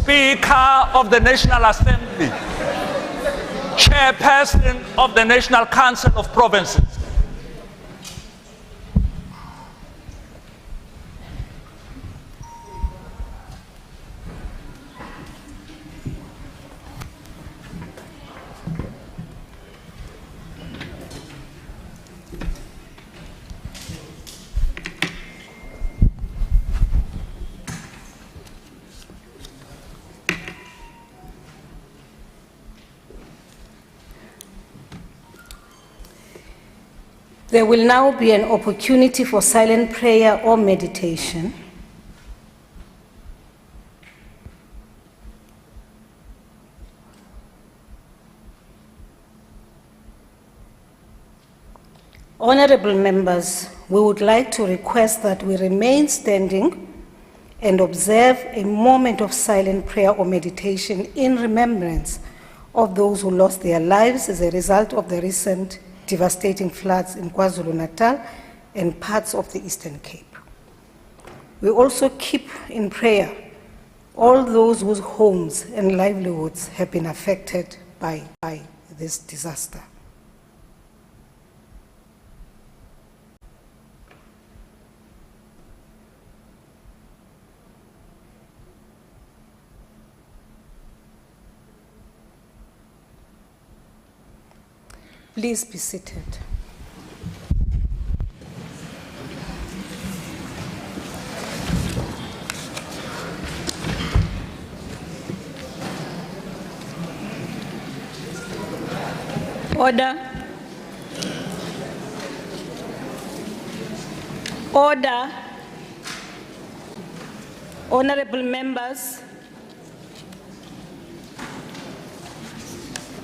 Speaker of the National Assembly, Chairperson of the National Council of Provinces, There will now be an opportunity for silent prayer or meditation. Honorable members, we would like to request that we remain standing and observe a moment of silent prayer or meditation in remembrance of those who lost their lives as a result of the recent devastating floods in KwaZulu Natal and parts of the Eastern Cape. We also keep in prayer all those whose homes and livelihoods have been affected by this disaster. Please be seated. Order. Order. Honorable members.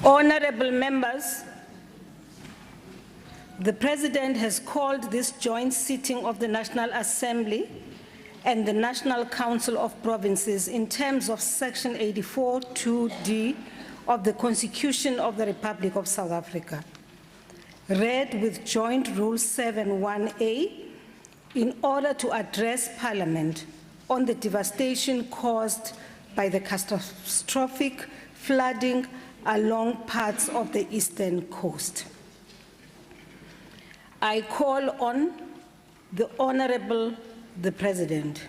Honorable members. The President has called this joint sitting of the National Assembly and the National Council of Provinces in terms of Section 84(2)(d) of the Constitution of the Republic of South Africa, read with Joint Rule 7(1)(a) in order to address Parliament on the devastation caused by the catastrophic flooding along parts of the eastern coast. I call on the Honorable the President.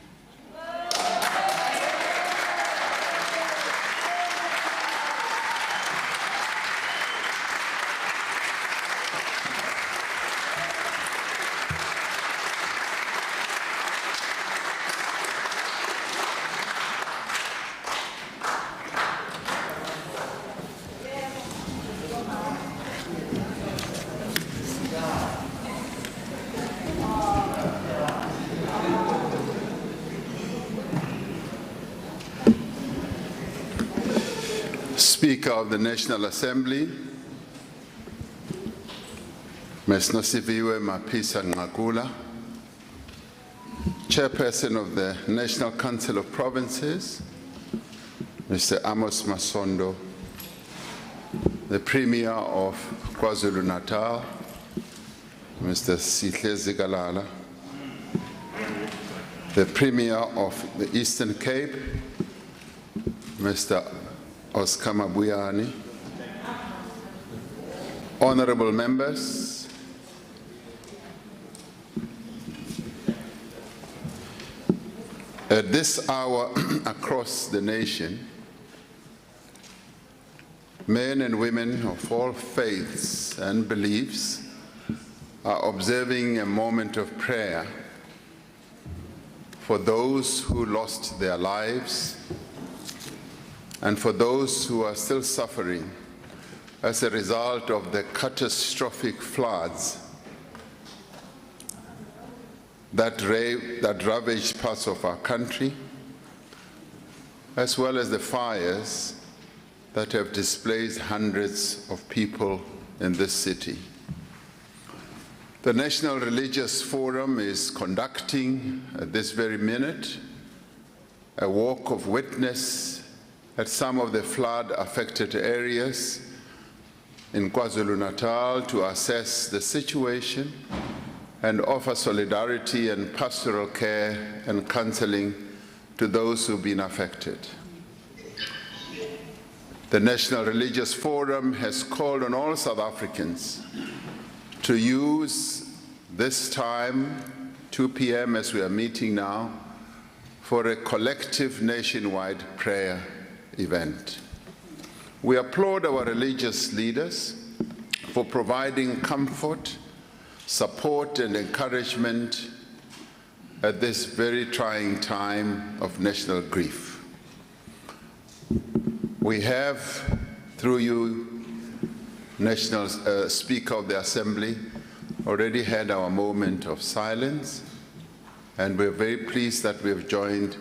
Speaker of the National Assembly, Ms. Nosiviwe Mapisa Ngakula, Chairperson of the National Council of Provinces, Mr. Amos Masondo, the Premier of KwaZulu Natal, Mr. Sihle Zikalala, the Premier of the Eastern Cape, Mr. Oscar Mabuyani, honorable members, at this hour across the nation, men and women of all faiths and beliefs are observing a moment of prayer for those who lost their lives and for those who are still suffering as a result of the catastrophic floods that ravaged parts of our country, as well as the fires that have displaced hundreds of people in this city. The National Religious Forum is conducting at this very minute a walk of witness at some of the flood-affected areas in KwaZulu Natal to assess the situation and offer solidarity and pastoral care and counseling to those who've been affected. The National Religious Forum has called on all South Africans to use this time, 2 p.m. as we are meeting now, for a collective nationwide prayer event. We applaud our religious leaders for providing comfort, support, and encouragement at this very trying time of national grief. We have, through you, National Speaker of the Assembly, already had our moment of silence, and we're very pleased that we have joined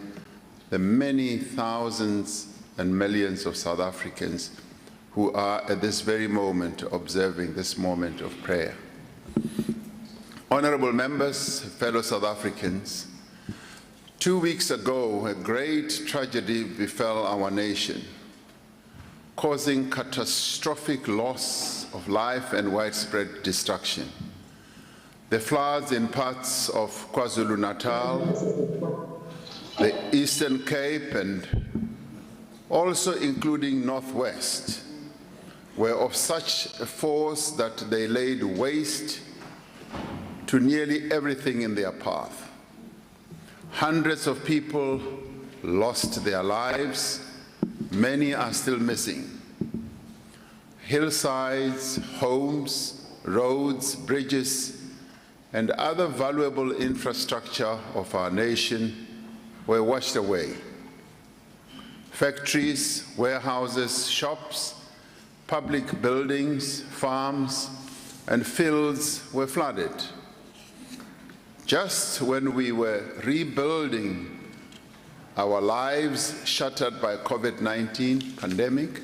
the many thousands and millions of South Africans who are at this very moment observing this moment of prayer. Honorable members, fellow South Africans, 2 weeks ago, a great tragedy befell our nation, causing catastrophic loss of life and widespread destruction. The floods in parts of KwaZulu Natal, the Eastern Cape, and also including Northwest, were of such a force that they laid waste to nearly everything in their path. Hundreds of people lost their lives. Many are still missing. Hillsides, homes, roads, bridges, and other valuable infrastructure of our nation were washed away. Factories, warehouses, shops, public buildings, farms, and fields were flooded. Just when we were rebuilding our lives shattered by COVID-19 pandemic,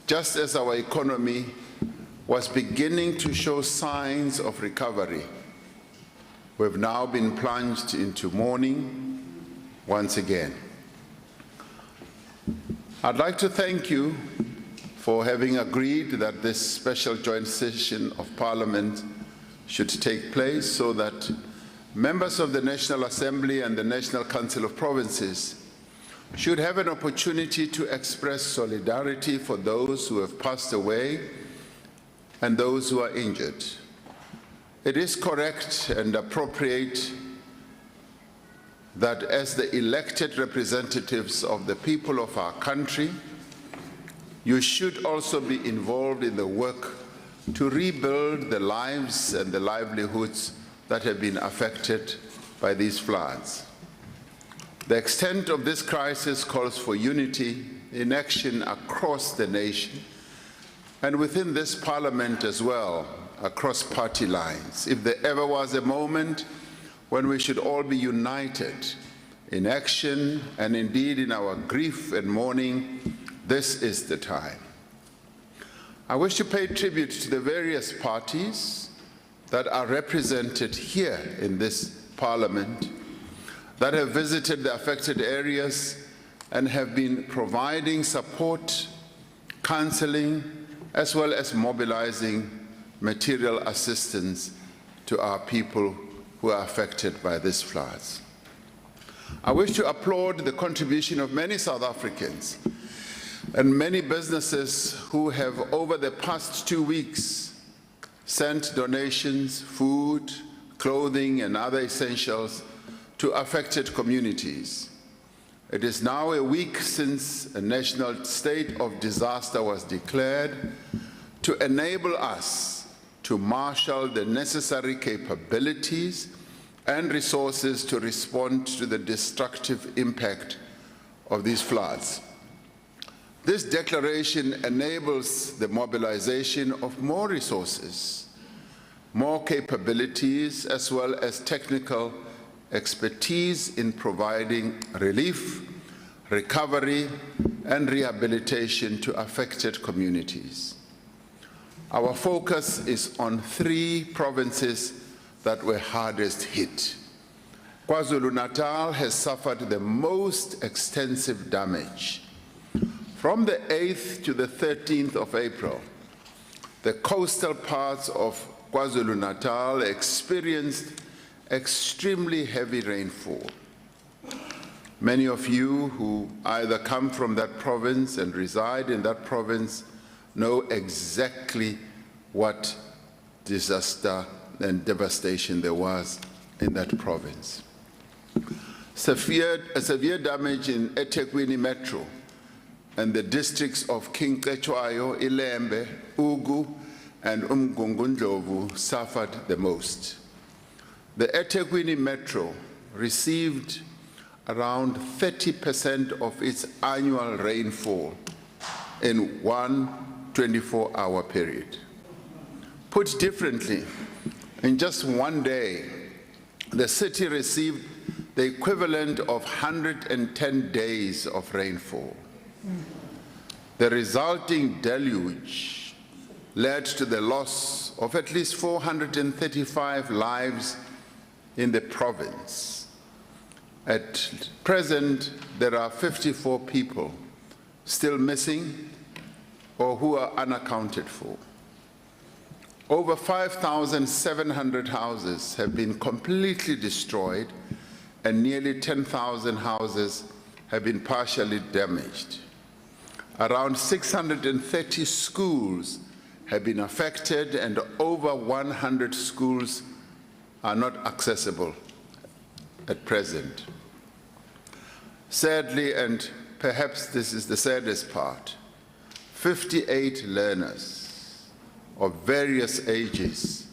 just as our economy was beginning to show signs of recovery, we've now been plunged into mourning once again. I'd like to thank you for having agreed that this special joint session of Parliament should take place so that members of the National Assembly and the National Council of Provinces should have an opportunity to express solidarity for those who have passed away and those who are injured. It is correct and appropriate that as the elected representatives of the people of our country, you should also be involved in the work to rebuild the lives and the livelihoods that have been affected by these floods. The extent of this crisis calls for unity in action across the nation and within this Parliament as well, across party lines. If there ever was a moment when we should all be united in action and indeed in our grief and mourning, this is the time. I wish to pay tribute to the various parties that are represented here in this Parliament that have visited the affected areas and have been providing support, counseling, as well as mobilizing material assistance to our people who are affected by these floods. I wish to applaud the contribution of many South Africans and many businesses who have, over the past 2 weeks, sent donations, food, clothing, and other essentials to affected communities. It is now a week since a national state of disaster was declared to enable us to marshal the necessary capabilities and resources to respond to the destructive impact of these floods. This declaration enables the mobilization of more resources, more capabilities, as well as technical expertise in providing relief, recovery, and rehabilitation to affected communities. Our focus is on 3 provinces that were hardest hit. KwaZulu-Natal has suffered the most extensive damage. From the 8th to the 13th of April, the coastal parts of KwaZulu-Natal experienced extremely heavy rainfall. Many of you who either come from that province and reside in that province know exactly what disaster and devastation there was in that province. Severe damage in eThekwini Metro and the districts of King Cetshwayo, Ilembe, Ugu, and Umgungundlovu suffered the most. The eThekwini Metro received around 30% of its annual rainfall in one 24-hour period. Put differently, in just one day, the city received the equivalent of 110 days of rainfall. The resulting deluge led to the loss of at least 435 lives in the province. At present, there are 54 people still missing or who are unaccounted for. Over 5,700 houses have been completely destroyed and nearly 10,000 houses have been partially damaged. Around 630 schools have been affected and over 100 schools are not accessible at present. Sadly, and perhaps this is the saddest part, 58 learners of various ages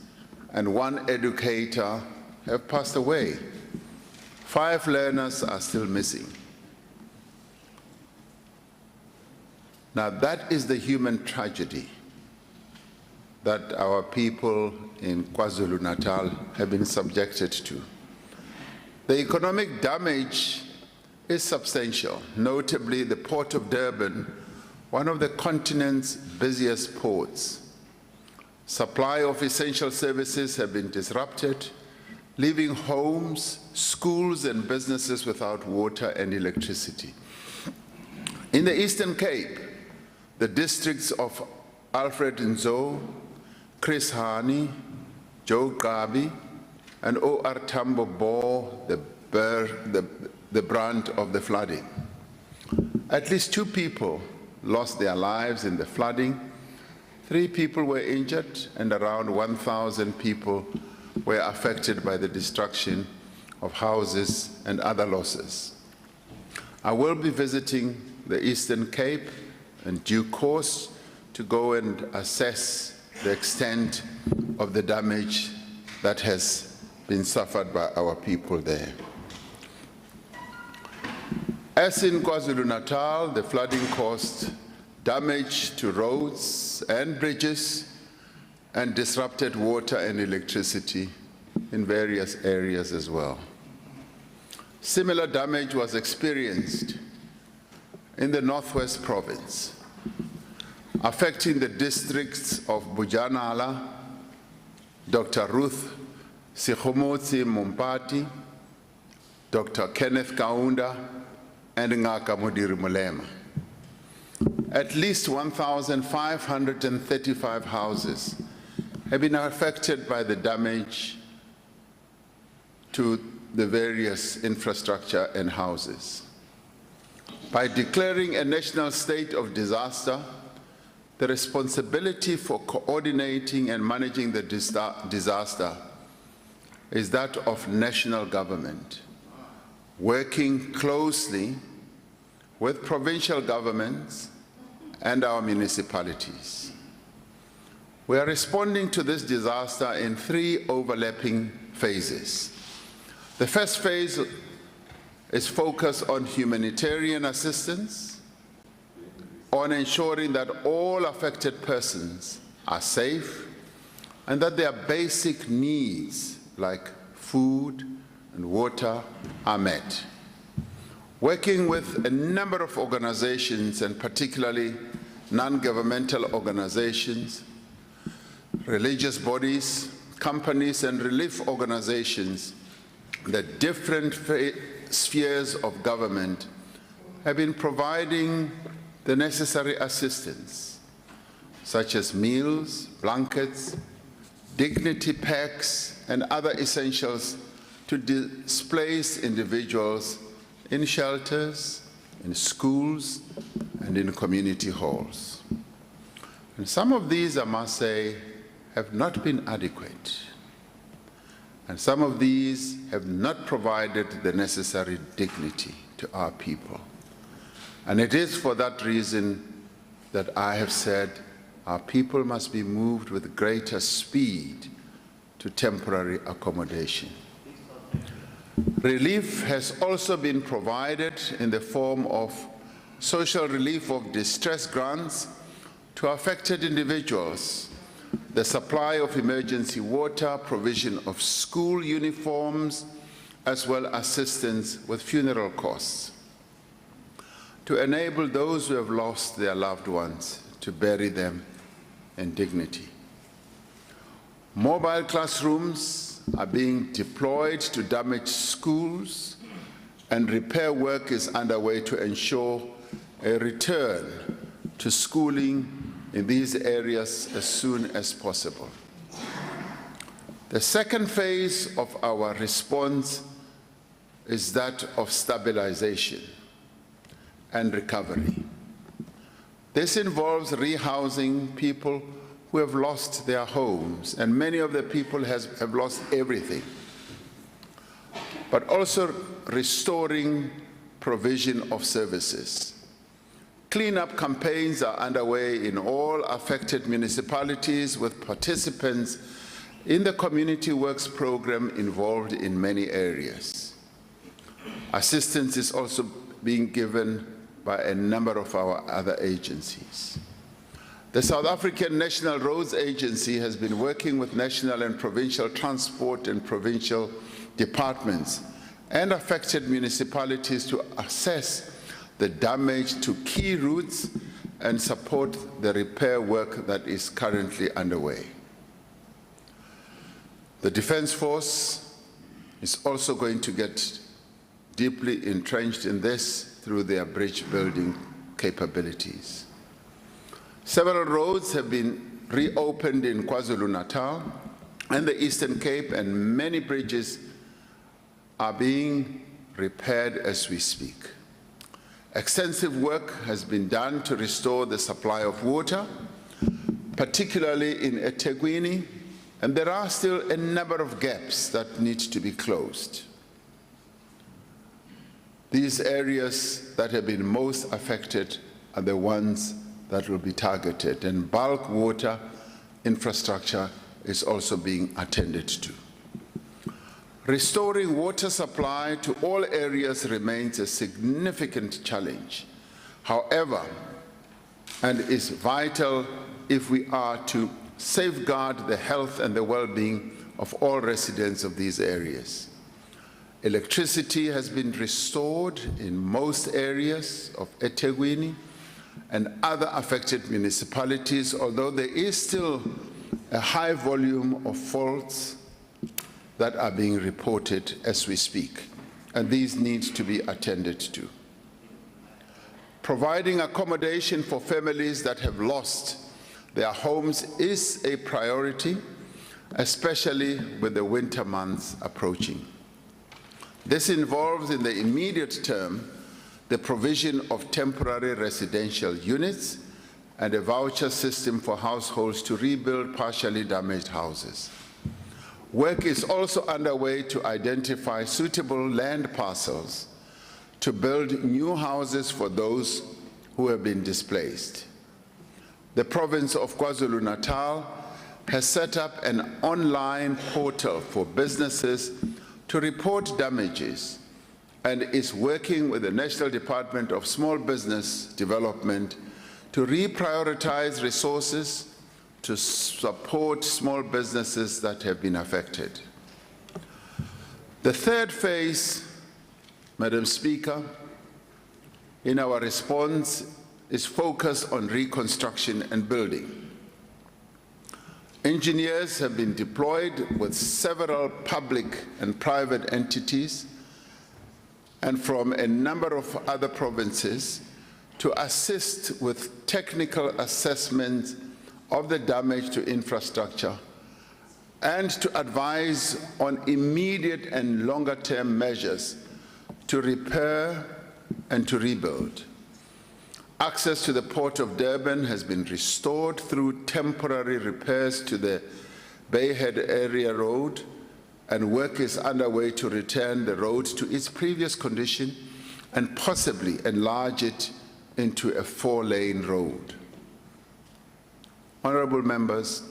and one educator have passed away. 5 learners are still missing. Now that is the human tragedy that our people in KwaZulu Natal have been subjected to. The economic damage is substantial, notably the Port of Durban, one of the continent's busiest ports. Supply of essential services have been disrupted, leaving homes, schools, and businesses without water and electricity. In the Eastern Cape, the districts of Alfred Nzo, Chris Hani, Joe Gabi, and O.R. Tambo bore the brunt of the flooding. At least 2 people lost their lives in the flooding, 3 people were injured, and around 1,000 people were affected by the destruction of houses and other losses. I will be visiting the Eastern Cape in due course to go and assess the extent of the damage that has been suffered by our people there. As in KwaZulu-Natal, the flooding caused damage to roads and bridges and disrupted water and electricity in various areas as well. Similar damage was experienced in the Northwest Province, affecting the districts of Bujanala, Dr. Ruth Sikhomotsi Mumpati, Dr. Kenneth Kaunda, and Ngaka Modiri Mulema. At least 1,535 houses have been affected by the damage to the various infrastructure and houses. By declaring a national state of disaster, the responsibility for coordinating and managing the disaster is that of national government, working closely with provincial governments and our municipalities. We are responding to this disaster in 3 overlapping phases. The first phase is focused on humanitarian assistance, on ensuring that all affected persons are safe and that their basic needs like food and water are met. Working with a number of organizations, and particularly non-governmental organizations, religious bodies, companies, and relief organizations, the different spheres of government have been providing the necessary assistance, such as meals, blankets, dignity packs, and other essentials to displaced individuals in shelters, in schools, and in community halls. And some of these, I must say, have not been adequate. And some of these have not provided the necessary dignity to our people. And it is for that reason that I have said our people must be moved with greater speed to temporary accommodation. Relief has also been provided in the form of social relief of distress grants to affected individuals, the supply of emergency water, provision of school uniforms, as well as assistance with funeral costs, to enable those who have lost their loved ones to bury them in dignity. Mobile classrooms are being deployed to damaged schools, and repair work is underway to ensure a return to schooling in these areas as soon as possible. The second phase of our response is that of stabilization and recovery. This involves rehousing people who have lost their homes, and many of the people have lost everything, but also restoring provision of services. Cleanup campaigns are underway in all affected municipalities, with participants in the Community Works program involved in many areas. Assistance is also being given by a number of our other agencies. The South African National Roads Agency has been working with national and provincial transport and provincial departments and affected municipalities to assess the damage to key routes and support the repair work that is currently underway. The Defence Force is also going to get deeply entrenched in this through their bridge building capabilities. Several roads have been reopened in KwaZulu-Natal and the Eastern Cape, and many bridges are being repaired as we speak. Extensive work has been done to restore the supply of water, particularly in eThekwini, and there are still a number of gaps that need to be closed. These areas that have been most affected are the ones that will be targeted, and bulk water infrastructure is also being attended to. Restoring water supply to all areas remains a significant challenge, however, and is vital if we are to safeguard the health and the well-being of all residents of these areas. Electricity has been restored in most areas of eThekwini and other affected municipalities, although there is still a high volume of faults that are being reported as we speak, and these need to be attended to. Providing accommodation for families that have lost their homes is a priority, especially with the winter months approaching. This involves, in the immediate term, the provision of temporary residential units and a voucher system for households to rebuild partially damaged houses. Work is also underway to identify suitable land parcels to build new houses for those who have been displaced. The province of KwaZulu-Natal has set up an online portal for businesses to report damages and is working with the National Department of Small Business Development to reprioritize resources to support small businesses that have been affected. The third phase, Madam Speaker, in our response is focused on reconstruction and building. Engineers have been deployed with several public and private entities and from a number of other provinces to assist with technical assessments of the damage to infrastructure and to advise on immediate and longer-term measures to repair and to rebuild. Access to the Port of Durban has been restored through temporary repairs to the Bayhead Area Road, and work is underway to return the road to its previous condition and possibly enlarge it into a 4-lane road. Honorable members,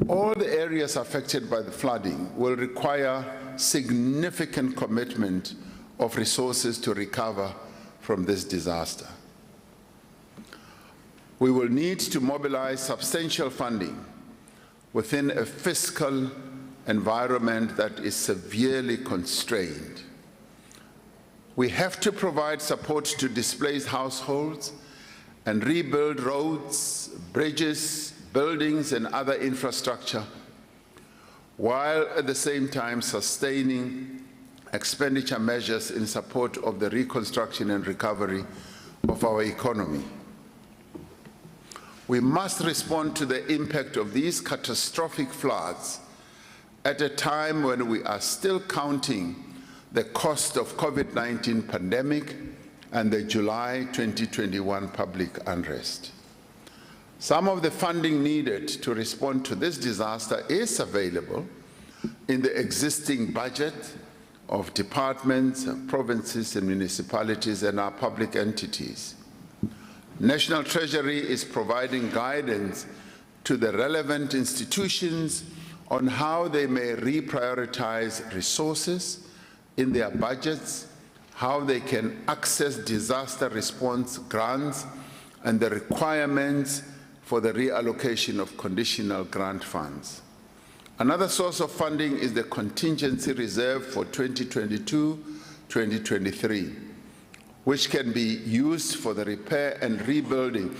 all the areas affected by the flooding will require significant commitment of resources to recover from this disaster. We will need to mobilize substantial funding within a fiscal environment that is severely constrained. We have to provide support to displaced households and rebuild roads, bridges, buildings, and other infrastructure, while at the same time sustaining expenditure measures in support of the reconstruction and recovery of our economy. We must respond to the impact of these catastrophic floods at a time when we are still counting the cost of COVID-19 pandemic and the July 2021 public unrest. Some of the funding needed to respond to this disaster is available in the existing budget of departments, provinces, and municipalities and our public entities. National Treasury is providing guidance to the relevant institutions on how they may reprioritize resources in their budgets, how they can access disaster response grants, and the requirements for the reallocation of conditional grant funds. Another source of funding is the contingency reserve for 2022-2023, which can be used for the repair and rebuilding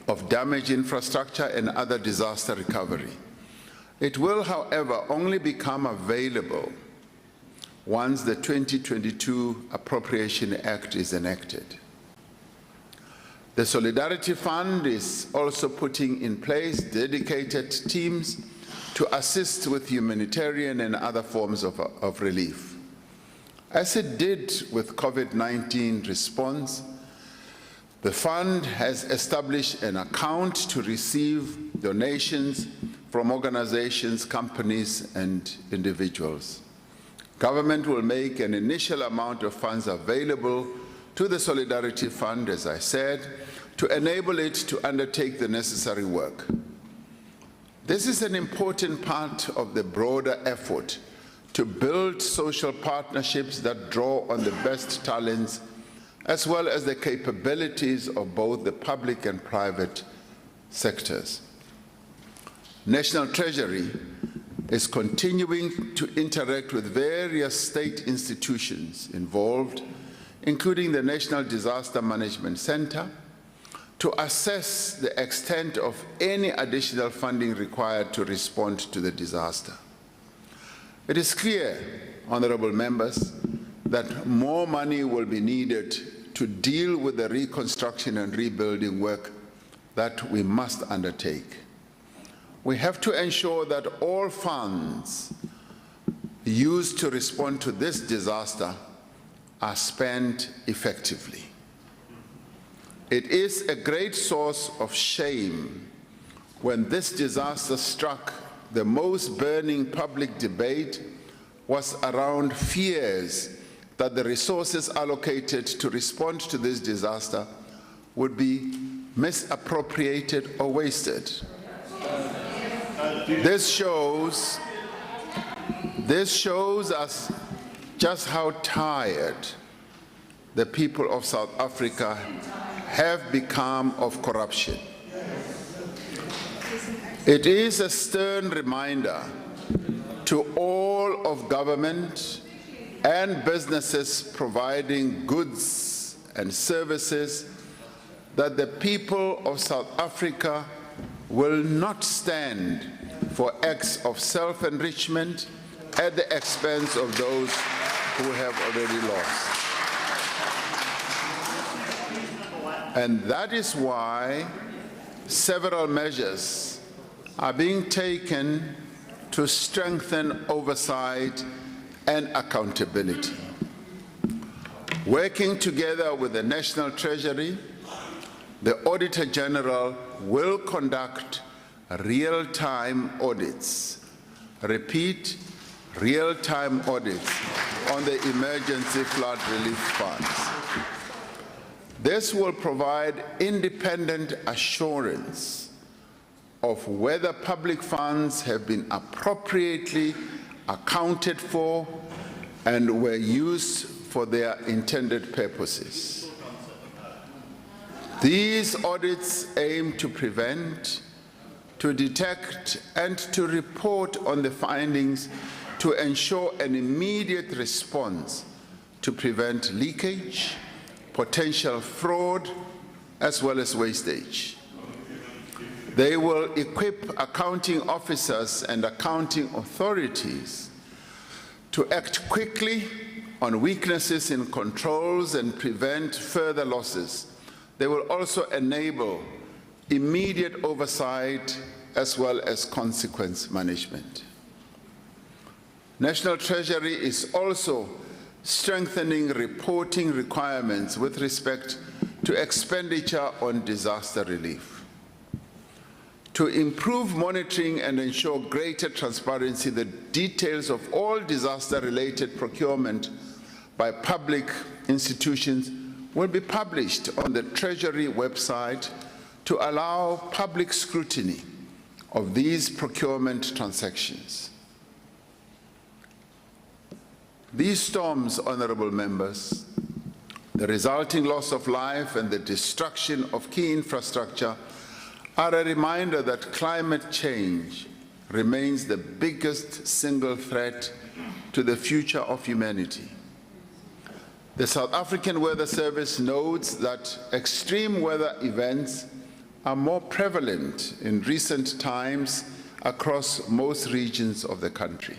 of damaged infrastructure and other disaster recovery. It will, however, only become available once the 2022 Appropriation Act is enacted. The Solidarity Fund is also putting in place dedicated teams to assist with humanitarian and other forms of relief. As it did with COVID-19 response, the fund has established an account to receive donations from organizations, companies, and individuals. Government will make an initial amount of funds available to the Solidarity Fund, as I said, to enable it to undertake the necessary work. This is an important part of the broader effort to build social partnerships that draw on the best talents as well as the capabilities of both the public and private sectors. National Treasury is continuing to interact with various state institutions involved, including the National Disaster Management Center, to assess the extent of any additional funding required to respond to the disaster. It is clear, honorable members, that more money will be needed to deal with the reconstruction and rebuilding work that we must undertake. We have to ensure that all funds used to respond to this disaster are spent effectively. It is a great source of shame when this disaster struck. The most burning public debate was around fears that the resources allocated to respond to this disaster would be misappropriated or wasted. This shows us just how tired the people of South Africa have become of corruption. It is a stern reminder to all of government and businesses providing goods and services that the people of South Africa will not stand for acts of self-enrichment at the expense of those who have already lost. And that is why several measures are being taken to strengthen oversight and accountability. Working together with the National Treasury, the Auditor General will conduct real-time audits. Repeat, real-time audits on the emergency flood relief funds. This will provide independent assurance of whether public funds have been appropriately accounted for and were used for their intended purposes. These audits aim to prevent, to detect, and to report on the findings to ensure an immediate response to prevent leakage, potential fraud, as well as wastage. They will equip accounting officers and accounting authorities to act quickly on weaknesses in controls and prevent further losses. They will also enable immediate oversight as well as consequence management. National Treasury is also strengthening reporting requirements with respect to expenditure on disaster relief. To improve monitoring and ensure greater transparency, the details of all disaster-related procurement by public institutions will be published on the Treasury website to allow public scrutiny of these procurement transactions. These storms, honorable members, the resulting loss of life and the destruction of key infrastructure are a reminder that climate change remains the biggest single threat to the future of humanity. The South African Weather Service notes that extreme weather events are more prevalent in recent times across most regions of the country.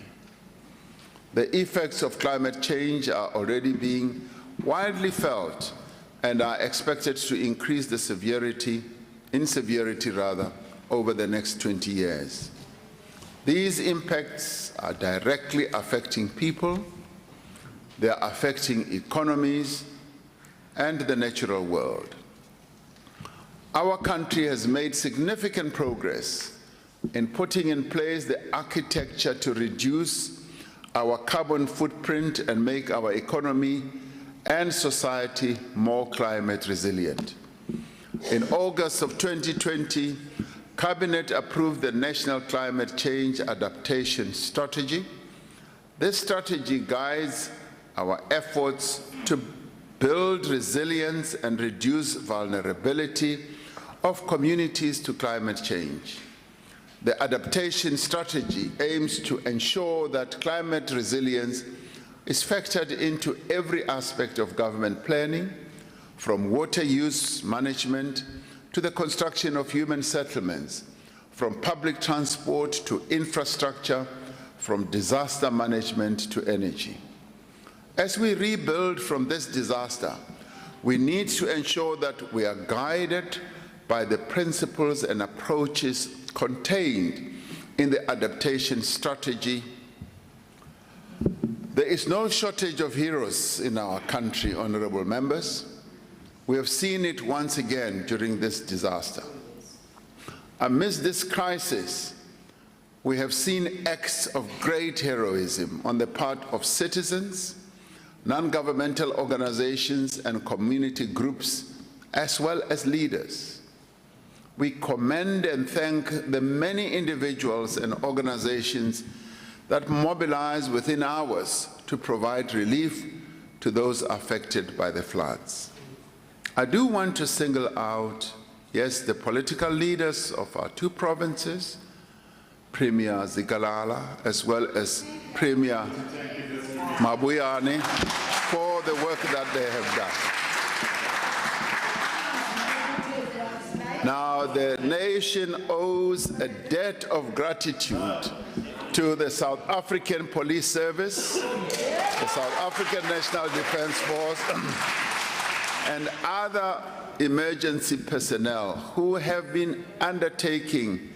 The effects of climate change are already being widely felt and are expected to increase the severity over the next 20 years. These impacts are directly affecting people, they are affecting economies and the natural world. Our country has made significant progress in putting in place the architecture to reduce our carbon footprint and make our economy and society more climate resilient. In August of 2020, Cabinet approved the National Climate Change Adaptation Strategy. This strategy guides our efforts to build resilience and reduce vulnerability of communities to climate change. The adaptation strategy aims to ensure that climate resilience is factored into every aspect of government planning, from water use management to the construction of human settlements, from public transport to infrastructure, from disaster management to energy. As we rebuild from this disaster, we need to ensure that we are guided by the principles and approaches contained in the adaptation strategy. There is no shortage of heroes in our country, honorable members. We have seen it once again during this disaster. Amidst this crisis, we have seen acts of great heroism on the part of citizens, non-governmental organizations and community groups, as well as leaders. We commend and thank the many individuals and organizations that mobilize within hours to provide relief to those affected by the floods. I do want to single out, yes, the political leaders of our two provinces, Premier Zikalala, as well as Premier Mabuyane, for the work that they have done. Now, the nation owes a debt of gratitude to the South African Police Service, the South African National Defence Force, and other emergency personnel who have been undertaking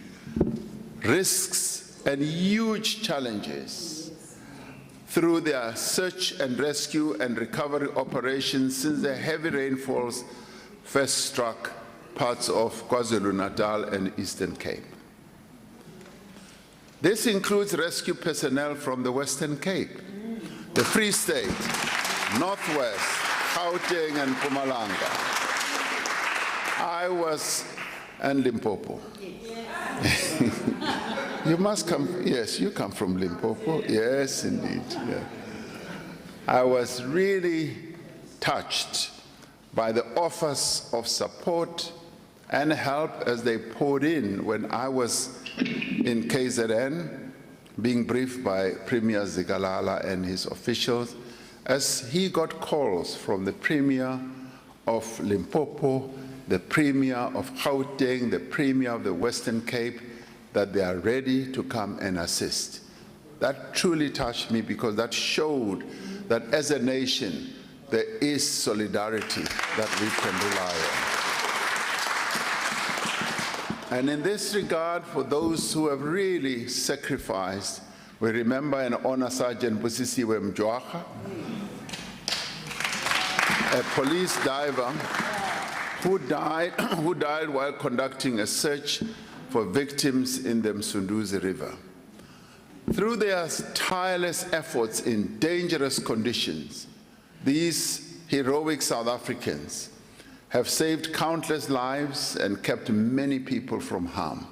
risks and huge challenges through their search and rescue and recovery operations since the heavy rainfalls first struck parts of KwaZulu, Natal and Eastern Cape. This includes rescue personnel from the Western Cape, the Free State, Northwest, Gauteng and Mpumalanga. And Limpopo. You must come, yes, you come from Limpopo. Yes, indeed. Yeah. I was really touched by the offers of support and help as they poured in when I was in KZN, being briefed by Premier Zikalala and his officials, as he got calls from the Premier of Limpopo, the Premier of Gauteng, the Premier of the Western Cape, that they are ready to come and assist. That truly touched me because that showed that as a nation, there is solidarity that we can rely on. And in this regard, for those who have really sacrificed, we remember and honor Sergeant Busisiwe Mjwaka, a police diver who died while conducting a search for victims in the Msunduzi River. Through their tireless efforts in dangerous conditions, these heroic South Africans have saved countless lives and kept many people from harm.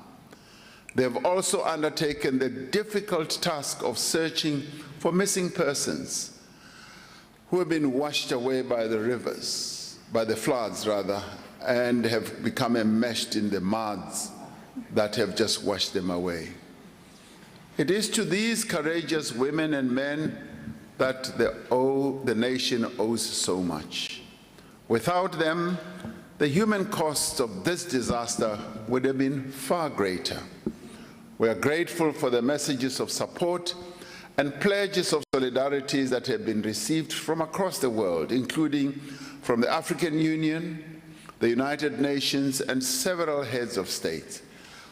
They have also undertaken the difficult task of searching for missing persons who have been washed away by the rivers, by the floods rather, and have become enmeshed in the muds that have just washed them away. It is to these courageous women and men that the nation owes so much. Without them, the human cost of this disaster would have been far greater. We are grateful for the messages of support and pledges of solidarity that have been received from across the world, including from the African Union, the United Nations, and several heads of state.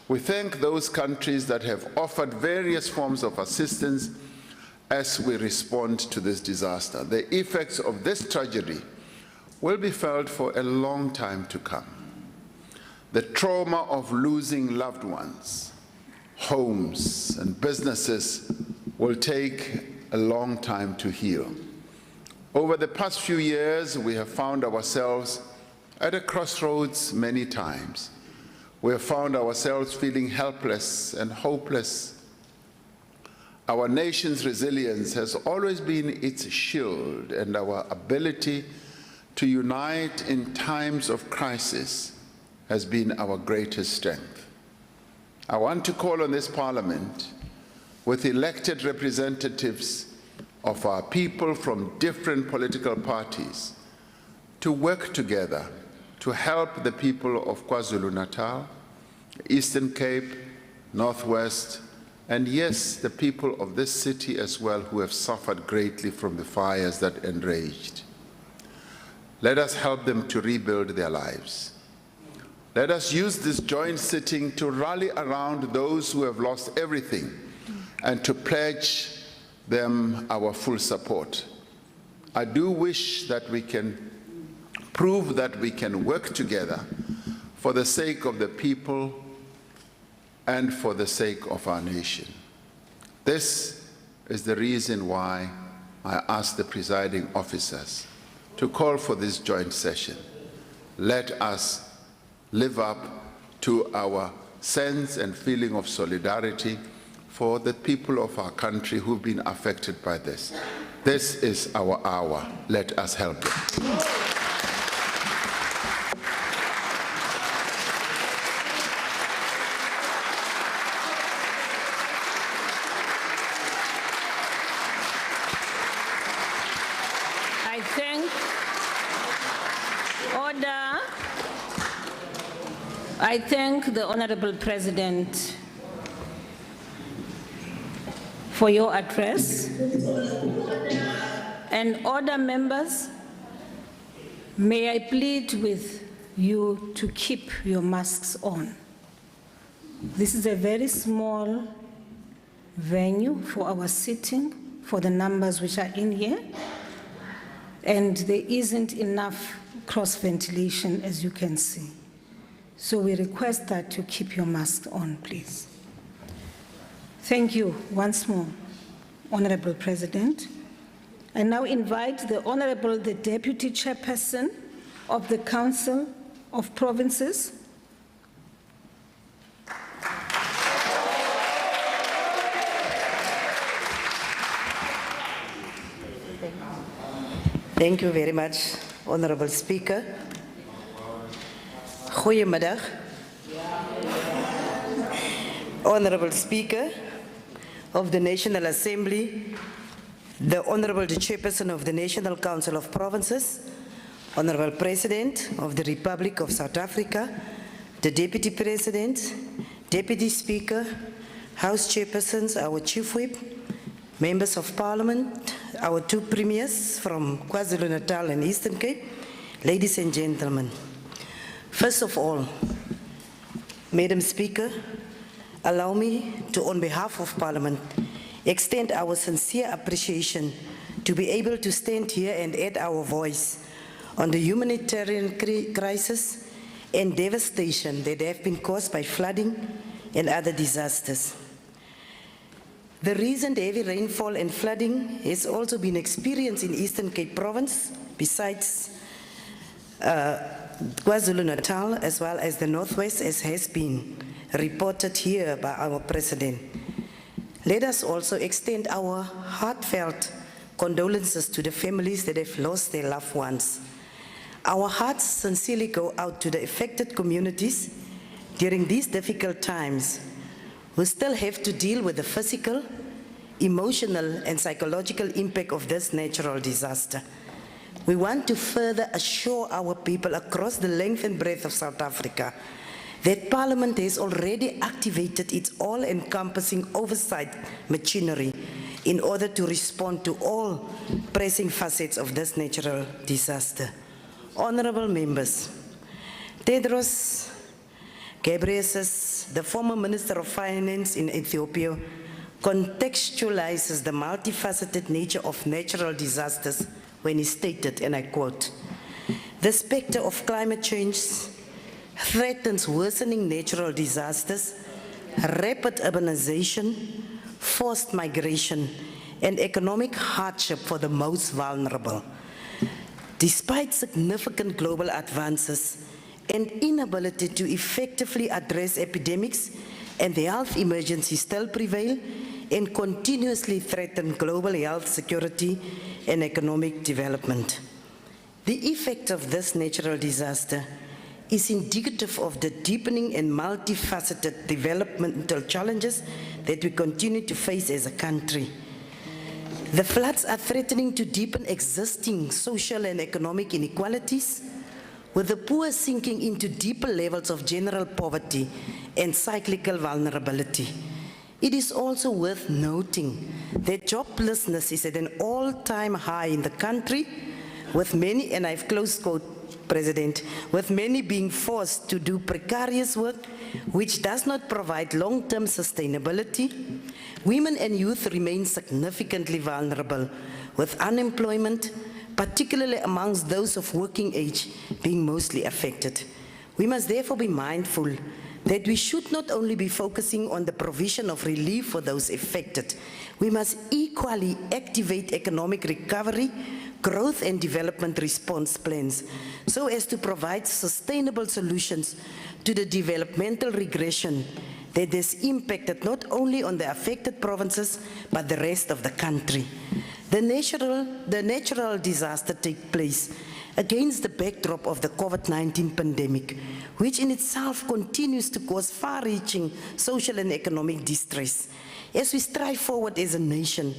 We thank those countries that have offered various forms of assistance as we respond to this disaster. The effects of this tragedy will be felt for a long time to come. The trauma of losing loved ones, homes, and businesses will take a long time to heal. Over the past few years, we have found ourselves at a crossroads many times. We have found ourselves feeling helpless and hopeless. Our nation's resilience has always been its shield, and our ability to unite in times of crisis has been our greatest strength. I want to call on this Parliament, with elected representatives of our people from different political parties, to work together to help the people of KwaZulu-Natal, Eastern Cape, Northwest, and yes, the people of this city as well, who have suffered greatly from the fires that enraged. Let us help them to rebuild their lives. Let us use this joint sitting to rally around those who have lost everything and to pledge them our full support. I do wish that we can prove that we can work together for the sake of the people and for the sake of our nation. This is the reason why I asked the presiding officers to call for this joint session. Let us live up to our sense and feeling of solidarity for the people of our country who've been affected by this. This is our hour. Let us help them. I thank the Honorable President for your address. And order members, may I plead with you to keep your masks on. This is a very small venue for our sitting for the numbers which are in here. And there isn't enough cross-ventilation, as you can see. So we request that you keep your mask on, please. Thank you once more, Honorable President. I now invite the Deputy Chairperson of the Council of Provinces. Thank you very much, Honorable Speaker. Goedemiddag. Honorable Speaker of the National Assembly, the Honorable Chairperson of the National Council of Provinces, Honorable President of the Republic of South Africa, the Deputy President, Deputy Speaker, House Chairpersons, our Chief Whip, Members of Parliament, our two premiers from KwaZulu Natal and Eastern Cape, ladies and gentlemen. First of all, Madam Speaker, allow me to, on behalf of Parliament, extend our sincere appreciation to be able to stand here and add our voice on the humanitarian crisis and devastation that have been caused by flooding and other disasters. The recent heavy rainfall and flooding has also been experienced in Eastern Cape Province, besides KwaZulu Natal, as well as the Northwest, as has been reported here by our President. Let us also extend our heartfelt condolences to the families that have lost their loved ones. Our hearts sincerely go out to the affected communities during these difficult times, who still have to deal with the physical, emotional, and psychological impact of this natural disaster. We want to further assure our people across the length and breadth of South Africa that Parliament has already activated its all-encompassing oversight machinery in order to respond to all pressing facets of this natural disaster. Honorable members, Tedros Ghebreyesus, the former Minister of Finance in Ethiopia, contextualizes the multifaceted nature of natural disasters when he stated, and I quote, "The specter of climate change threatens worsening natural disasters, rapid urbanization, forced migration, and economic hardship for the most vulnerable. Despite significant global advances and inability to effectively address epidemics and the health emergency still prevail and continuously threaten global health security and economic development. The effect of this natural disaster is indicative of the deepening and multifaceted developmental challenges that we continue to face as a country. The floods are threatening to deepen existing social and economic inequalities, with the poor sinking into deeper levels of general poverty and cyclical vulnerability. It is also worth noting that joblessness is at an all-time high in the country, with many, and I've closed quote, President, with many being forced to do precarious work which does not provide long-term sustainability. Women and youth remain significantly vulnerable, with unemployment, particularly amongst those of working age, being mostly affected. We must therefore be mindful that we should not only be focusing on the provision of relief for those affected, we must equally activate economic recovery, growth and development response plans so as to provide sustainable solutions to the developmental regression that has impacted not only on the affected provinces but the rest of the country. The natural disaster took place against the backdrop of the COVID-19 pandemic, which in itself continues to cause far-reaching social and economic distress. As we strive forward as a nation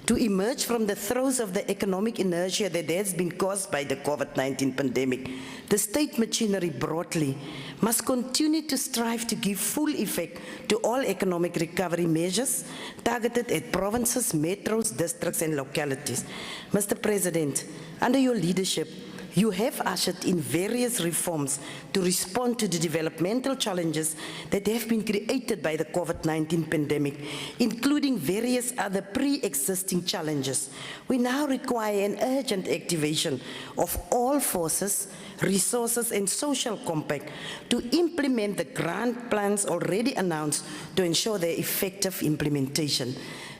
to emerge from the throes of the economic inertia that has been caused by the COVID-19 pandemic, the state machinery broadly must continue to strive to give full effect to all economic recovery measures targeted at provinces, metros, districts, and localities. Mr. President, under your leadership, You have ushered in various reforms to respond to the developmental challenges that have been created by the COVID-19 pandemic, including various other pre-existing challenges. We now require an urgent activation of all forces, resources and social compact to implement the grand plans already announced to ensure their effective implementation.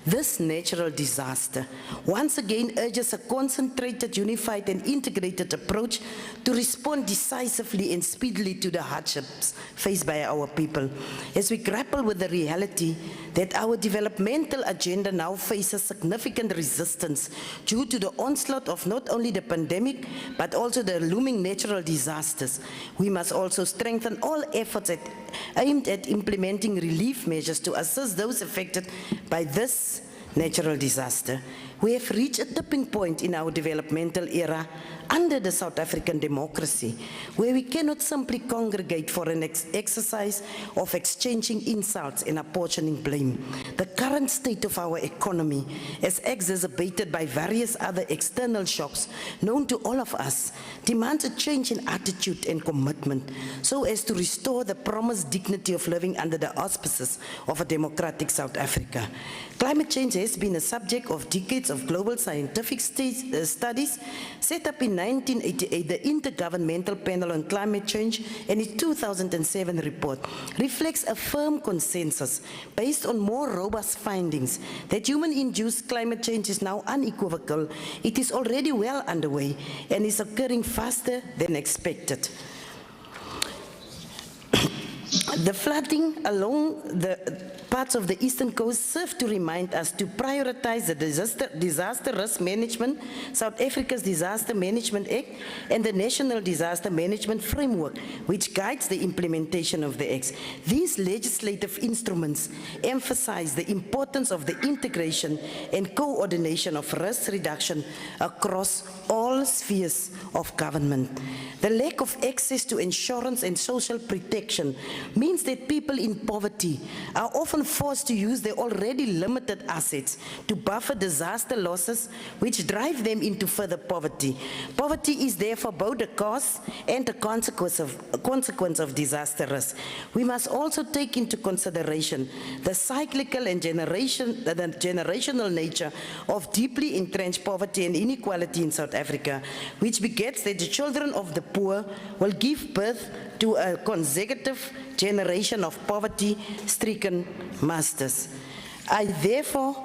This natural disaster once again urges a concentrated, unified and integrated approach to respond decisively and speedily to the hardships faced by our people. As we grapple with the reality that our developmental agenda now faces significant resistance due to the onslaught of not only the pandemic but also the looming natural disasters, we must also strengthen all efforts aimed at implementing relief measures to assist those affected by this natural disaster. We have reached a tipping point in our developmental era under the South African democracy, where we cannot simply congregate for an exercise of exchanging insults and apportioning blame. The current state of our economy, as exacerbated by various other external shocks known to all of us, demands a change in attitude and commitment so as to restore the promised dignity of living under the auspices of a democratic South Africa. Climate change has been a subject of decades of global scientific studies. Set up in 1988, the Intergovernmental Panel on Climate Change and its 2007 report reflects a firm consensus based on more robust findings that human-induced climate change is now unequivocal. It is already well underway and is occurring faster than expected. The flooding along the parts of the eastern coast serve to remind us to prioritize the disaster risk management, South Africa's Disaster Management Act, and the National Disaster Management Framework, which guides the implementation of the acts. These legislative instruments emphasize the importance of the integration and coordination of risk reduction across all spheres of government. The lack of access to insurance and social protection means that people in poverty are often forced to use their already limited assets to buffer disaster losses, which drive them into further poverty. Poverty is therefore both a cause and a consequence of disaster risk. We must also take into consideration the cyclical and generational nature of deeply entrenched poverty and inequality in South Africa, which begets that the children of the poor will give birth to a consecutive generation of poverty-stricken masters. I therefore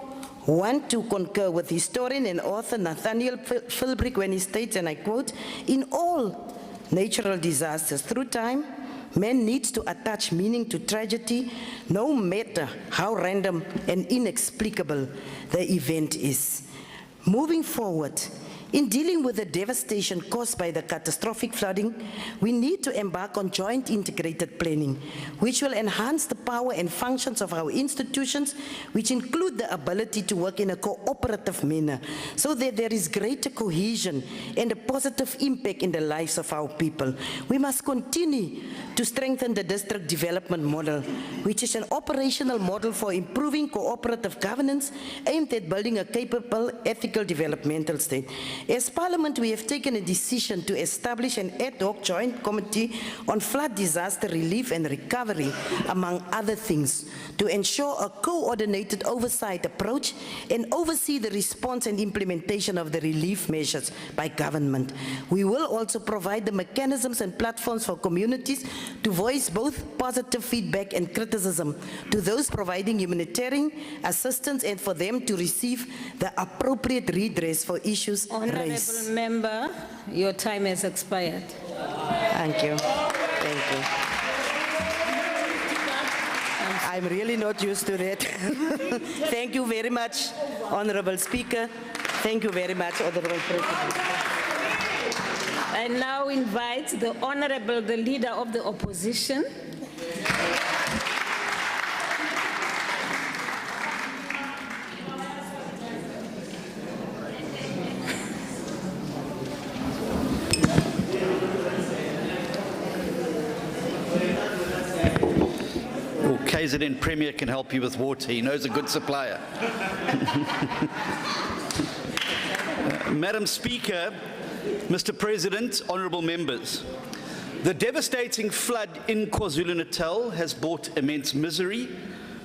want to concur with historian and author Nathaniel Philbrick when he states, and I quote, "In all natural disasters through time, man needs to attach meaning to tragedy, no matter how random and inexplicable the event is." Moving forward, in dealing with the devastation caused by the catastrophic flooding, we need to embark on joint integrated planning, which will enhance the power and functions of our institutions, which include the ability to work in a cooperative manner, so that there is greater cohesion and a positive impact in the lives of our people. We must continue to strengthen the district development model, which is an operational model for improving cooperative governance aimed at building a capable, ethical developmental state. As Parliament, we have taken a decision to establish an ad hoc joint committee on flood disaster relief and recovery, among other things, to ensure a coordinated oversight approach and oversee the response and implementation of the relief measures by government. We will also provide the mechanisms and platforms for communities to voice both positive feedback and criticism to those providing humanitarian assistance and for them to receive the appropriate redress for issues raised. Honourable Member, your time has expired. Thank you. Thank you. I'm really not used to that. Thank you very much, Honourable Speaker. Thank you very much, Honourable President. I now invite the Honourable, the Leader of the Opposition. KZN Premier can help you with water. He knows a good supplier. Madam Speaker, Mr. President, honourable members, the devastating flood in KwaZulu-Natal has brought immense misery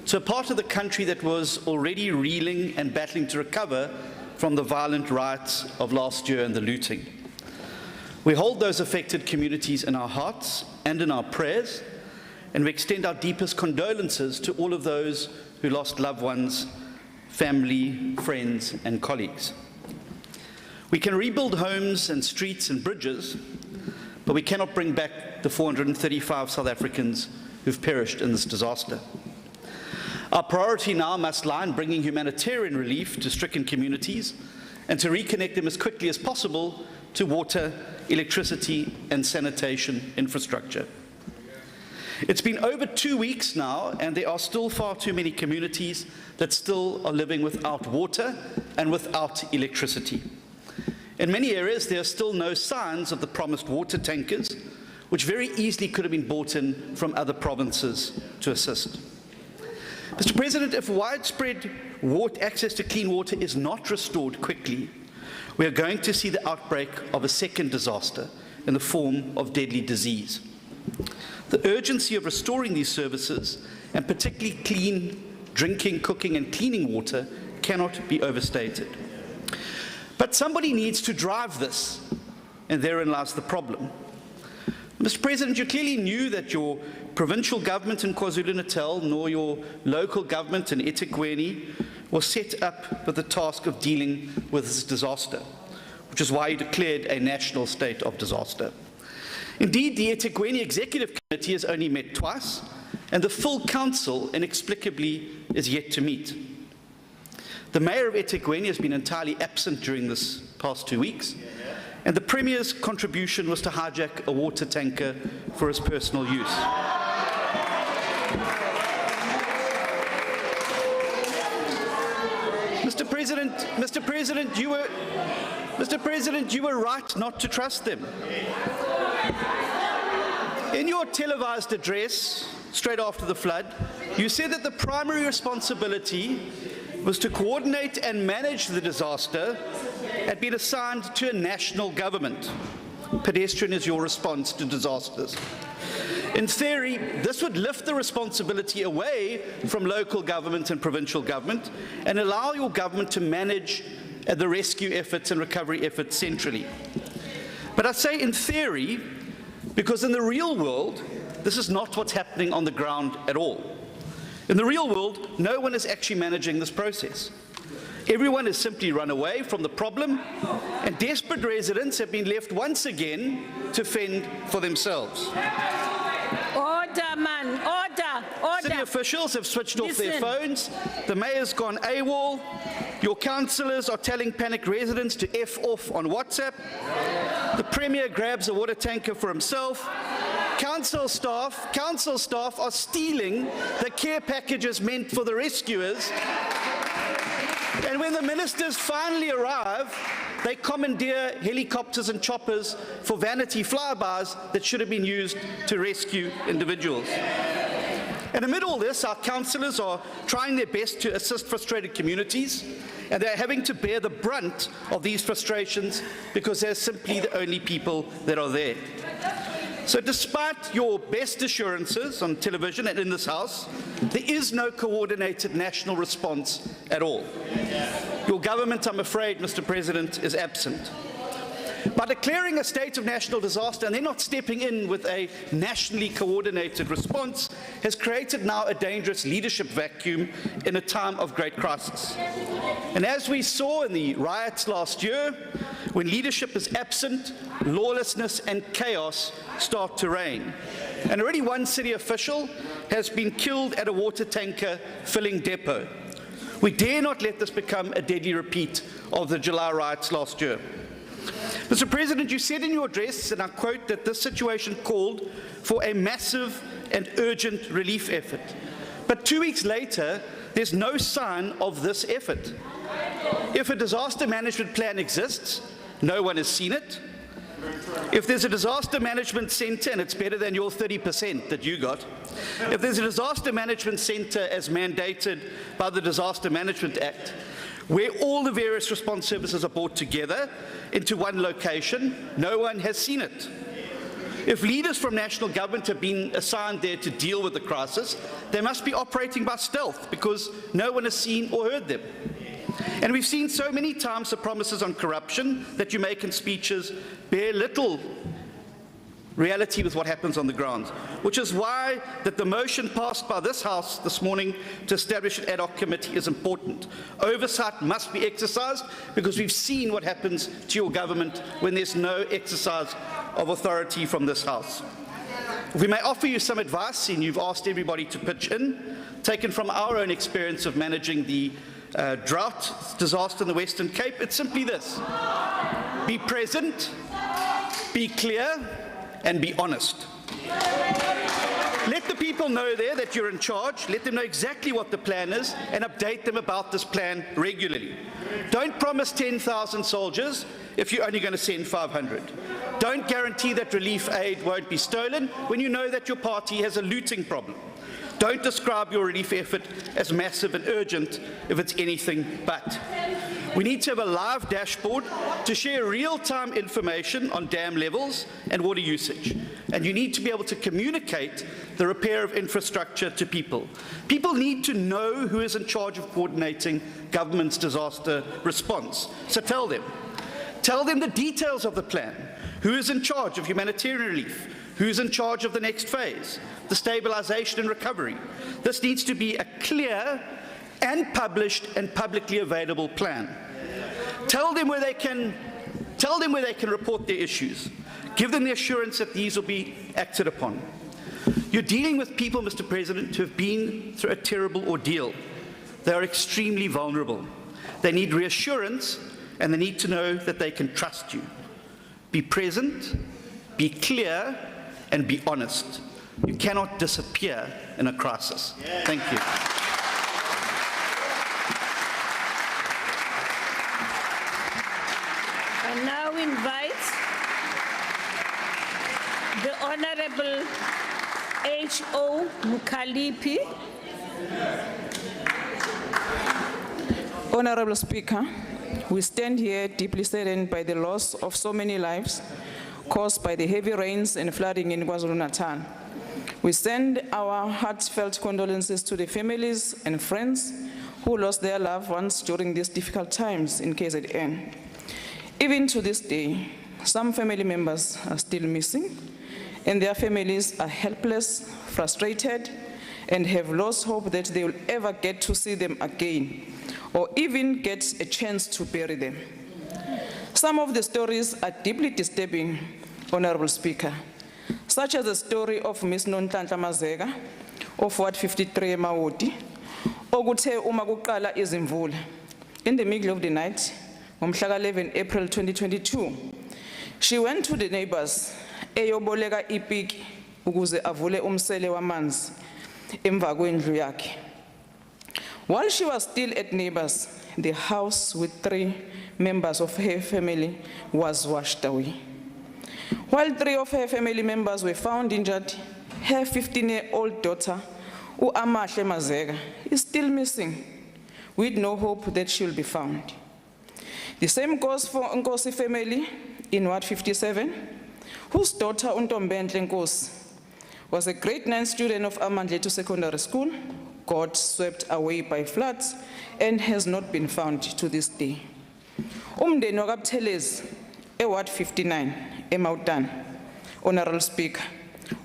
to a part of the country that was already reeling and battling to recover from the violent riots of last year and the looting. We hold those affected communities in our hearts and in our prayers, and we extend our deepest condolences to all of those who lost loved ones, family, friends, and colleagues. We can rebuild homes and streets and bridges, but we cannot bring back the 435 South Africans who've perished in this disaster. Our priority now must lie in bringing humanitarian relief to stricken communities and to reconnect them as quickly as possible to water, electricity, and sanitation infrastructure. It's been over 2 weeks now, and there are still far too many communities that still are living without water and without electricity. In many areas, there are still no signs of the promised water tankers, which very easily could have been brought in from other provinces to assist. Mr. President, if widespread access to clean water is not restored quickly, we are going to see the outbreak of a second disaster in the form of deadly disease. The urgency of restoring these services, and particularly clean drinking, cooking, and cleaning water, cannot be overstated. But somebody needs to drive this, and therein lies the problem. Mr. President, you clearly knew that your provincial government in KwaZulu-Natal, nor your local government in eThekwini, was set up with the task of dealing with this disaster, which is why you declared a national state of disaster. Indeed, the eThekwini Executive Committee has only met twice, and the full council inexplicably is yet to meet. The mayor of eThekwini has been entirely absent during this past 2 weeks, and the Premier's contribution was to hijack a water tanker for his personal use. Mr. President, you were right not to trust them. In your televised address, straight after the flood, you said that the primary responsibility was to coordinate and manage the disaster had been assigned to a national government. Pedestrian is your response to disasters. In theory, this would lift the responsibility away from local government and provincial government and allow your government to manage the rescue efforts and recovery efforts centrally. But I say in theory, because in the real world, this is not what's happening on the ground at all. In the real world, no one is actually managing this process. Everyone has simply run away from the problem, and desperate residents have been left once again to fend for themselves. Order, man, order. City officials have switched off their phones, the mayor's gone AWOL, your councillors are telling panicked residents to F off on WhatsApp, the Premier grabs a water tanker for himself, council staff are stealing the care packages meant for the rescuers, and when the ministers finally arrive, they commandeer helicopters and choppers for vanity flybys that should have been used to rescue individuals. And amid all this, our councillors are trying their best to assist frustrated communities, and they're having to bear the brunt of these frustrations because they're simply the only people that are there. So despite your best assurances on television and in this House, there is no coordinated national response at all. Your government, I'm afraid, Mr. President, is absent. By declaring a state of national disaster and then not stepping in with a nationally coordinated response has created now a dangerous leadership vacuum in a time of great crisis. And as we saw in the riots last year, when leadership is absent, lawlessness and chaos start to reign. And already one city official has been killed at a water tanker filling depot. We dare not let this become a deadly repeat of the July riots last year. Mr. President, you said in your address, and I quote, that this situation called for a massive and urgent relief effort. But 2 weeks later, there's no sign of this effort. If a disaster management plan exists, no one has seen it. If there's a disaster management centre, and it's better than your 30% that you got, if there's a disaster management centre as mandated by the Disaster Management Act, where all the various response services are brought together into one location. No one has seen it. If leaders from national government have been assigned there to deal with the crisis, they must be operating by stealth because no one has seen or heard them. And we've seen so many times the promises on corruption that you make in speeches bear little reality with what happens on the ground, which is why that the motion passed by this House this morning to establish an ad hoc committee is important. Oversight must be exercised because we've seen what happens to your government when there's no exercise of authority from this House. If we may offer you some advice, and you've asked everybody to pitch in, taken from our own experience of managing the drought disaster in the Western Cape, it's simply this: be present, be clear, and be honest. Let the people know there that you're in charge, let them know exactly what the plan is, and update them about this plan regularly. Don't promise 10,000 soldiers if you're only going to send 500. Don't guarantee that relief aid won't be stolen when you know that your party has a looting problem. Don't describe your relief effort as massive and urgent if it's anything but. We need to have a live dashboard to share real-time information on dam levels and water usage. And you need to be able to communicate the repair of infrastructure to people. People need to know who is in charge of coordinating government's disaster response. So tell them. Tell them the details of the plan. Who is in charge of humanitarian relief? Who's in charge of the next phase? The Stabilization and Recovery. This needs to be a clear and published and publicly available plan. Tell them where they can report their issues. Give them the assurance that these will be acted upon. You're dealing with people, Mr. President, who have been through a terrible ordeal. They are extremely vulnerable. They need reassurance, and they need to know that they can trust you. Be present, be clear, and be honest. You cannot disappear in a crisis. Thank you. I now invite the Honorable H.O. Mukalipi. Honorable Speaker, we stand here deeply saddened by the loss of so many lives caused by the heavy rains and flooding in KwaZulu-Natal. We send our heartfelt condolences to the families and friends who lost their loved ones during these difficult times in KZN. Even to this day, some family members are still missing, and their families are helpless, frustrated, and have lost hope that they will ever get to see them again, or even get a chance to bury them. Some of the stories are deeply disturbing, Honorable Speaker, such as the story of Miss Nonhlanhla Mazega of Ward 53 Maudi, okuthe uma kuqala izimvula. In the middle of the night, on 11 April 2022, she went to the neighbors, eyoboleka ipiki ukuze avule umsele wamanzi emva kwendlu yakhe. While she was still at neighbors, the house with 3 members of her family was washed away. While 3 of her family members were found injured, her 15-year-old daughter, Amahle Mazega, is still missing, with no hope that she will be found. The same goes for Nkosi family in Ward 57, whose daughter Untombenhle Nkosi was a grade 9 student of Amandletu Secondary School, got swept away by floods and has not been found to this day. Umndeni wakabuthelezi eWard 59 eMautan, Honorable Speaker,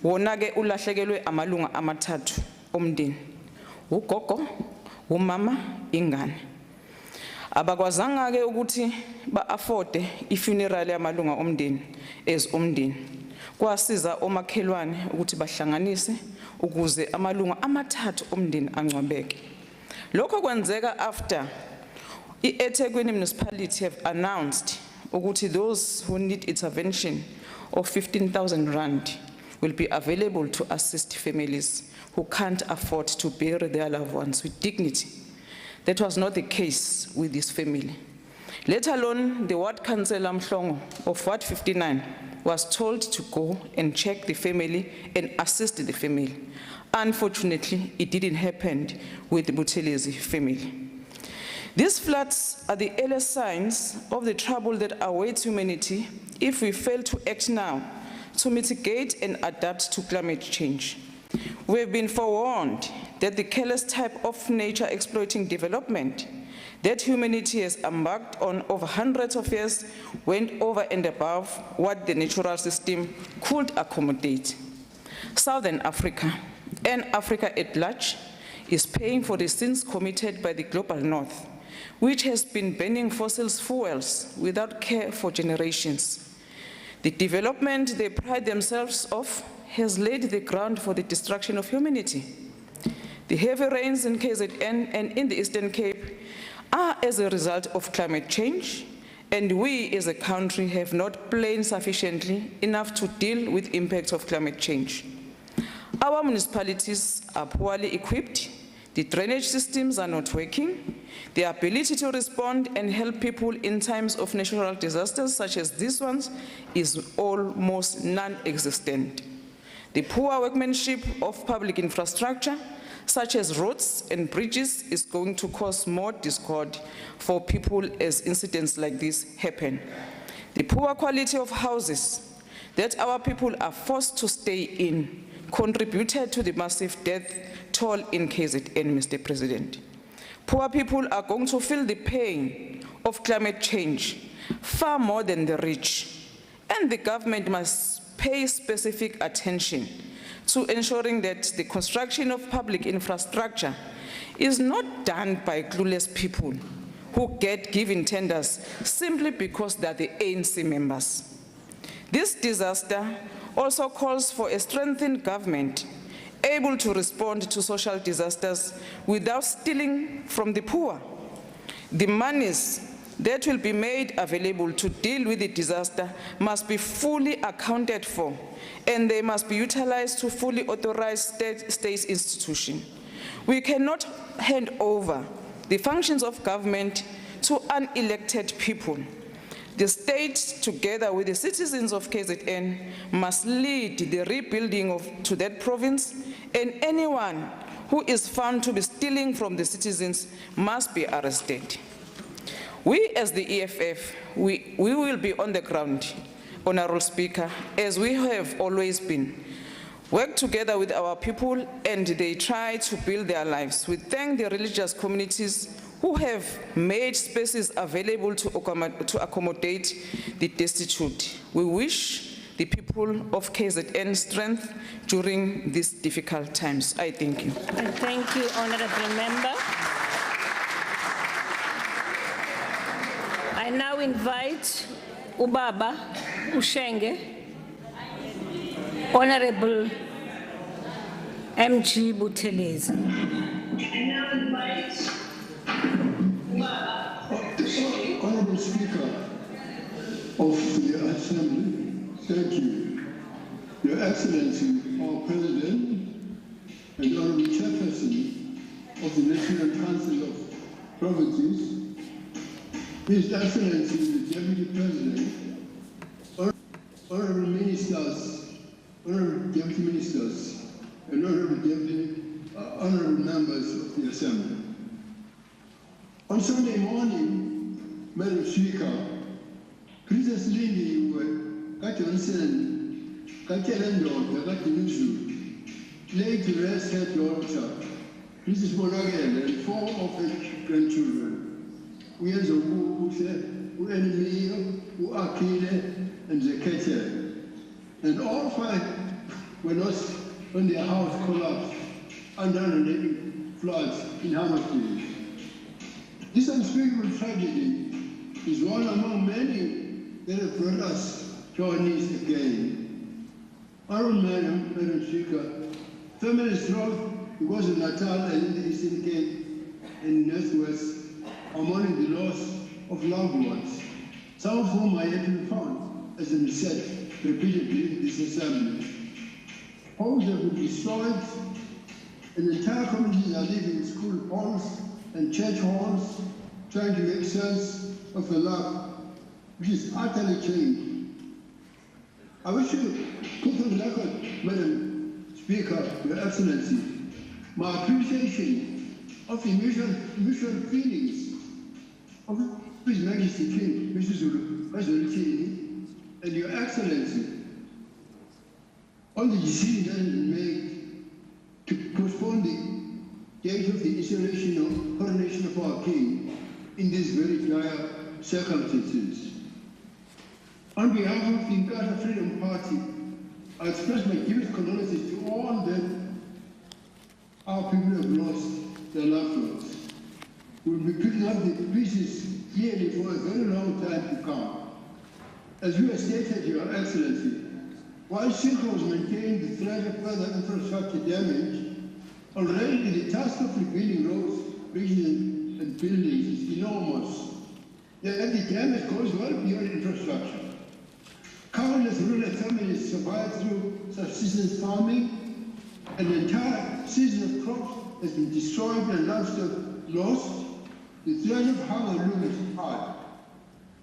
wona ke ulahlekelwe amalunga amathathu omndeni, ugogo, umama, ingane. Abakwazanga ke ukuthi ba-afforde ifuneral yamalunga omndeni as umndeni. Kwasiza omakhelwane ukuthi bahlanganise ukuze amalunga amathathu omndeni angcwabeke. Lokho kwenzeka after eThekwini municipality have announced ukuthi those who need intervention of 15,000 rand will be available to assist families who can't afford to bury their loved ones with dignity. That was not the case with this family. Let alone the ward councillor Mhlongo of Ward 59 was told to go and check the family and assist the family. Unfortunately, it didn't happen with the Buthelezi family. These floods are the early signs of the trouble that awaits humanity if we fail to act now to mitigate and adapt to climate change. We have been forewarned that the careless type of nature-exploiting development that humanity has embarked on over hundreds of years went over and above what the natural system could accommodate. Southern Africa and Africa at large is paying for the sins committed by the global north, which has been burning fossil fuels without care for generations. The development they pride themselves of has laid the ground for the destruction of humanity. The heavy rains in KZN and in the Eastern Cape are as a result of climate change, and we as a country have not planned sufficiently enough to deal with impacts of climate change. Our municipalities are poorly equipped, the drainage systems are not working, the ability to respond and help people in times of natural disasters such as these ones is almost non-existent. The poor workmanship of public infrastructure, such as roads and bridges, is going to cause more discord for people as incidents like this happen. The poor quality of houses that our people are forced to stay in contributed to the massive death toll in KZN, Mr. President. Poor people are going to feel the pain of climate change far more than the rich, and the government must pay specific attention to ensuring that the construction of public infrastructure is not done by clueless people who get given tenders simply because they are the ANC members. This disaster also calls for a strengthened government able to respond to social disasters without stealing from the poor. The monies that will be made available to deal with the disaster must be fully accounted for, and they must be utilized to fully authorize state institutions. We cannot hand over the functions of government to unelected people. The state, together with the citizens of KZN, must lead the rebuilding to that province, and anyone who is found to be stealing from the citizens must be arrested. We as the EFF, we will be on the ground, Honorable Speaker, as we have always been. Work together with our people and they try to build their lives. We thank the religious communities who have made spaces available to accommodate the destitute. We wish the people of KZN strength during these difficult times. I thank you. And thank you, Honorable Member. I now invite Ubaba Ushenge, Honorable MG Buthelezi. Honorable Speaker of the Assembly, thank you. Your Excellency, our President, and Honorable Chairperson of the National Council of Provinces, His Excellency, the Deputy President, Honorable Ministers, Honorable Deputy Ministers, and Honorable Members of the Assembly. On Sunday morning, Madam Speaker, Princess Lindy Johnson, Kachelendoda, laid to rest her daughter, Princess Monagel, and 4 of her grandchildren. We have who enemy, who Akile, and Zekete. And all 5 were lost when their house collapsed under the floods in Hammersmith. This unspeakable tragedy is one among many that have brought us to our knees again. Honorable Madam Speaker, families throughout because of Natal and in the Eastern Cape and Northwest are mourning the loss of loved ones, some of whom are yet to be found, as has been said repeatedly in this assembly. Homes have been destroyed, and entire communities are living in school halls and church halls, trying to make sense of the love which is utterly changed. I wish to put on record, Madam Speaker, Your Excellency, my appreciation of the mutual feelings of His Majesty King, Mr. Zulu, KwaZulu, and Your Excellency, on the decision that has been made to postpone the date of the installation of coronation of our King in these very dire circumstances. On behalf of the Inkatha Freedom Party, I express my deepest condolences to all that our people have lost their loved ones. We will be picking up the pieces clearly for a very long time to come. As you have stated, Your Excellency, while sinkholes maintain the threat of further infrastructure damage, already the task of rebuilding roads, bridges, and buildings is enormous. Yet the damage goes well beyond infrastructure. Countless rural families survive through subsistence farming, and the entire season of crops has been destroyed and livestock lost. The threat of hunger looms high.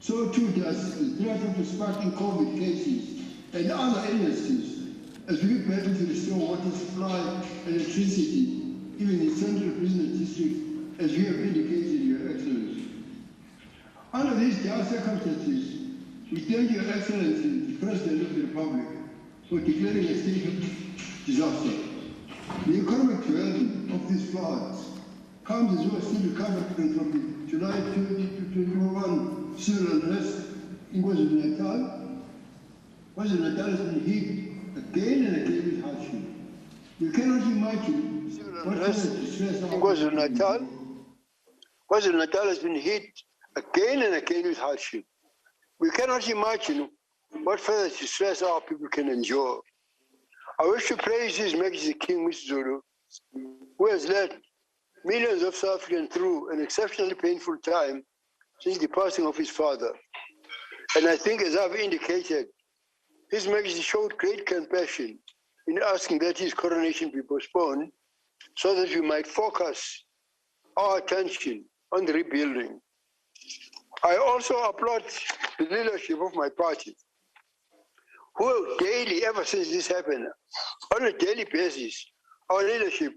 So too does the threat of the sparking COVID cases and other illnesses as we battle to restore water supply and electricity, even in central business districts, as you have indicated, Your Excellency. Under these dire circumstances, we thank Your Excellency, the President of the Republic, for declaring a state of disaster. The economic burden of these floods comes as well as still recovering from the July 2021 civil unrest in KwaZulu-Natal. KwaZulu-Natal has been hit again and again with hardship. We cannot imagine what further distress in KwaZulu-Natal. KwaZulu-Natal has been hit again and again with hardship. We cannot imagine what further distress our people can endure. I wish to praise His Majesty King Mr. Zulu, who has led millions of South Africans through an exceptionally painful time since the passing of his father. And I think, as I've indicated, His Majesty showed great compassion in asking that his coronation be postponed so that we might focus our attention on the rebuilding. I also applaud the leadership of my party, who daily, ever since this happened, on a daily basis, our leadership,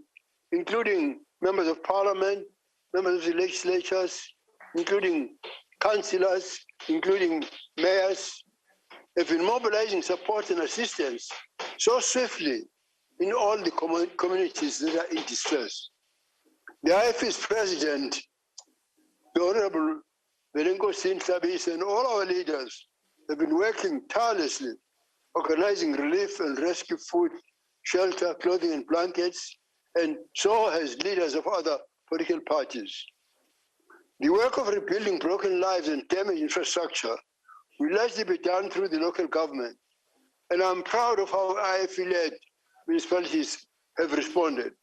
including members of parliament, members of the legislatures, including councillors, including mayors, have been mobilizing support and assistance so swiftly in all the communities that are in distress. The IF's president, the Honorable SABC, and all our leaders have been working tirelessly, organizing relief and rescue food, shelter, clothing, and blankets, and so has leaders of other political parties. The work of rebuilding broken lives and damaged infrastructure will largely be done through the local government, and I'm proud of how IFE-led municipalities have responded.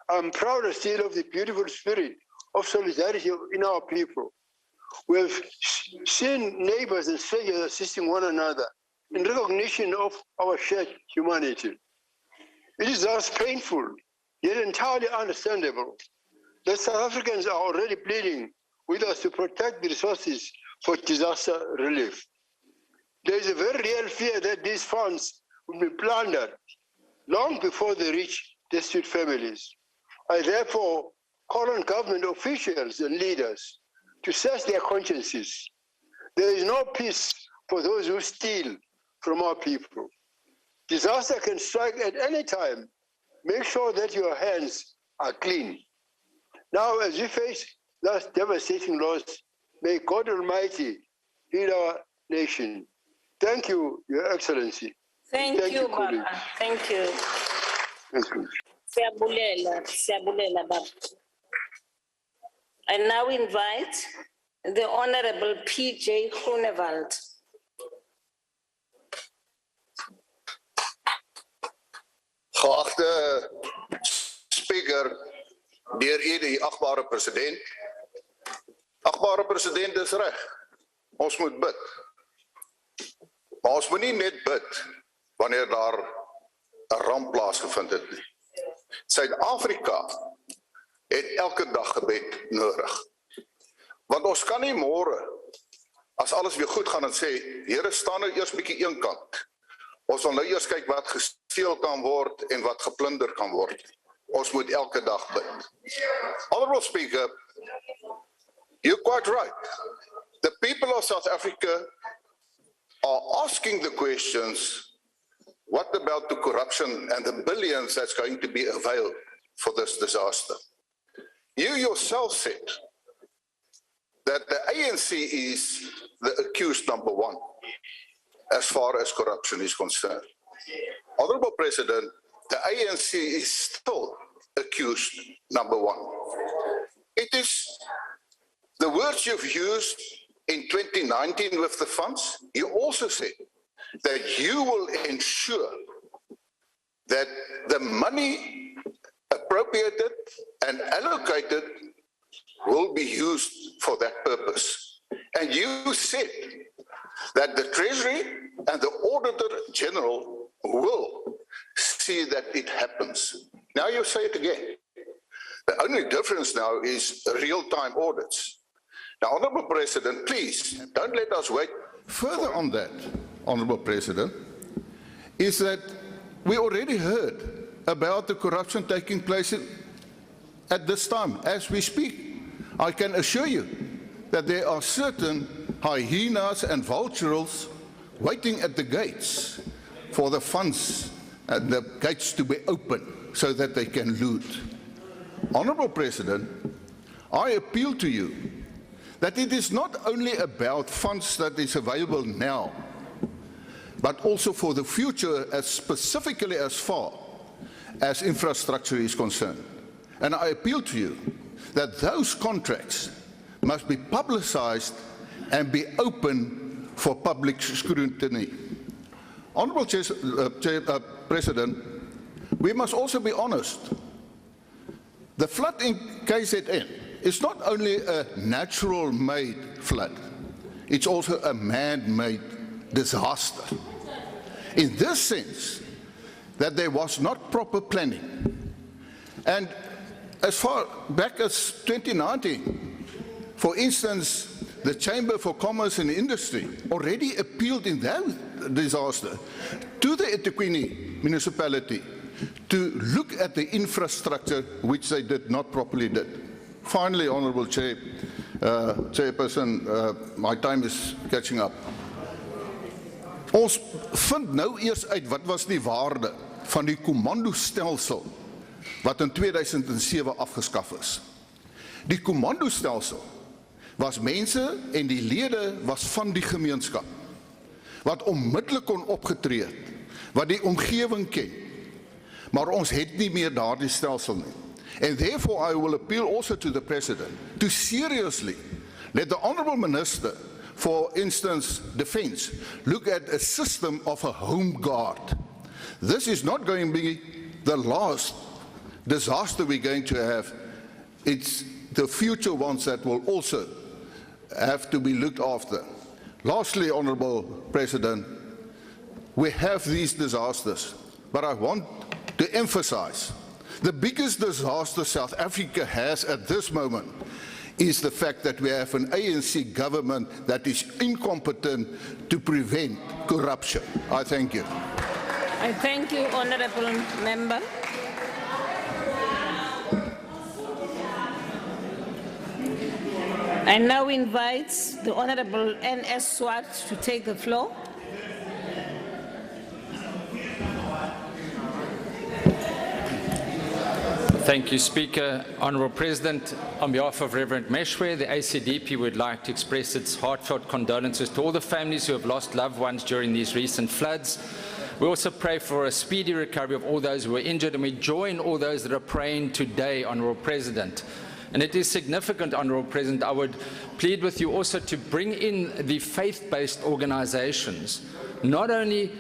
I'm proud still of the beautiful spirit of solidarity in our people. We have seen neighbors and strangers assisting one another in recognition of our shared humanity. It is thus painful, yet entirely understandable, that South Africans are already pleading with us to protect the resources for disaster relief. There is a very real fear that these funds will be plundered long before they reach destitute families. I therefore call on government officials and leaders to search their consciences. There is no peace for those who steal from our people. Disaster can strike at any time. Make sure that your hands are clean. Now, as we face those devastating loss, may God Almighty heal our nation. Thank you, Your Excellency. Thank you, Baba. Thank you. Thank you. Siyabulela, Baba. I now invite the Honorable P.J. Groenewald. Geachte Speaker, deur u die achtbare president. Achtbare president is reg. Ons moet bid. Maar ons moet nie net bid wanneer daar 'n ramp plaasgevind het nie. Suid-Afrika het elke dag gebed nodig. Want ons kan nie môre, as alles weer goed gaan en sê, Here, staan nou eers bietjie een kant. Ons sal nou eers kyk wat gesteel kan word en wat geplunder kan word. Ons moet elke dag bid. Honorable Speaker, You're quite right. The people of South Africa are asking the questions, what about the corruption and the billions that's going to be availed for this disaster? You yourself said that the ANC is the accused number one as far as corruption is concerned. Honorable President, the ANC is still accused number one. It is the words you've used in 2019 with the funds. You also said that you will ensure that the money appropriated and allocated will be used for that purpose. And you said that the Treasury and the Auditor General will see that it happens. Now you say it again. The only difference now is real-time audits. Now, Honourable President, please, don't let us wait. Further on that, Honourable President, is that we already heard about the corruption taking place at this time, as we speak. I can assure you that there are certain hyenas and vultures waiting at the gates for the funds and the gates to be open so that they can loot. Honourable President, I appeal to you that it is not only about funds that is available now, but also for the future, as specifically as far as infrastructure is concerned. And I appeal to you that those contracts must be publicized and be open for public scrutiny. Honourable President, we must also be honest. The flood in KZN is not only a natural-made flood, it's also a man-made disaster. In this sense, that there was not proper planning. And as far back as 2019, for instance, the Chamber for Commerce and Industry already appealed in that disaster to the eThekwini municipality to look at the infrastructure which they did not properly did. Finally, Honourable Chairperson, my time is catching up. Ons vind nou eers uit wat was die waarde van die kommandostelsel wat in 2007 afgeskaf is. Die kommandostelsel was mense en die lede was van die gemeenskap wat onmiddellik kon opgetree het, wat die omgewing ken. Maar ons het nie meer daardie stelsel nie. And therefore I will appeal also to the President to seriously let the Honourable Minister, for instance, Defence, look at a system of a home guard. This is not going to be the last disaster we're going to have. It's the future ones that will also have to be looked after. Lastly, Honourable President, we have these disasters, but I want to emphasize the biggest disaster South Africa has at this moment is the fact that we have an ANC government that is incompetent to prevent corruption. I thank you. I thank you, Honourable Member. I now invite the Honourable N.S. Swart to take the floor. Thank you, Speaker. Honourable President, on behalf of Reverend Meshwe, the ACDP would like to express its heartfelt condolences to all the families who have lost loved ones during these recent floods. We also pray for a speedy recovery of all those who were injured, and we join all those that are praying today, Honourable President. And it is significant, Honourable President, I would plead with you also to bring in the faith-based organizations. Not only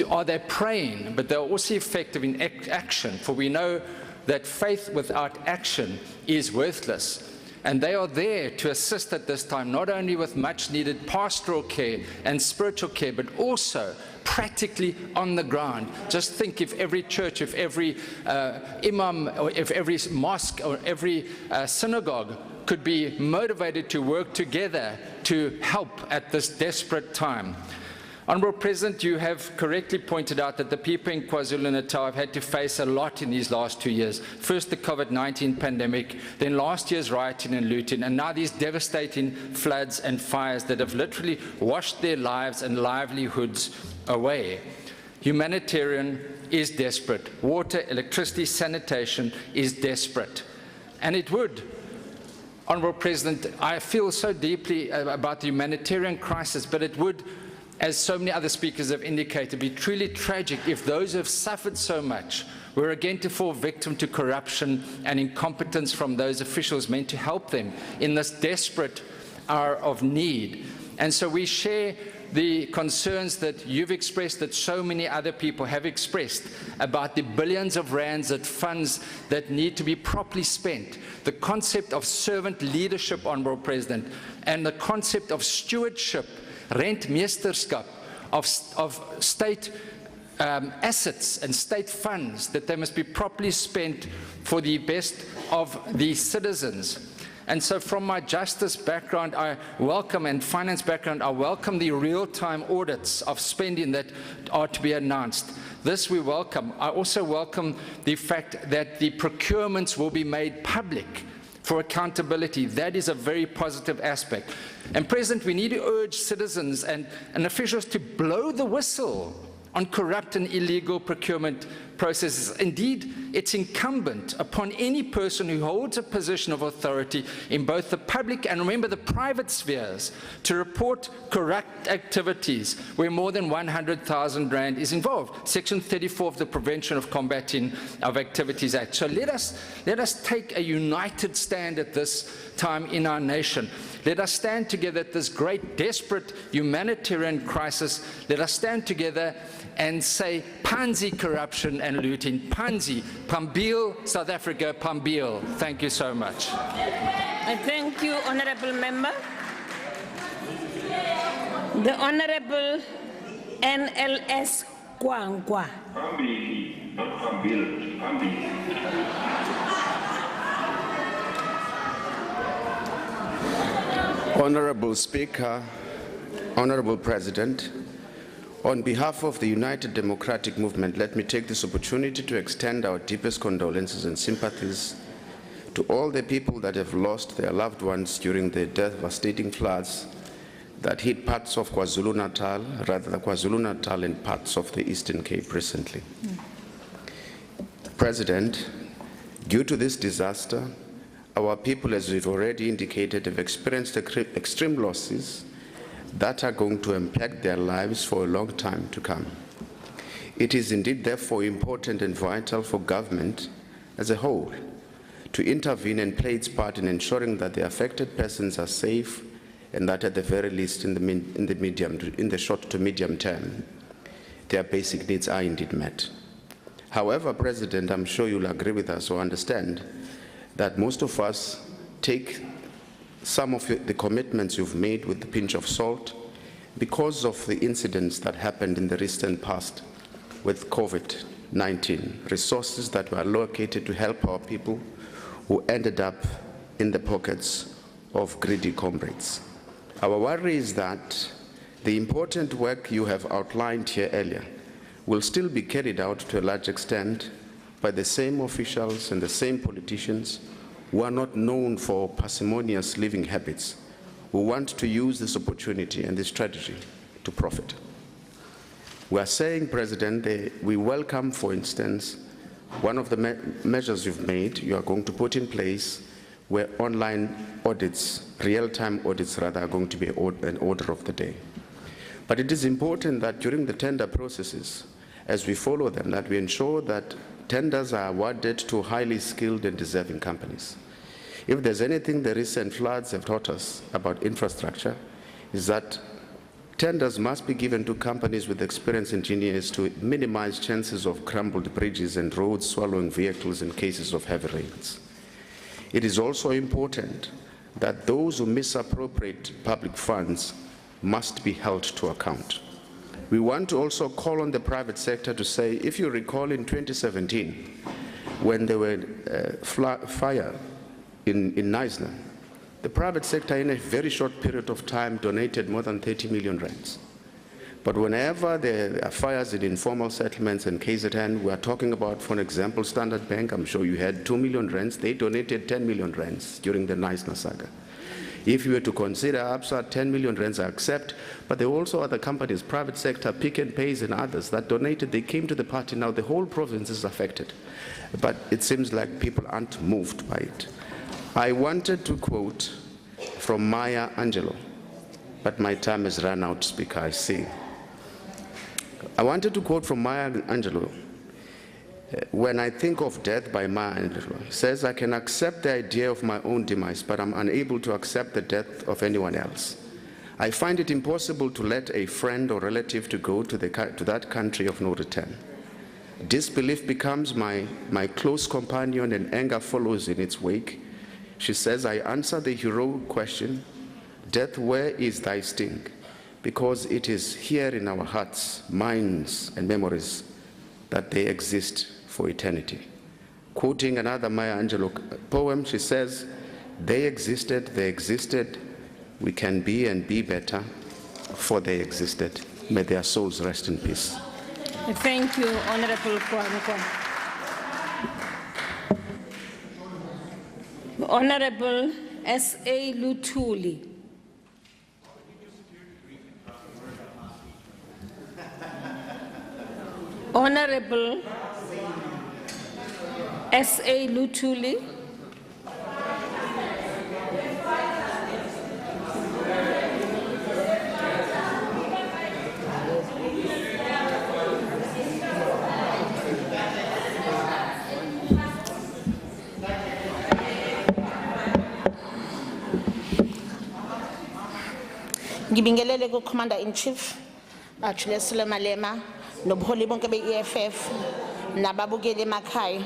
are they praying, but they're also effective in action, for we know that faith without action is worthless. And they are there to assist at this time, not only with much needed pastoral care and spiritual care, but also practically on the ground. Just think if every church, if every imam, or if every mosque or every synagogue could be motivated to work together to help at this desperate time. Honourable President, you have correctly pointed out that the people in KwaZulu-Natal have had to face a lot in these last 2 years. First, the COVID-19 pandemic, then last year's rioting and looting, and now these devastating floods and fires that have literally washed their lives and livelihoods away. Humanitarian is desperate. Water, electricity, sanitation is desperate. And it would. Honourable President, I feel so deeply about the humanitarian crisis, but it would, as so many other speakers have indicated, be truly tragic if those who have suffered so much were again to fall victim to corruption and incompetence from those officials meant to help them in this desperate hour of need. And so we share the concerns that you've expressed, that so many other people have expressed, about the billions of rands of funds that need to be properly spent, the concept of servant leadership, Honourable President, and the concept of stewardship, rentmeesterskap, of state assets and state funds, that they must be properly spent for the best of the citizens. And so from my justice background, I welcome, and finance background, I welcome the real-time audits of spending that are to be announced. This we welcome. I also welcome the fact that the procurements will be made public for accountability. That is a very positive aspect. And President, we need to urge citizens and officials to blow the whistle on corrupt and illegal procurement processes. Indeed, it's incumbent upon any person who holds a position of authority in both the public and, remember, the private spheres to report corrupt activities where more than 100,000 rand is involved. Section 34 of the Prevention of Combating of Activities Act. So let us take a united stand at this time in our nation. Let us stand together at this great, desperate humanitarian crisis. Let us stand together and say, Panzi corruption and looting, Panzi, Pambil, South Africa, Pambil. Thank you so much. Thank you, Honourable Member. The Honourable NLS Kwangwa. Pambil, not Pambil, Pambil. Honourable Speaker, Honourable President, on behalf of the United Democratic Movement, let me take this opportunity to extend our deepest condolences and sympathies to all the people that have lost their loved ones during the devastating floods that hit parts of KwaZulu-Natal, rather the KwaZulu-Natal and parts of the Eastern Cape recently. President, due to this disaster, our people, as we've already indicated, have experienced extreme losses that are going to impact their lives for a long time to come. It is indeed therefore important and vital for government as a whole to intervene and play its part in ensuring that the affected persons are safe, and that at the very least in the short to medium term, their basic needs are indeed met. However, President, I'm sure you'll agree with us or understand that most of us take some of the commitments you've made with a pinch of salt because of the incidents that happened in the recent past with COVID-19, resources that were allocated to help our people who ended up in the pockets of greedy comrades. Our worry is that the important work you have outlined here earlier will still be carried out to a large extent by the same officials and the same politicians who are not known for parsimonious living habits, who want to use this opportunity and this strategy to profit. We are saying, President, we welcome, for instance, one of the measures you've made, you are going to put in place where online audits, real-time audits rather, are going to be an order of the day. But it is important that during the tender processes, as we follow them, that we ensure that tenders are awarded to highly skilled and deserving companies. If there's anything the recent floods have taught us about infrastructure, is that tenders must be given to companies with experienced engineers to minimize chances of crumbled bridges and roads swallowing vehicles in cases of heavy rains. It is also important that those who misappropriate public funds must be held to account. We want to also call on the private sector to say, if you recall in 2017, when there were fire in Neisner, the private sector in a very short period of time donated more than 30 million rands. But whenever there are fires in informal settlements in KZN, we are talking about, for example, Standard Bank, I'm sure you had 2 million rands, they donated 10 million rands during the Naisna saga. If you were to consider Absa, 10 million rands I accept, but there were also other companies, private sector, Pick and Pays and others that donated, they came to the party, now the whole province is affected. But it seems like people aren't moved by it. I wanted to quote from Maya Angelou, but my time has run out, Speaker, I see. I wanted to quote from Maya Angelou. When I think of death by Maya Angelou, it says, I can accept the idea of my own demise, but I'm unable to accept the death of anyone else. I find it impossible to let a friend or relative to go to that country of no return. Disbelief becomes my close companion and anger follows in its wake. She says, I answer the heroic question, death, where is thy sting? Because it is here in our hearts, minds, and memories that they exist for eternity. Quoting another Maya Angelou poem, she says, they existed, we can be and be better, for they existed. May their souls rest in peace. Thank you, Honorable Kwankwa. Honorable S.A. Lutuli. Honorable S.A. Lutuli. Ngibingelele ku Commander in Chief Julius Malema nobuholi bonke be-EFF nababukeli emakhaya.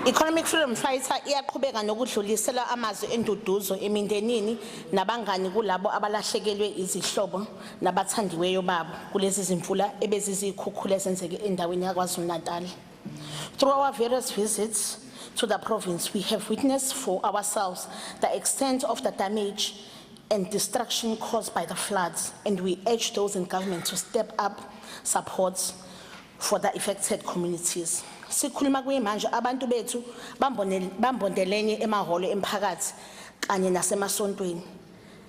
Economic Freedom Fighter iyaqhubeka nokudlulisela amazwi enduduzo emindenini nabangani kulabo abalahlekelwe izihlobo nabathandiweyo babo kulezi zimvula ebezizikhukhula ezenzeke endaweni yaKwaZulu Natal. Through our various visits to the province, we have witnessed for ourselves the extent of the damage and destruction caused by the floods, and we urge those in government to step up support for the affected communities. Sikhuluma kuyimanje abantu bethu bambondelene emahholo emphakathi kanye nasemasontweni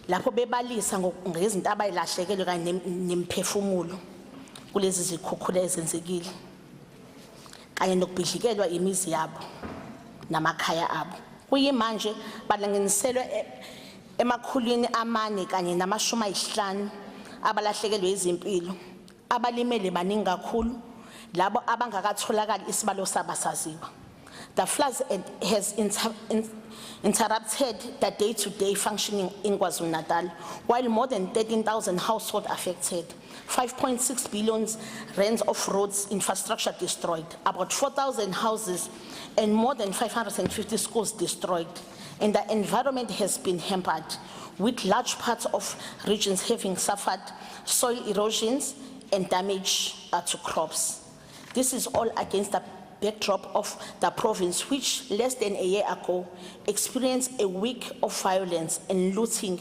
lapho bebalisa ngezinto abayilahlekelwe kanye nemphefumulo kulezi zikhukhula ezenzekile kanye nokubhidlikelwa imizi yabo namakhaya abo. Kuyimanje balanganiselwe emakhulwini amane kanye nama-50 abalahlekelwe izimpilo, abalimele baningi kakhulu, labo abangakatholakali isibalo sabasaziwa. The floods has interrupted the day-to-day functioning in KwaZulu Natal, while more than 13,000 households affected, 5.6 billion rands of roads infrastructure destroyed, about 4,000 houses and more than 550 schools destroyed. And the environment has been hampered, with large parts of regions having suffered soil erosions and damage to crops. This is all against the backdrop of the province, which less than a year ago experienced a week of violence and looting,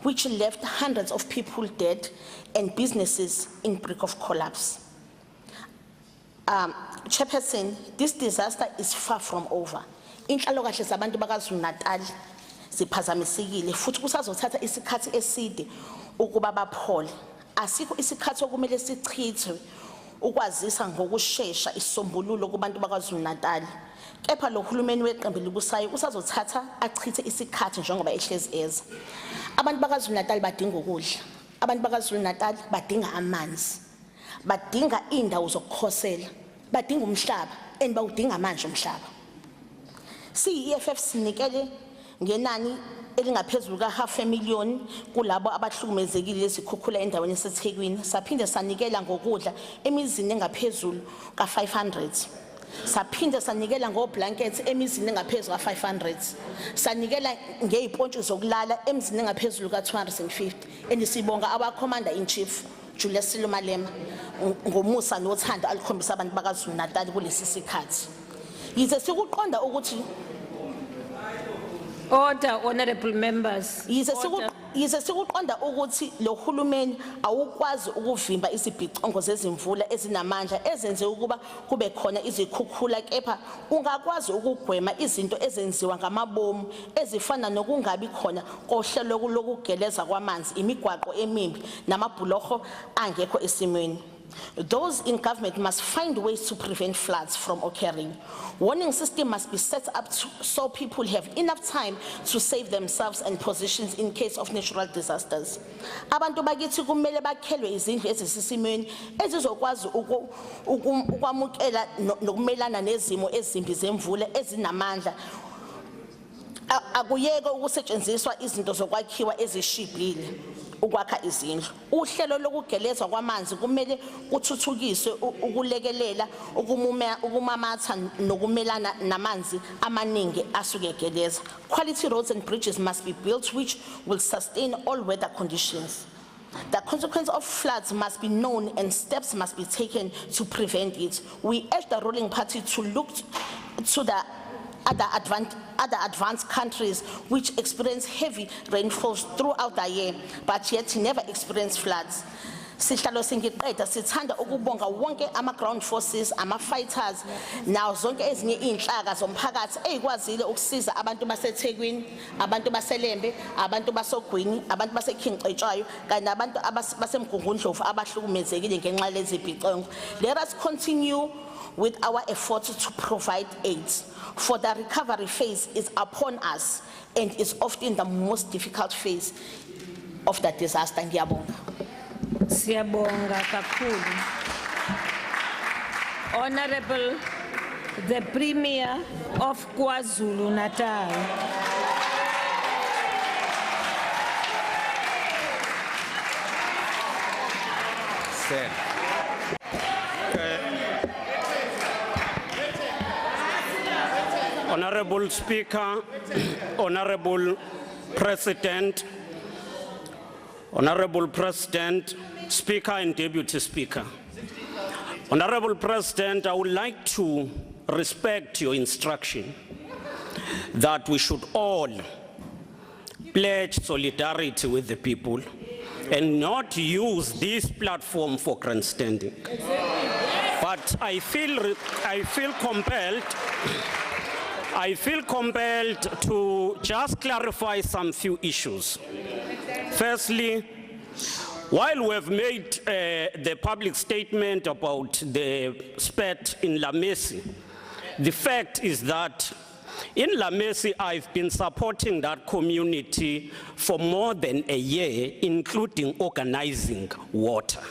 which left hundreds of people dead and businesses in brink of collapse. Chairperson, this disaster is far from over. Inhlalakahle zabantu bakaZulu Natal ziphazamisekile futhi kusazothatha isikhathi eside ukuba baphole. Asikho isikhathi okumele sichithwe ukwazisa ngokusheshsha isombululo kubantu bakaZulu Natal. Kepha lo hulumeni weqembu libusayo usazothatha achithe isikhathi njengoba ehlezi eza. Abantu bakaZulu Natal badinga ukudla. Abantu bakaZulu Natal badinga amanzi. Badinga indawo zokukhosela. Badinga umhlaba and bawudinga manje umhlaba. Si-EFF sinikele ngenani elingaphezulu ka500,000 kulabo abahlukumezekile lezikhukhula endaweni yaseThekwini. Saphinde sanikela ngokudla emizini engaphezulu ka500. Saphinde sanikela ngoblankets emizini engaphezulu ka500. Sanikela ngeipontshi zokulala emizini engaphezulu ka250. Sibonga our Commander in Chief Julius Malema ngomusa nothando alikhombisa abantu bakaZulu Natal kulesi sikhathi. Yize sikuqonda ukuthi Order, honorable members. Order. Yize sikuqonda ukuthi lo hulumeni awukwazi ukuvimba izibhicongo zezimvula ezinamandla ezenze ukuba kube khona izikhukhula, kepha ungakwazi ukugwema izinto ezenziwa ngamabomu ezifana nokungabi khona kohlelo lokugeleza kwamanzi, imigwaqo emimbi namabhuloho angekho esimweni. Those in government must find ways to prevent floods from occurring. Warning system must be set up so people have enough time to save themselves and positions in case of natural disasters. Abantu bakithi kumele bakhelwe izindlu ezisisimeni ezizokwazi ukwamukela nokumelana nezimo ezimbi zemvula ezinamandla. Akuyeke ukusetshenziswa izinto zokwakhiwa ezishibhile ukwakha izindlu. Uhlelo lokugelezwa kwamanzi kumele kuthuthukiswe ukulekelela ukumamatha nokumelana namanzi amaningi asuke egeleza. Quality roads and bridges must be built which will sustain all weather conditions. The consequence of floods must be known and steps must be taken to prevent it. We urge the ruling party to look to the other advanced countries which experience heavy rainfalls throughout the year, but yet never experience floods. Sihlalo singiqeda sithanda ukubonga wonke ama-ground forces, ama-fighters, nawo zonke ezinye iy'nhlaka zomphakathi ezikwazile ukusiza abantu baseThekwini, abantu baseLembe, abantu basoGwini, abantu baseKingxetshayo, kanye nabantu baseMgungundlovu abahlukumezekile ngenxa yalezi bhicongo. Let us continue with our efforts to provide aid, for the recovery phase is upon us and is often the most difficult phase of the disaster. Ngiyabonga. Siyabonga kakhulu. Honorable, the Premier of KwaZulu Natal. Sir. Honorable Speaker, Honorable President, Speaker and Deputy Speaker. Honorable President, I would like to respect your instruction that we should all pledge solidarity with the people and not use this platform for grandstanding. But I feel compelled to just clarify some few issues. Firstly, while we have made the public statement about the spat in Lamesi, the fact is that in Lamesi, I've been supporting that community for more than a year, including organizing water.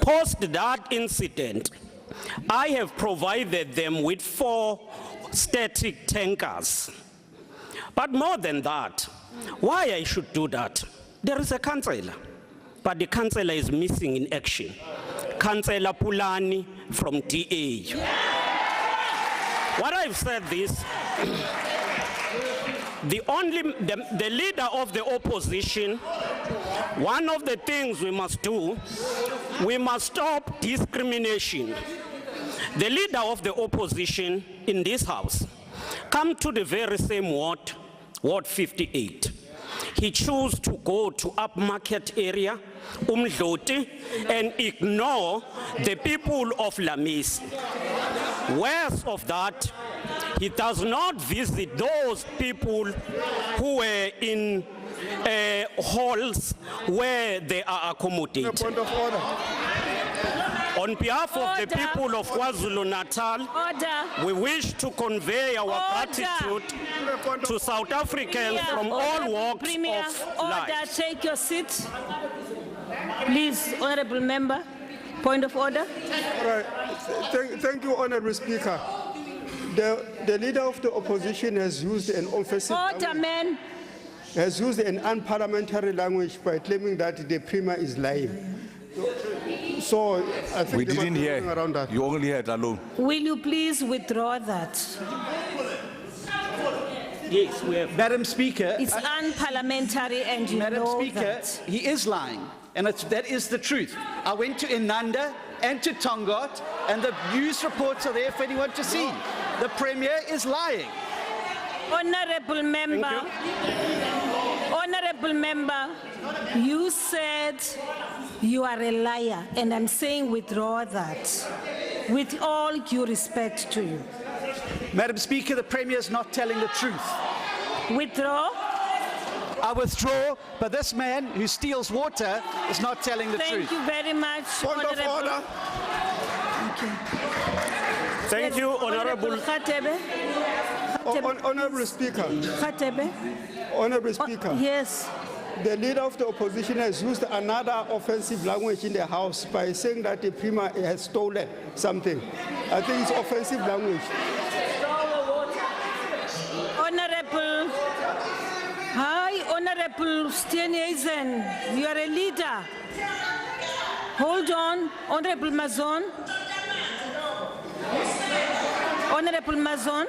Post that incident, I have provided them with 4 static tankers. But more than that, why I should do that? There is a councillor, but the councillor is missing in action. Councillor Pulani from DA. What I've said is, the leader of the opposition, one of the things we must do, we must stop discrimination. The leader of the opposition in this house come to the very same Ward 58. He chose to go to upmarket area, Umdloti, and ignore the people of Lamesi. Worse of that, he does not visit those people who were in halls where they are accommodated. Point of order. On behalf of the people of KwaZulu Natal, we wish to convey our gratitude to South Africans from all walks of life. Take your seat. Please, honorable member, point of order. All right. Thank you, Honorable Speaker. The leader of the opposition has used an offensive language, has used an unparliamentary language by claiming that the Premier is lying. So I think we didn't hear around that. You only heard alone. Will you please withdraw that? Yes, Madam Speaker. It's unparliamentary and you Madam know Speaker, that. he is lying, and that is the truth. I went to Inanda and to Tongaat, and the news reports are there for anyone to see. The Premier is lying. Honorable member, honorable member, you said you are a liar, and I'm saying withdraw that, with all due respect to you. Madam Speaker, the Premier is not telling the truth. Withdraw. I withdraw, but this man who steals water is not telling the truth. Thank you very much, Point of honorable. order. Thank you, Honorable. Khatebe. Honorable Speaker. Khatebe. Honorable Speaker. Yes. The leader of the opposition has used another offensive language in the House by saying that the Premier has stolen something. I think it's offensive language. Honorable. Hi, Honorable Steenhuisen. You are a leader. Hold on, Honorable Mazon. Honorable Mazon.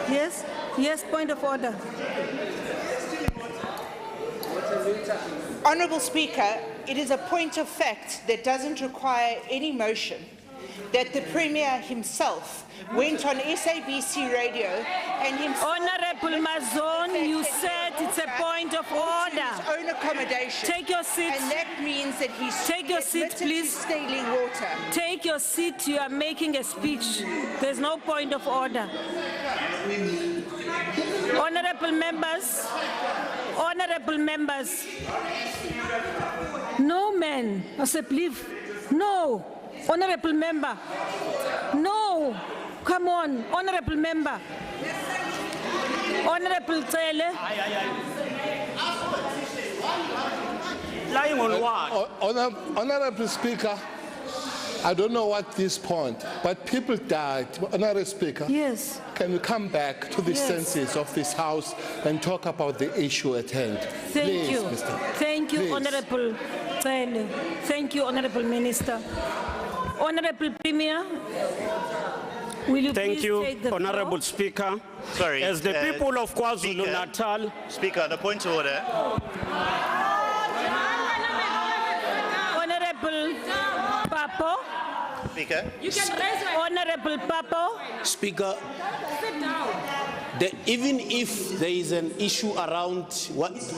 Yes, yes, point of order. Honourable Speaker, it is a point of fact that doesn't require any motion that the Premier himself went on SABC radio and himself... Honourable Mazon, you said it's a point of order. ...his own accommodation. Take your seat. And that means that he's Take your seat, please. stealing water. Take your seat. You are making a speech. There's no point of order. Honourable members, honourable members. No, man. I say, please. No. Honourable member. No. Come on. Honourable member. Honourable Tsele. Lying on what? Honorable Speaker, I don't know what this point, but people died. Honorable Speaker, yes. Can we come back to the senses of this House and talk about the issue at hand? Thank Please, you. Mr. Thank you, Please. Honourable Tsele. Thank you, Honourable Minister. Honourable Premier, will you Thank please you, take the Honorable floor? Speaker. Sorry. As the people of KwaZulu Natal. Speaker, the point of order. Honourable Papo. Speaker. You can raise your Honourable Papo. Speaker, Sit down. even if there is an issue around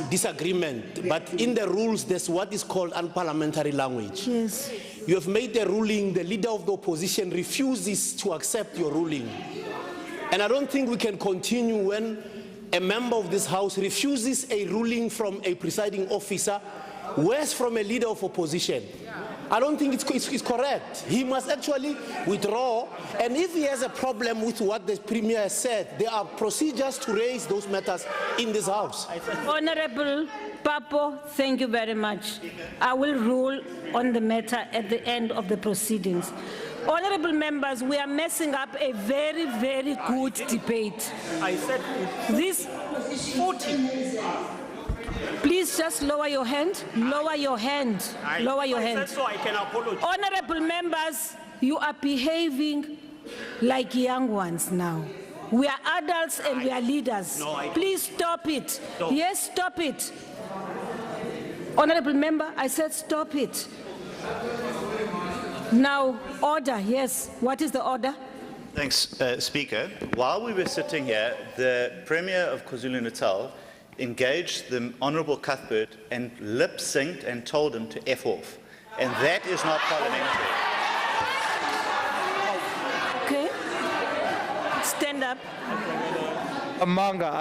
disagreement, but in the rules there's what is called unparliamentary language. Yes. You have made a ruling, the leader of the opposition refuses to accept your ruling. And I don't think we can continue when a member of this House refuses a ruling from a presiding officer, worse from a leader of opposition. I don't think it's correct. He must actually withdraw, and if he has a problem with what the Premier has said, there are procedures to raise those matters in this House. Honourable Papo, thank you very much. I will rule on the matter at the end of the proceedings. Honourable members, we are messing up a very, very good debate. I said this 40. Please just lower your hand. Lower your hand. Lower your hand. So I can apologize. Honourable members, you are behaving like young ones now. We are adults and we are leaders. No, Please stop it. No. Yes, stop it. Honourable member, I said stop it. Now, order, yes. What is the order? Thanks, Speaker. While we were sitting here, the Premier of KwaZulu-Natal engaged the Honourable Cuthbert and lip-synced and told him to F off. And that is not parliamentary. Okay. Stand up. Amanga,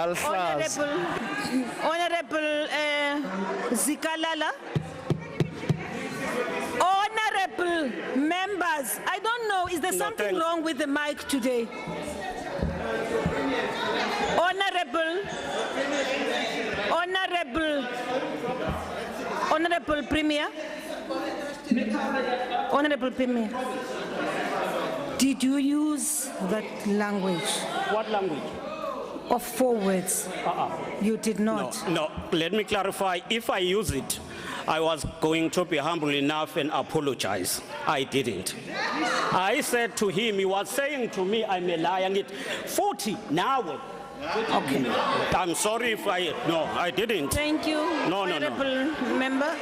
Honourable Zikalala. Honourable members, I don't know, is there something wrong with the mic today? Honourable Premier, Honourable Premier, did you use that language? What language? Of 4 words. You did not. No, let me clarify. If I use it, I was going to be humble enough and apologize. I didn't. I said to him, he was saying to me, I'm a liar. And it 40 now. Okay. I'm sorry if I didn't. Thank you, No. Honourable Member.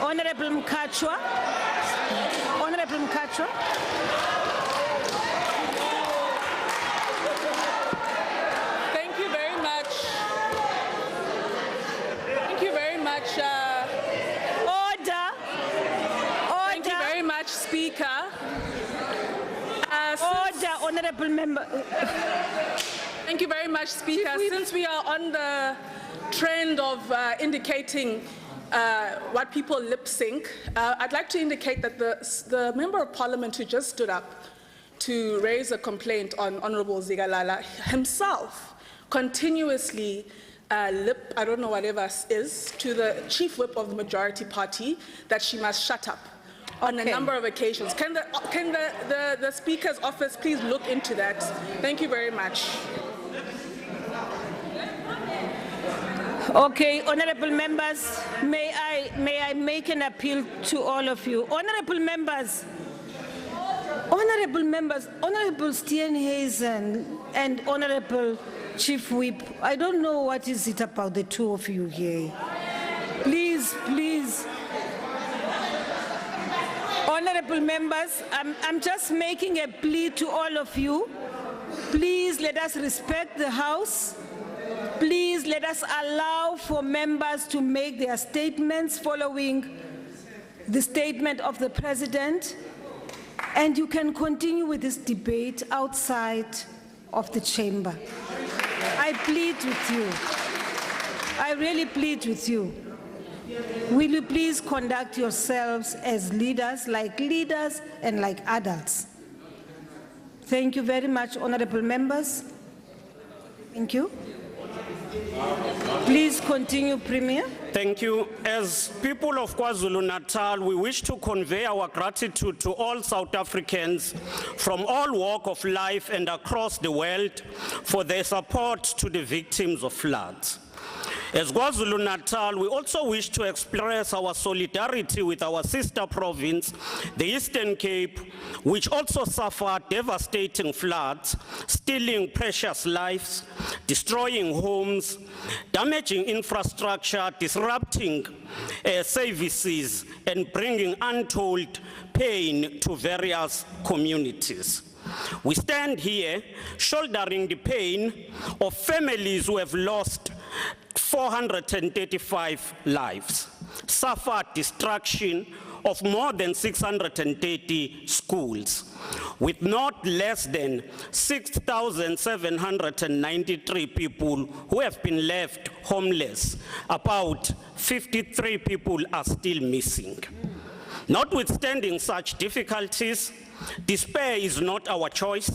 Honourable Mkachwa. Honourable Mkachwa. Speaker. Order, honorable member. Thank you very much, Speaker. Since we are on the trend of indicating what people lip sync, I'd like to indicate that the Member of Parliament who just stood up to raise a complaint on Honorable Zigalala himself continuously I don't know whatever is, to the Chief Whip of the Majority Party that she must shut up on a number of occasions. Can the Speaker's office please look into that? Thank you very much. Okay, honorable members, may I make an appeal to all of you? Honorable members, Honorable Steenhuisen and Honorable Chief Whip, I don't know what is it about the two of you here. Please. Honorable members, I'm just making a plea to all of you. Please let us respect the House. Please let us allow for members to make their statements following the statement of the President. And you can continue with this debate outside of the chamber. I plead with you. I really plead with you. Will you please conduct yourselves as leaders and like adults? Thank you very much, honorable members. Thank you. Please continue, Premier. Thank you. As people of KwaZulu-Natal, we wish to convey our gratitude to all South Africans from all walks of life and across the world for their support to the victims of floods. As KwaZulu-Natal, we also wish to express our solidarity with our sister province, the Eastern Cape, which also suffered devastating floods, stealing precious lives, destroying homes, damaging infrastructure, disrupting services, and bringing untold pain to various communities. We stand here shouldering the pain of families who have lost 435 lives, suffered destruction of more than 630 schools, with not less than 6,793 people who have been left homeless. About 53 people are still missing. Notwithstanding such difficulties, despair is not our choice,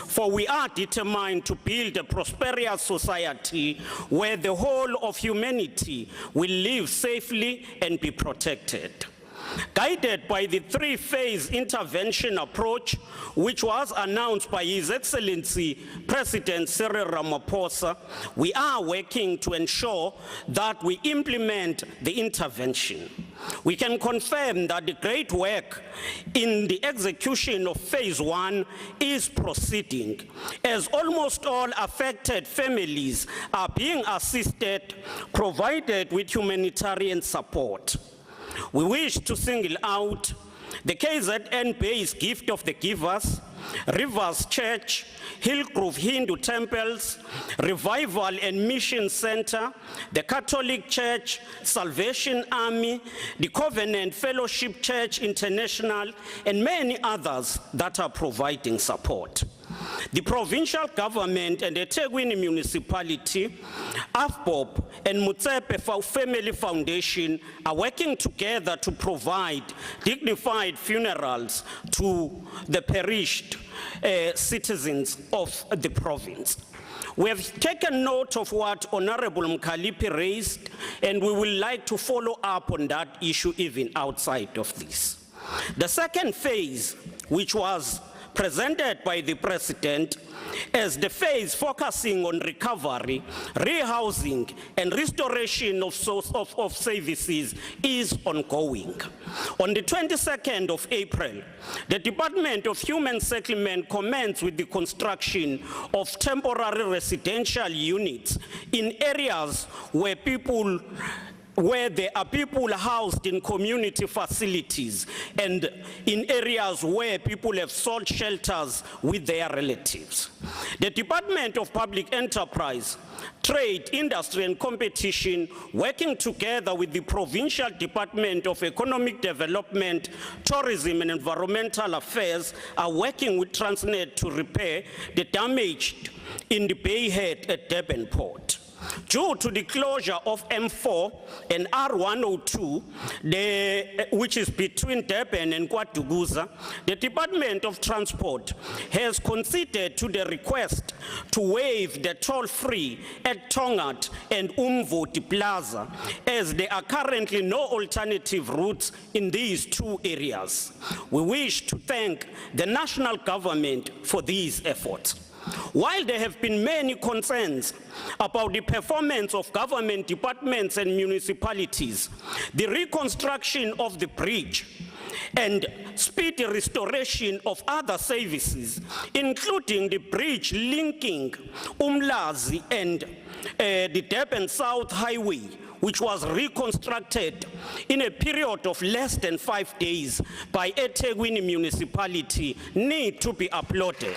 for we are determined to build a prosperous society where the whole of humanity will live safely and be protected. Guided by the three-phase intervention approach, which was announced by His Excellency President Cyril Ramaphosa, we are working to ensure that we implement the intervention. We can confirm that the great work in the execution of phase 1 is proceeding, as almost all affected families are being assisted, provided with humanitarian support. We wish to single out the KZN-based Gift of the Givers, Rivers Church, Hillgrove Hindu Temples, Revival and Mission Center, the Catholic Church, Salvation Army, the Covenant Fellowship Church International, and many others that are providing support. The provincial government and the eThekwini municipality, AFBOP and Mutsepe Family Foundation are working together to provide dignified funerals to the perished citizens of the province. We have taken note of what Honorable Mkalipi raised, and we would like to follow up on that issue even outside of this. The second phase, which was presented by the President as the phase focusing on recovery, rehousing, and restoration of services, is ongoing. On the 22nd of April, the Department of Human Settlement commenced with the construction of temporary residential units in areas where people where there are people housed in community facilities and in areas where people have sought shelters with their relatives. The Department of Public Enterprise, Trade, Industry and Competition, working together with the Provincial Department of Economic Development, Tourism and Environmental Affairs, are working with Transnet to repair the damage in the Bayhead at Durban Port. Due to the closure of M4 and R102, which is between Durban and KwaZulu, the Department of Transport has conceded to the request to waive the toll-free at Tongat and Umvoti Plaza, as there are currently no alternative routes in these two areas. We wish to thank the national government for these efforts. While there have been many concerns about the performance of government departments and municipalities, the reconstruction of the bridge and speedy restoration of other services, including the bridge linking Umlazi and the Durban South Highway, which was reconstructed in a period of less than 5 days by eThekwini municipality, need to be applauded.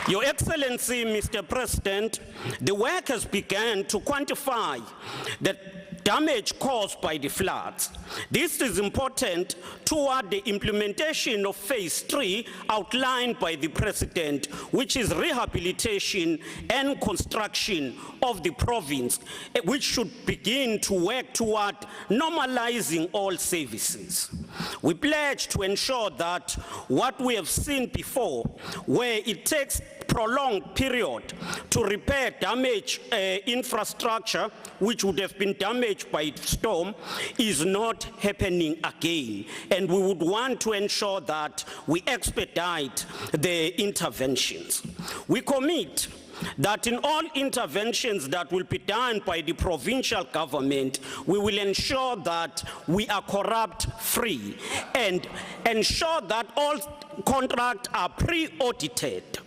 Your Excellency, Mr. President, the work has begun to quantify the damage caused by the floods. This is important toward the implementation of phase 3 outlined by the President, which is rehabilitation and construction of the province, which should begin to work toward normalizing all services. We pledge to ensure that what we have seen before, where it takes prolonged period to repair damaged infrastructure which would have been damaged by storm, is not happening again. And we would want to ensure that we expedite the interventions. We commit that in all interventions that will be done by the provincial government, we will ensure that we are corrupt-free and ensure that all contracts are pre-audited.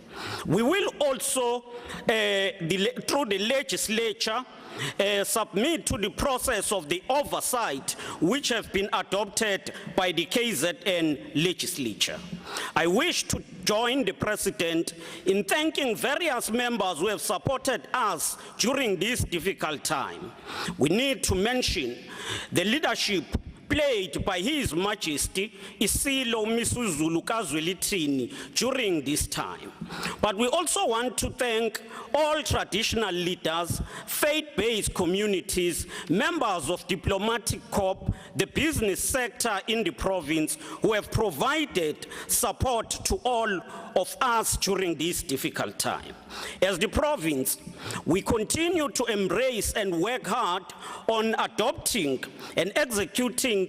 We will also, through the legislature, submit to the process of the oversight which have been adopted by the KZN legislature. I wish to join the President in thanking various members who have supported us during this difficult time. We need to mention the leadership played by His Majesty Isilo Misuzulu KwaZulu during this time. But we also want to thank all traditional leaders, faith-based communities, members of diplomatic corps, the business sector in the province who have provided support to all of us during this difficult time. As the province, we continue to embrace and work hard on adopting and executing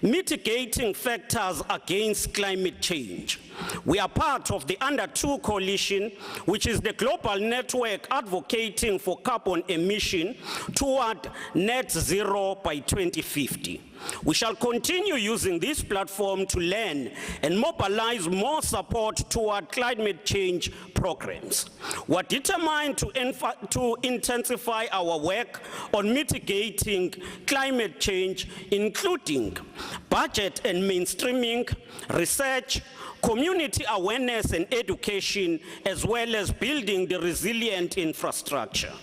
mitigating factors against climate change. We are part of the Under2 coalition, which is the global network advocating for carbon emission toward net zero by 2050. We shall continue using this platform to learn and mobilize more support toward climate change programs. We are determined to intensify our work on mitigating climate change, including budget and mainstreaming, research, community awareness and education, as well as building the resilient infrastructure.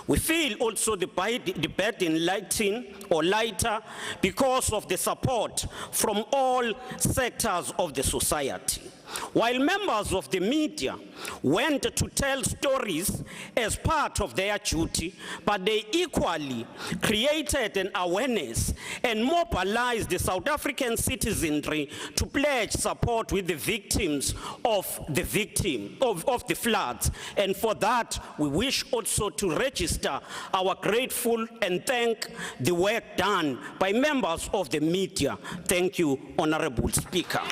We feel also the burden lighter because of the support from all sectors of the society. While members of the media went to tell stories as part of their duty, but they equally created an awareness and mobilized the South African citizenry to pledge support with the victims of the floods. And for that, we wish also to register our grateful and thank the work done by members of the media. Thank you, Honorable Speaker.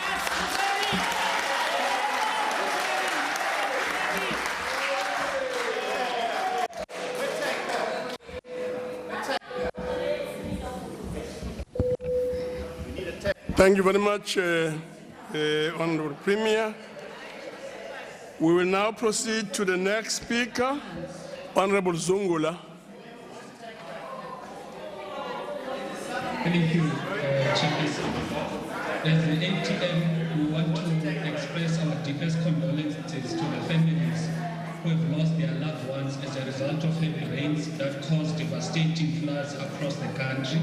Thank you very much, Honorable Premier. We will now proceed to the next speaker, Honorable Zungula. Thank you, Chairperson. As the ATM, we want to express our deepest condolences to the families who have lost their loved ones as a result of heavy rains that caused devastating floods across the country.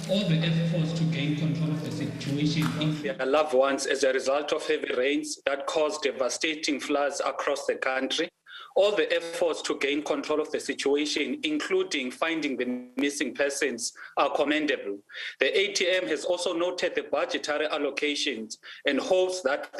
All the efforts to gain control of the situation in their loved ones as a result of heavy rains that caused devastating floods across the country. All the efforts to gain control of the situation, including finding the missing persons, are commendable. The ATM has also noted the budgetary allocations and hopes that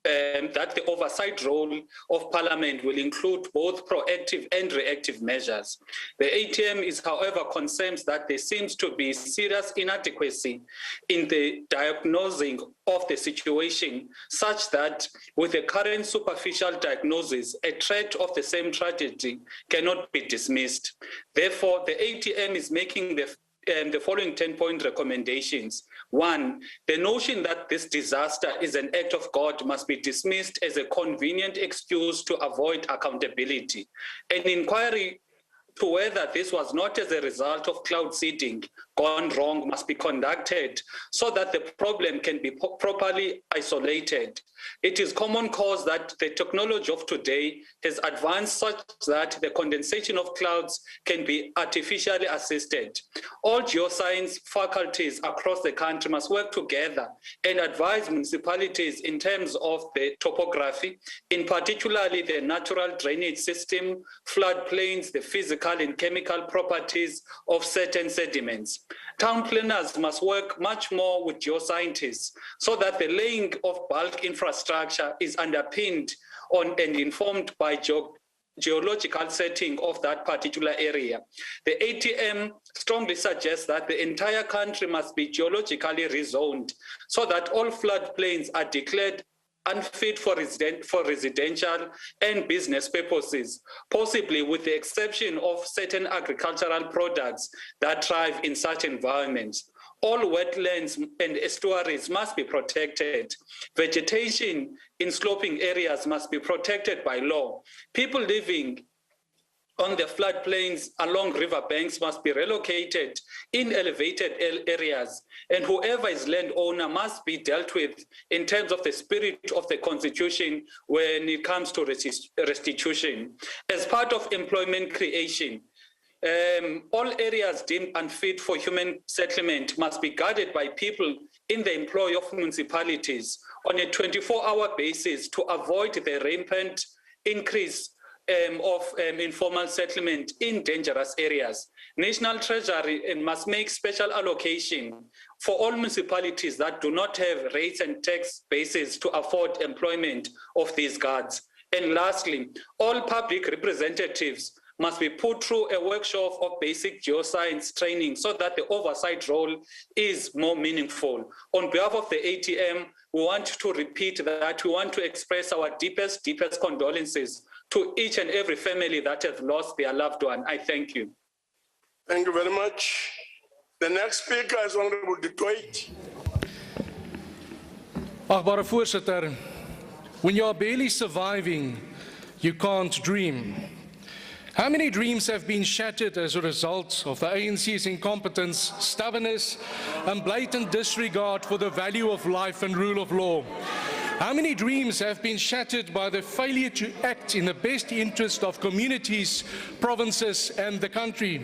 that the oversight role of Parliament will include both proactive and reactive measures. The ATM is, however, concerned that there seems to be serious inadequacy in the diagnosing of the situation, such that with the current superficial diagnosis, a threat of the same tragedy cannot be dismissed. Therefore, the ATM is making the following 10-point recommendations. 1, the notion that this disaster is an act of God must be dismissed as a convenient excuse to avoid accountability. An inquiry to whether this was not as a result of cloud seeding gone wrong must be conducted so that the problem can be properly isolated. It is common cause that the technology of today has advanced such that the condensation of clouds can be artificially assisted. All geoscience faculties across the country must work together and advise municipalities in terms of the topography, in particularly the natural drainage system, floodplains, the physical and chemical properties of certain sediments. Town planners must work much more with geoscientists so that the laying of bulk infrastructure is underpinned on and informed by geological setting of that particular area. The ATM strongly suggests that the entire country must be geologically rezoned so that all floodplains are declared unfit for residential and business purposes, possibly with the exception of certain agricultural products that thrive in such environments. All wetlands and estuaries must be protected. Vegetation in sloping areas must be protected by law. People living on the floodplains along riverbanks must be relocated in elevated areas, and whoever is landowner must be dealt with in terms of the spirit of the Constitution when it comes to restitution. As part of employment creation, all areas deemed unfit for human settlement must be guarded by people in the employ of municipalities on a 24-hour basis to avoid the rampant increase of informal settlement in dangerous areas. National Treasury must make special allocation for all municipalities that do not have rates and tax bases to afford employment of these guards. And lastly, all public representatives must be put through a workshop of basic geoscience training so that the oversight role is more meaningful. On behalf of the ATM, we want to repeat that we want to express our deepest condolences to each and every family that have lost their loved one. I thank you. Thank you very much. The next speaker is Honorable Detroit. Agbare voorsitter, when you are barely surviving, you can't dream. How many dreams have been shattered as a result of the ANC's incompetence, stubbornness, and blatant disregard for the value of life and rule of law? How many dreams have been shattered by the failure to act in the best interest of communities, provinces, and the country?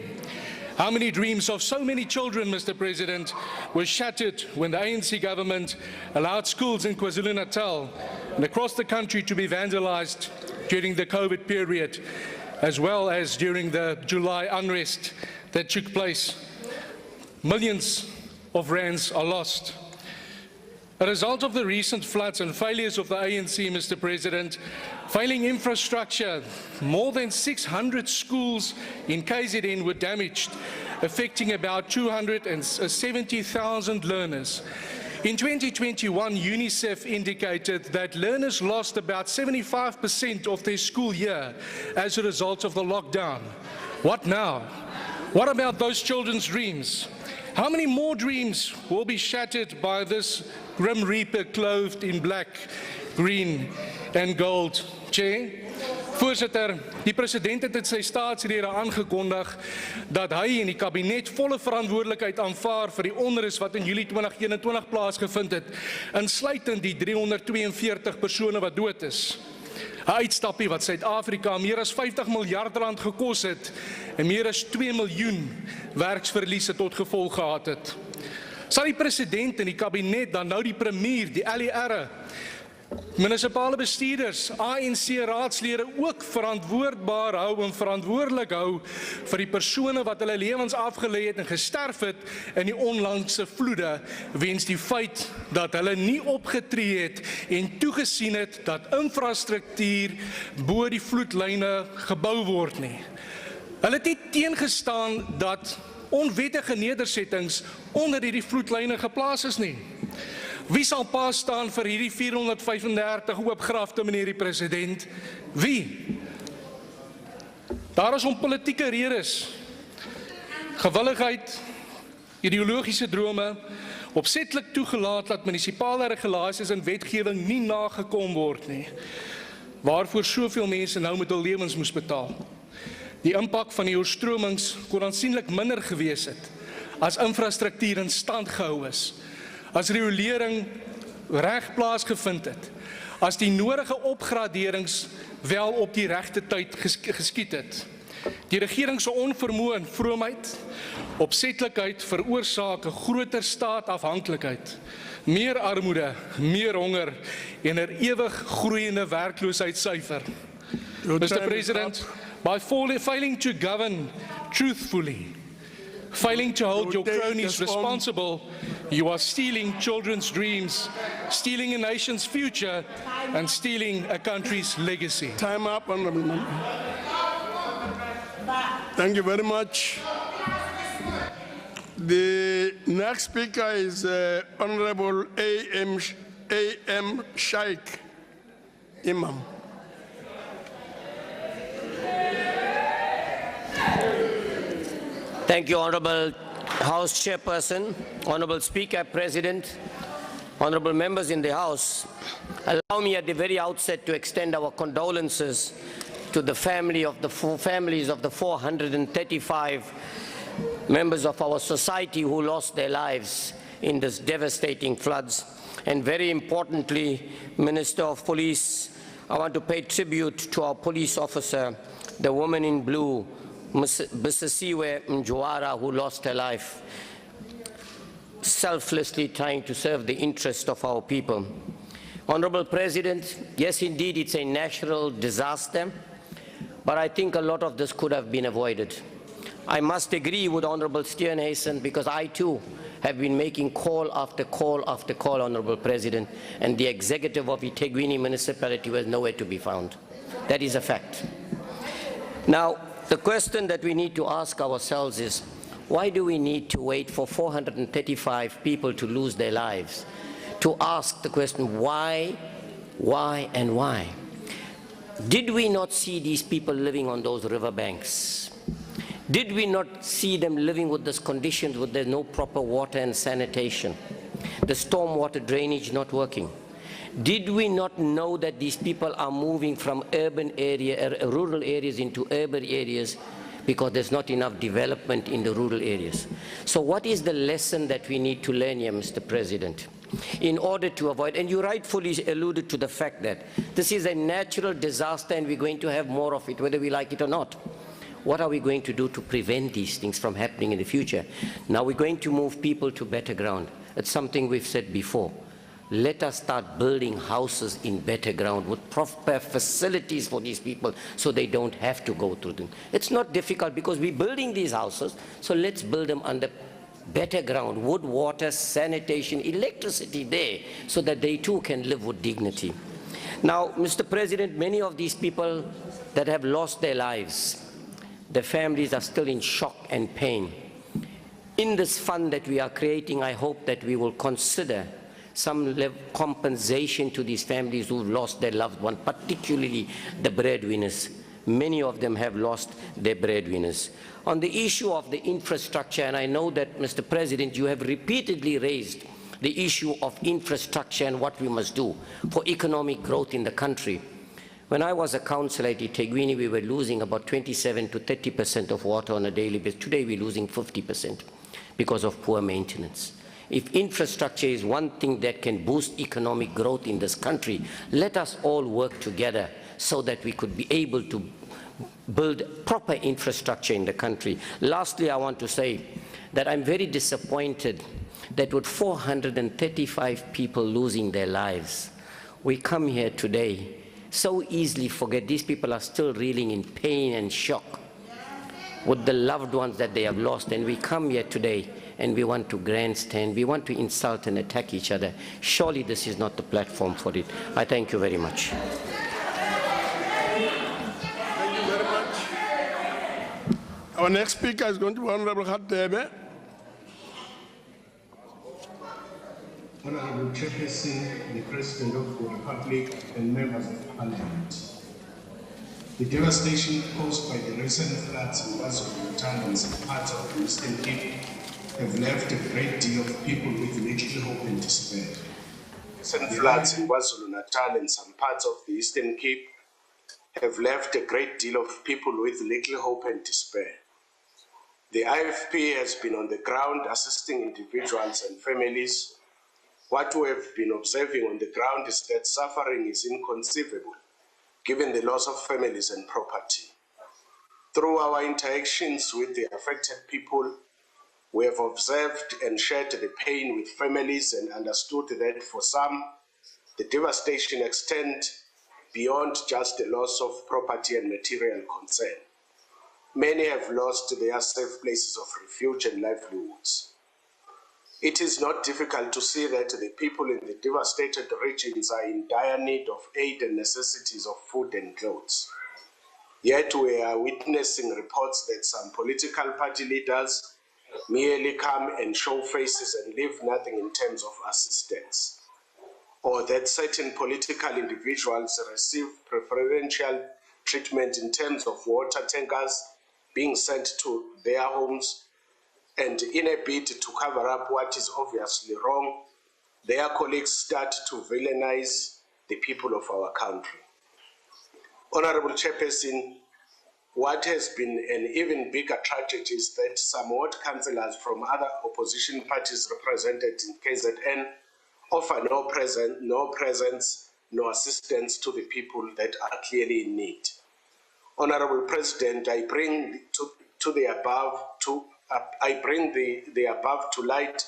How many dreams of so many children, Mr. President, were shattered when the ANC government allowed schools in KwaZulu-Natal and across the country to be vandalized during the COVID period, as well as during the July unrest that took place? Millions of rands are lost. A result of the recent floods and failures of the ANC, Mr. President, failing infrastructure, more than 600 schools in KZN were damaged, affecting about 270,000 learners. In 2021, UNICEF indicated that learners lost about 75% of their school year as a result of the lockdown. What now? What about those children's dreams? How many more dreams will be shattered by this Grim Reaper clothed in black, green and gold? Chair? Voorsitter, die president het in sy staatsrede aangekondig dat hy en die kabinet volle verantwoordelikheid aanvaar vir die onrus wat in Julie 2021 plaasgevind het, insluitend die 342 persone wat dood is. 'n Uitstappie wat Suid-Afrika meer as 50 miljard rand gekos het en meer as 2 miljoen werksverliese tot gevolg gehad het. Sal die president en die kabinet dan nou die premier, die LER, munisipale bestuurders, ANC raadslede ook verantwoordbaar hou en verantwoordelik hou vir die persone wat hulle lewens afgelê het en gesterf het in die onlangse vloede, weens die feit dat hulle nie opgetree het en toegesien het dat infrastruktuur bo die vloedlyne gebou word nie. Hulle het nie teengestaan dat onwettige nedersettings onder hierdie vloedlyne geplaas is nie. Wie sal pas staan vir hierdie 435 oopgrafte, meneer die president? Wie? Daar is om politieke redes, gewilligheid, ideologiese drome, opsetlik toegelaat dat munisipale regulasies en wetgewing nie nagekom word nie, waarvoor soveel mense nou met hul lewens moes betaal. Die impak van die oorstromings kon aansienlik minder gewees het, as infrastruktuur in stand gehou is, as regulering reg plaasgevind het, as die nodige opgraderings wel op die regte tyd geskied het. Die regering se onvermoë en vroomheid, opsetlikheid veroorsaak 'n groter staatafhanklikheid, meer armoede, meer honger en 'n ewig groeiende werkloosheidssyfer. Mr. President, by failing to govern truthfully, failing to hold your cronies responsible, you are stealing children's dreams, stealing a nation's future, and stealing a country's legacy. Time up, Honourable Member. Thank you very much. The next speaker is Honourable A.M. Shaikh Imam. Thank you, Honourable House Chairperson, Honourable Speaker, President, Honourable members in the House. Allow me at the very outset to extend our condolences to the families of the 435 members of our society who lost their lives in this devastating floods. And very importantly, Minister of Police, I want to pay tribute to our police officer, the woman in blue, Bisisiwe Mjwara, who lost her life, selflessly trying to serve the interest of our people. Honourable President, yes, indeed, it's a natural disaster, but I think a lot of this could have been avoided. I must agree with Honourable Steenhuisen, because I too have been making call after call after call, Honourable President, and the executive of eThekwini municipality was nowhere to be found. That is a fact. Now, the question that we need to ask ourselves is, why do we need to wait for 435 people to lose their lives to ask the question, why, and why? Did we not see these people living on those riverbanks? Did we not see them living with these conditions where there's no proper water and sanitation? The stormwater drainage not working? Did we not know that these people are moving from rural areas into urban areas because there's not enough development in the rural areas? So what is the lesson that we need to learn here, Mr. President, in order to avoid, and you rightfully alluded to the fact that this is a natural disaster and we're going to have more of it, whether we like it or not. What are we going to do to prevent these things from happening in the future? Now we're going to move people to better ground. It's something we've said before. Let us start building houses in better ground with proper facilities for these people so they don't have to go through them. It's not difficult because we're building these houses, so let's build them under better ground, wood, water, sanitation, electricity there, so that they too can live with dignity. Now, Mr. President, many of these people that have lost their lives, their families are still in shock and pain. In this fund that we are creating, I hope that we will consider some compensation to these families who've lost their loved one, particularly the breadwinners. Many of them have lost their breadwinners. On the issue of the infrastructure, and I know that, Mr. President, you have repeatedly raised the issue of infrastructure and what we must do for economic growth in the country. When I was a councillor at Itegwini, we were losing about 27 to 30% of water on a daily basis. Today, we're losing 50% because of poor maintenance. If infrastructure is one thing that can boost economic growth in this country, let us all work together so that we could be able to build proper infrastructure in the country. Lastly, I want to say that I'm very disappointed that with 435 people losing their lives, we come here today so easily forget these people are still reeling in pain and shock with the loved ones that they have lost, and we come here today and we want to grandstand, we want to insult and attack each other. Surely this is not the platform for it. I thank you very much. Thank you very much. Our next speaker is going to be Honorable Hadebe. Honorable Chairperson, the President of the Republic, and members of Parliament. The devastation caused by the recent floods in KwaZulu-Natal and some parts of the Eastern Cape have left a great deal of people with little hope and despair. Recent floods in KwaZulu-Natal and some parts of the Eastern Cape have left a great deal of people with little hope and despair. The IFP has been on the ground assisting individuals and families. What we have been observing on the ground is that suffering is inconceivable, given the loss of families and property. Through our interactions with the affected people, we have observed and shared the pain with families and understood that for some, the devastation extends beyond just the loss of property and material concern. Many have lost their safe places of refuge and livelihoods. It is not difficult to see that the people in the devastated regions are in dire need of aid and necessities of food and clothes. Yet we are witnessing reports that some political party leaders merely come and show faces and leave nothing in terms of assistance, or that certain political individuals receive preferential treatment in terms of water tankers being sent to their homes, and in a bid to cover up what is obviously wrong, their colleagues start to villainize the people of our country. Honorable Chairperson, what has been an even bigger tragedy is that some ward councillors from other opposition parties represented in KZN offer no presence, no assistance to the people that are clearly in need. Honorable President, I bring the above to light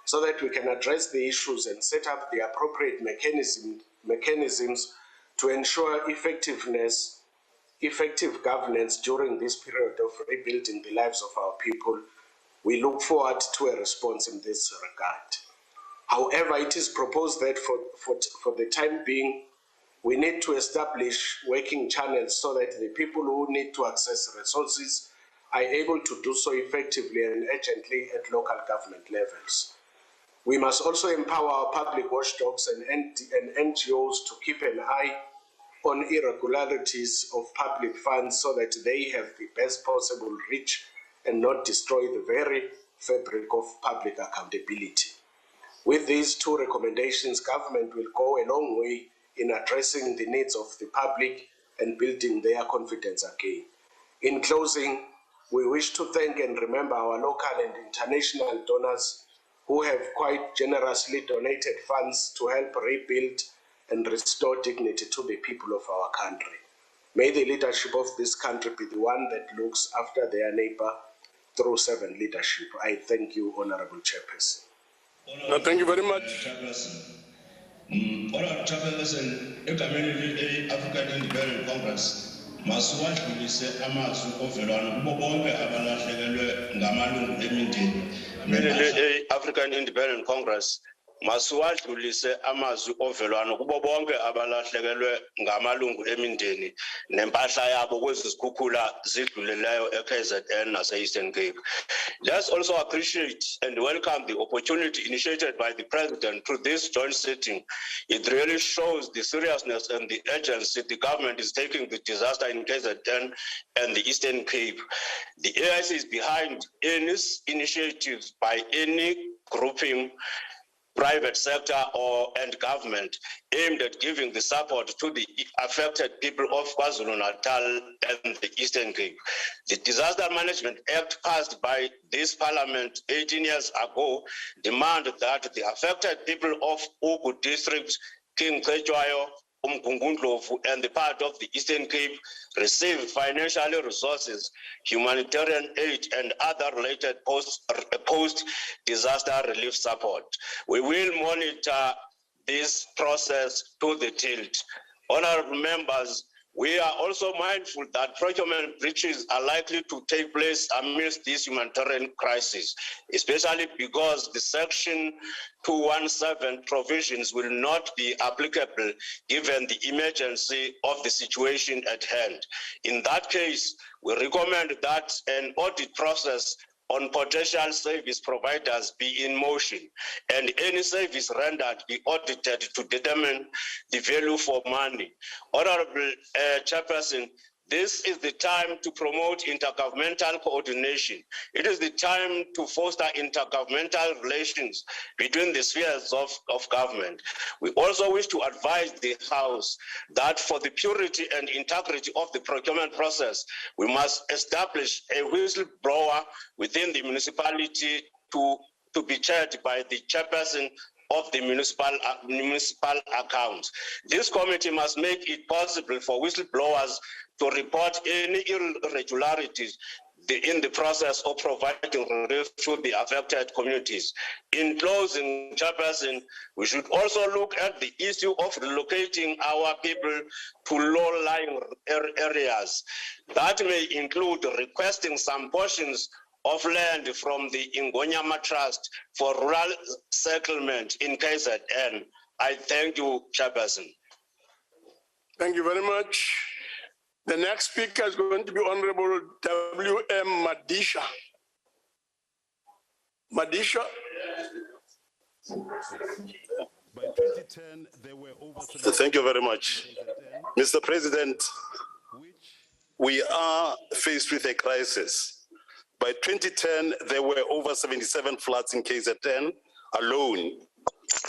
so that we can address the issues and set up the appropriate mechanisms to ensure effective governance during this period of rebuilding the lives of our people. We look forward to a response in this regard. However, it is proposed that for the time being, we need to establish working channels so that the people who need to access resources are able to do so effectively and urgently at local government levels. We must also empower our public watchdogs and NGOs to keep an eye on irregularities of public funds so that they have the best possible reach and not destroy the very fabric of public accountability. With these two recommendations, government will go a long way in addressing the needs of the public and building their confidence again. In closing, we wish to thank and remember our local and international donors who have quite generously donated funds to help rebuild and restore dignity to the people of our country. May the leadership of this country be the one that looks after their neighbor through servant leadership. I thank you, Honorable Chairperson. No, thank you very much. Honorable Chairperson, egameni African Independent Congress, masiwadlulise amazwi ovelwano kubo bonke abalahlekelwe ngamalungu emindeni. African Independent Congress, masiwadlulise amazwi ovelwano kubo bonke abalahlekelwe ngamalungu emindeni nempahla yabo kwezikhukhula zidluleleyo eKZN nase-Eastern Cape. Let's also appreciate and welcome the opportunity initiated by the President through this joint sitting. It really shows the seriousness and the urgency the government is taking the disaster in KZN and the Eastern Cape. The AIC is behind any initiatives by any grouping private sector and government aimed at giving the support to the affected people of KwaZulu-Natal and the Eastern Cape. The Disaster Management Act passed by this parliament 18 years ago demanded that the affected people of Ugu district, King Cetshwayo, Umgungundlovu, and the part of the Eastern Cape receive financial resources, humanitarian aid, and other related post-disaster relief support. We will monitor this process to the tilt. Honorable members, we are also mindful that procurement breaches are likely to take place amidst this humanitarian crisis, especially because the Section 217 provisions will not be applicable given the emergency of the situation at hand. In that case, we recommend that an audit process on potential service providers be in motion and any service rendered be audited to determine the value for money. Honorable Chairperson, this is the time to promote intergovernmental coordination. It is the time to foster intergovernmental relations between the spheres of government. We also wish to advise the House that for the purity and integrity of the procurement process, we must establish a whistleblower within the municipality to be chaired by the chairperson of the municipal accounts. This committee must make it possible for whistleblowers to report any irregularities in the process of providing relief to the affected communities. In closing, Chairperson, we should also look at the issue of relocating our people to low-lying areas. That may include requesting some portions of land from the Ingonyama Trust for rural settlement in KZN. I thank you, Chairperson. Thank you very much. The next speaker is going to be Honorable W.M. Madisha. Madisha. By 2010, there were over... Thank you very much. Mr. President, we are faced with a crisis. By 2010, there were over 77 floods in KZN alone,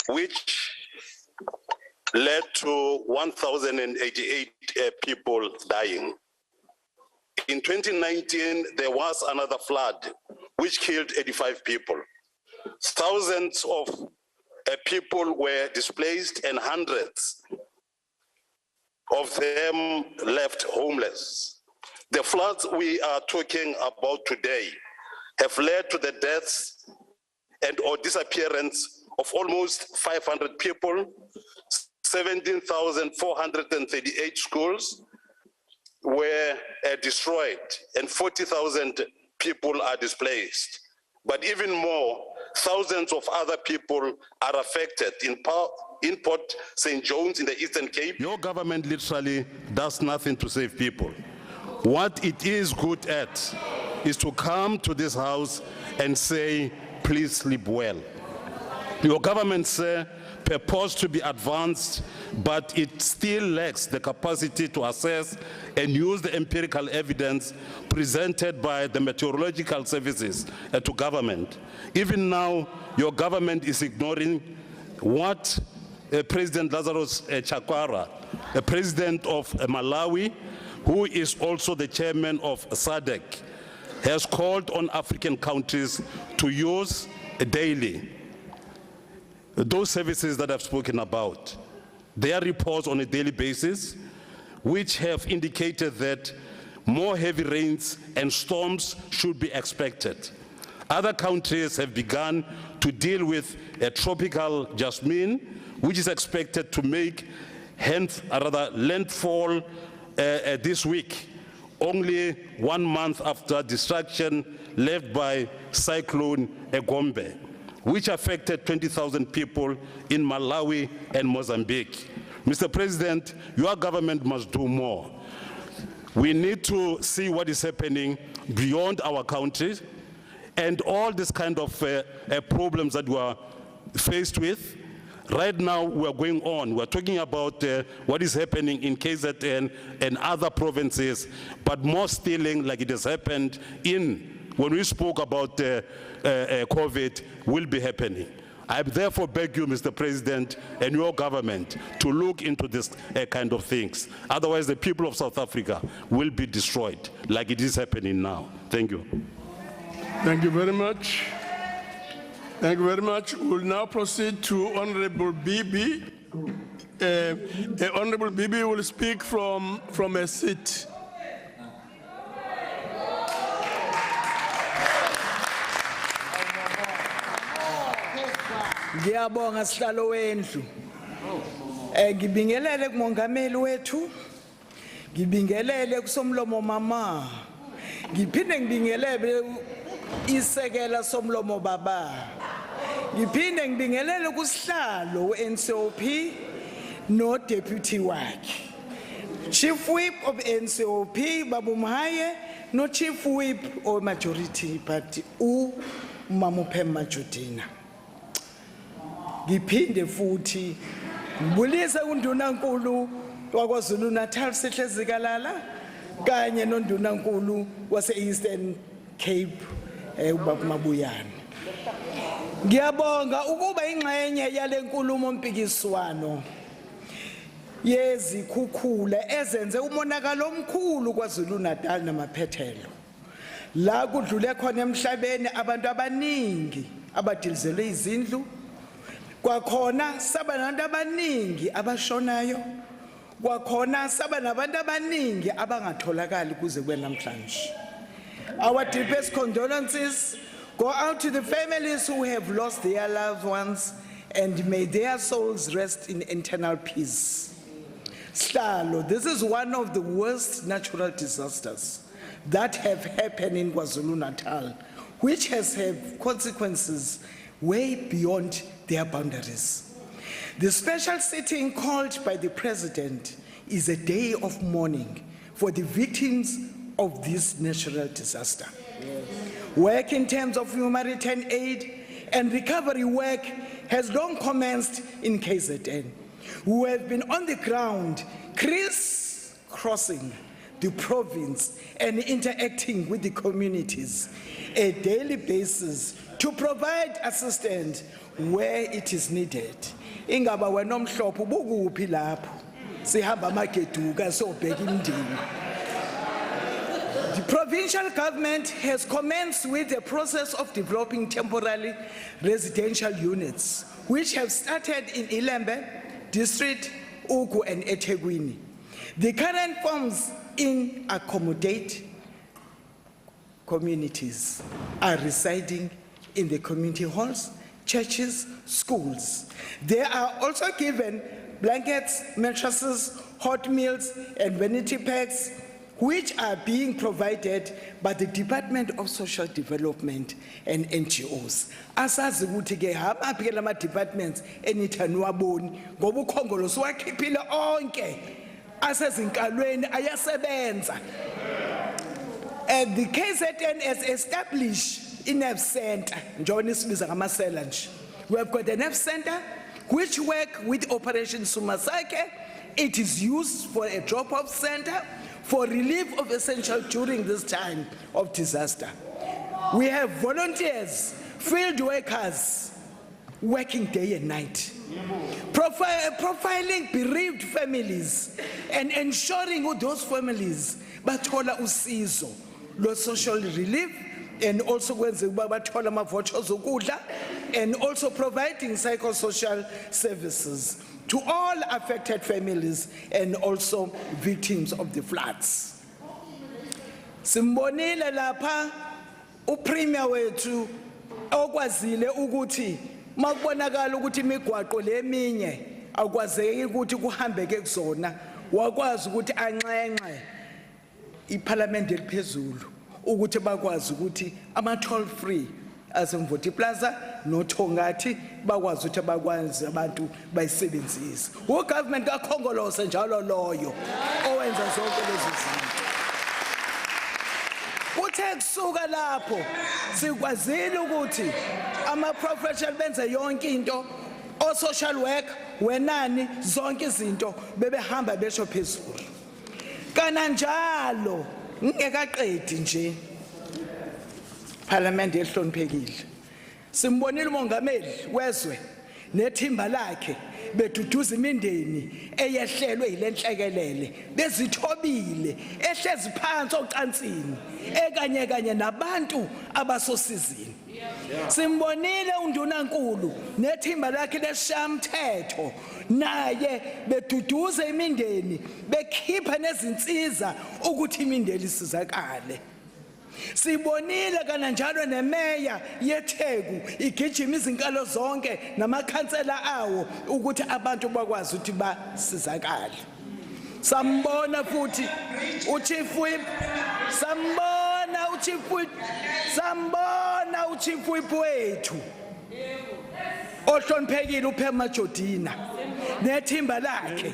which led to 1,088 people dying. In 2019, there was another flood, which killed 85 people. Thousands of people were displaced and hundreds of them left homeless. The floods we are talking about today have led to the deaths and or disappearance of almost 500 people, 17,438 schools were destroyed, and 40,000 people are displaced. But even more, thousands of other people are affected in Port St. John's in the Eastern Cape. Your government literally does nothing to save people. What it is good at is to come to this house and say, please sleep well. Your government, sir, purports to be advanced, but it still lacks the capacity to assess and use the empirical evidence presented by the meteorological services to government. Even now, your government is ignoring what President Lazarus Chakwara, the president of Malawi, who is also the chairman of SADC, has called on African countries to use daily those services that I've spoken about. Their reports on a daily basis, which have indicated that more heavy rains and storms should be expected. Other countries have begun to deal with a tropical Jasmine, which is expected to make landfall this week, only 1 month after destruction left by Cyclone Egombe, which affected 20,000 people in Malawi and Mozambique. Mr. President, your government must do more. We need to see what is happening beyond our country, and all this kind of problems that we are faced with. Right now, we are going on. We're talking about what is happening in KZN and other provinces, but more stealing like it has happened when we spoke about COVID will be happening. I therefore beg you, Mr. President, and your government to look into this kind of things. Otherwise, the people of South Africa will be destroyed like it is happening now. Thank you. Thank you very much. Thank you very much. We will now proceed to Honorable Bibi. Honorable Bibi will speak from a seat. Ngiyabonga sihlalo wendlu. Ngibingelele kumongameli wethu. Ngibingelele kusomlomo mama. Ngiphinde ngibingelele isekela somlomo baba. Ngiphinde ngibingelele kusihlalo we-NCOP no deputy wakhe. Chief Whip of NCOP Babu Mhaye no Chief Whip of Majority Party uMamuphe Majudina. Ngiphinde futhi ngibulise undunankulu wakwaZulu Natal Sihlezi Kalala kanye nondunankulu wase Eastern Cape ubaba Mabuyane. Ngiyabonga ukuba ingxenye yale nkulumo mpikiswano yezikhukhula ezenze umonakalo omkhulu kwaZulu Natal namaphethelo. La kudlule khona emhlabeni abantu abaningi abadilizelwe izindlu. Kwakhona saba nabantu abaningi abashonayo. Kwakhona saba nabantu abaningi abangatholakali kuze kwenamhlanje. Our deepest condolences go out to the families who have lost their loved ones, and may their souls rest in eternal peace. Slalo, this is one of the worst natural disasters that have happened in KwaZulu Natal, which has had consequences way beyond their boundaries. The special sitting called by the President is a day of mourning for the victims of this natural disaster. Work in terms of humanitarian aid and recovery work has long commenced in KZN, who have been on the ground crisscrossing the province and interacting with the communities a daily basis to provide assistance where it is needed. Ingaba wena omhlophe ubukuphi lapho sihamba amageduka sobheka imndeni. The provincial government has commenced with the process of developing temporary residential units, which have started in Ilembe district, Ugu and eThekwini. The current forms in accommodate communities are residing in the community halls, churches, schools. They are also given blankets, mattresses, hot meals, and vanity packs, which are being provided by the Department of Social Development and NGOs. Asazi ukuthi ke hamaphi ke lama departments enithanuwaboni ngoba ukhongolo siwakhiphile onke asezinkalweni ayasebenza. And the KZN has established a nerve center. We have got a nerve center which work with Operation Sumasake. It is used for a drop-off center for relief of essential during this time of disaster. We have volunteers, field workers, working day and night, profiling bereaved families and ensuring who those families bathola usizo lo social relief, and also kwenza ukuba bathola ama-vouchers okudla, and also providing psychosocial services to all affected families and also victims of the floods. Simbonile lapha upremier wethu okwazile ukuthi makubonakala ukuthi imigwaqo leminye akwazeki ukuthi kuhambeke kuzona, wakwazi ukuthi anxenxe iParliament eliphezulu ukuthi bakwazi ukuthi ama-toll free asemvoti plaza nothongathi bakwazi ukuthi bakwazi abantu bayisebenzise. Ugovernment kakhongolose njalo loyo owenza zonke lezi zinto. Kuthe kusuka lapho sikwazile ukuthi ama-professional benze yonke into, o-social work, wenani, zonke izinto bebehamba besho phezulu. Kananjalo ngekaqedi nje Parliament ehloniphekile Simbonile umongameli wezwe nethimba lakhe beduduza imindeni eyehlelwe yilenhlekelele bezithobile ehlezi phansi ocansini ekanye nabantu abasosizini. Simbonile undunankulu nethimba lakhe leshamthetho naye beduduza imindeni bekhipha nezinsiza ukuthi imindeni isizakale. Sibonile kananjalo nemeya yeTheku igijima izinkalo zonke namakhansela awo ukuthi abantu bakwazi ukuthi basizakale. Sambona futhi uChief Whip, sambona uChief Whip wethu ohloniphekile uPhema Jodina nethimba lakhe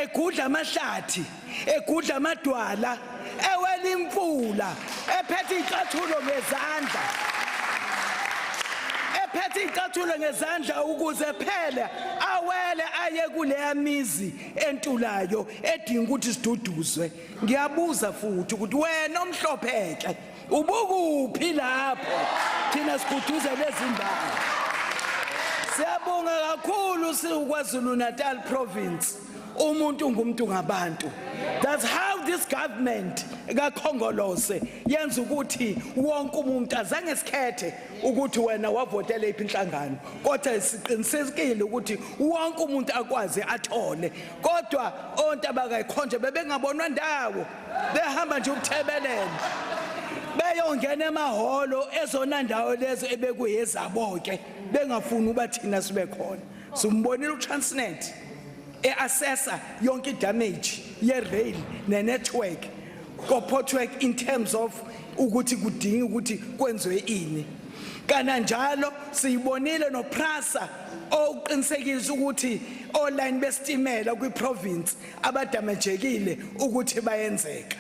egudla amahlathi egudla amadwala ewela imfula ephethe icathulo ngezandla ukuze phela awele aye kuleya mizi entulayo edinga ukuthi siduduzwe. Ngiyabuza futhi ukuthi wena omhlopheke ubukuphi lapho thina siduduze lezi ndawo. Siyabonga kakhulu siKwaZulu Natal province. Umuntu ngumuntu ngabantu. That's how this government kaKhongolose yenza ukuthi wonke umuntu azange sikhethe ukuthi wena wavotela iphi inhlangano kodwa siqinisekile ukuthi wonke umuntu akwazi athole. Kodwa ontaba kayikhonje bebengabonwa ndawo behamba nje ukuthebelela beyongena emahholo ezona ndawo lezo ebekuyezabo ke bengafuni uba thina sibe khona. Simbonile uTransnet assessor yonke damage ye rail ne network ko network in terms of ukuthi kudinga ukuthi kwenziwe ini. Kana njalo siyibonile no Prasa oqinisekisa ukuthi online bestimela kwi province abadamejekile ukuthi bayenzeka.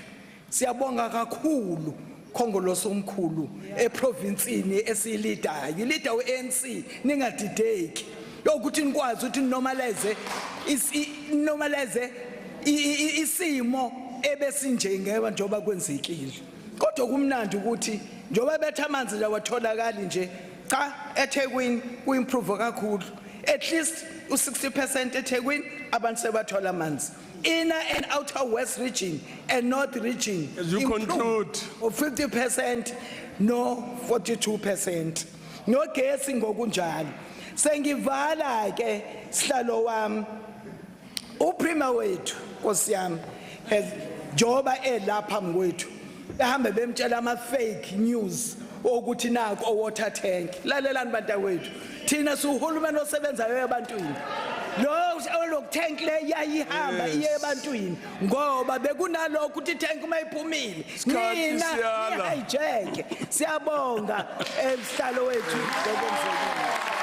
Siyabonga kakhulu Khongolose omkhulu eprovincini esilidayo leader weANC ningadideki ukuthi nikwazi ukuthi normalize isimo ebesinjengeba njoba kwenzekile. Kodwa kumnandi ukuthi njoba bethe amanzi la watholakala nje cha eThekwini kuimprove kakhulu. At least u60% eThekwini abantu sebathola amanzi. Inner and outer west region and north region. As you conclude, of 50% no 42%. No gesi ngokunjalo. Sengivala ke sihlalo wami uPrima wethu Nkosi yami joba elapha mkwethu behambe bemtshela ama fake news ukuthi nako water tank. Lalelani bantu wethu thina suhulumeni osebenzayo ebantwini lo tank le yayihamba iye ebantwini ngoba bekunalokho ukuthi tank mayiphumile nina hijack. Siyabonga emhlalo wethu ngokwenzekile.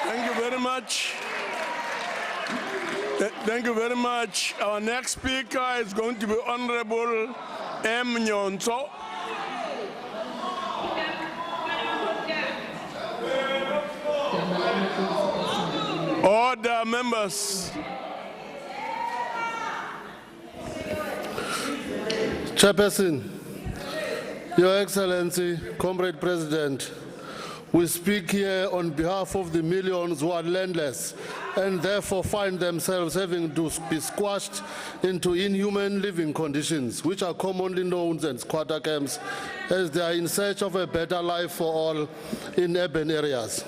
Thank you very much. Thank you very much. Our next speaker is going to be Honorable M. Nyonso. Order, members. Chairperson, Your Excellency, Comrade President, we speak here on behalf of the millions who are landless and therefore find themselves having to be squashed into inhuman living conditions, which are commonly known as squatter camps, as they are in search of a better life for all in urban areas.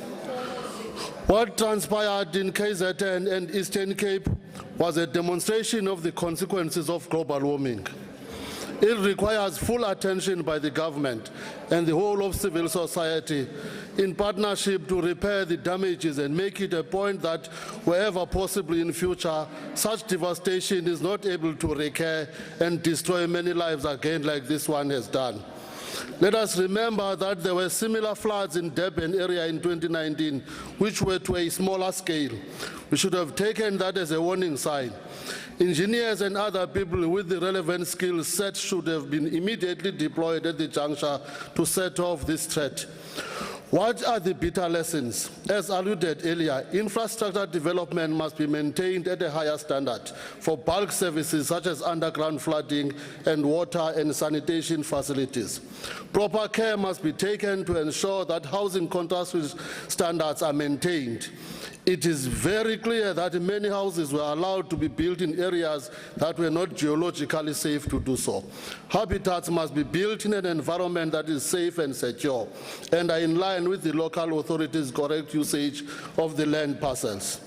What transpired in KZN and Eastern Cape was a demonstration of the consequences of global warming. It requires full attention by the government and the whole of civil society in partnership to repair the damages and make it a point that wherever possible in future, such devastation is not able to recur and destroy many lives again like this one has done. Let us remember that there were similar floods in Durban area in 2019, which were to a smaller scale. We should have taken that as a warning sign. Engineers and other people with the relevant skill set should have been immediately deployed at the juncture to set off this threat. What are the bitter lessons? As alluded earlier, infrastructure development must be maintained at a higher standard for bulk services such as underground flooding and water and sanitation facilities. Proper care must be taken to ensure that housing contracts with standards are maintained. It is very clear that many houses were allowed to be built in areas that were not geologically safe to do so. Habitats must be built in an environment that is safe and secure and are in line with the local authorities' correct usage of the land parcels.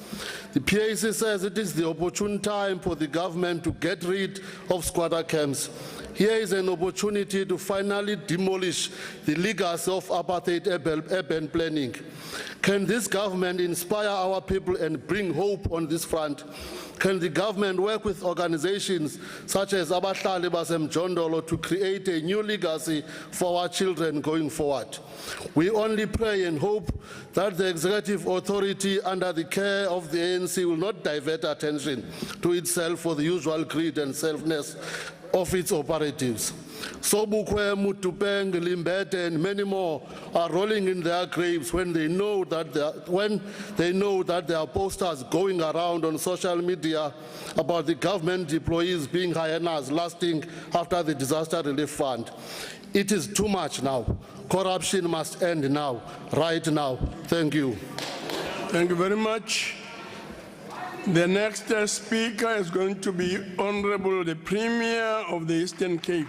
The PAC says it is the opportune time for the government to get rid of squatter camps. Here is an opportunity to finally demolish the legacy of apartheid urban planning. Can this government inspire our people and bring hope on this front? Can the government work with organizations such as Abahlali Basemjondolo to create a new legacy for our children going forward? We only pray and hope that the executive authority under the care of the ANC will not divert attention to itself for the usual greed and selfness of its operatives. Sobukwe, Mutupeng, Limbete, and many more are rolling in their graves when they know that there are posters going around on social media about the government employees being hyenas lasting after the disaster relief fund. It is too much now. Corruption must end now, right now. Thank you. Thank you very much. The next speaker is going to be Honorable the Premier of the Eastern Cape.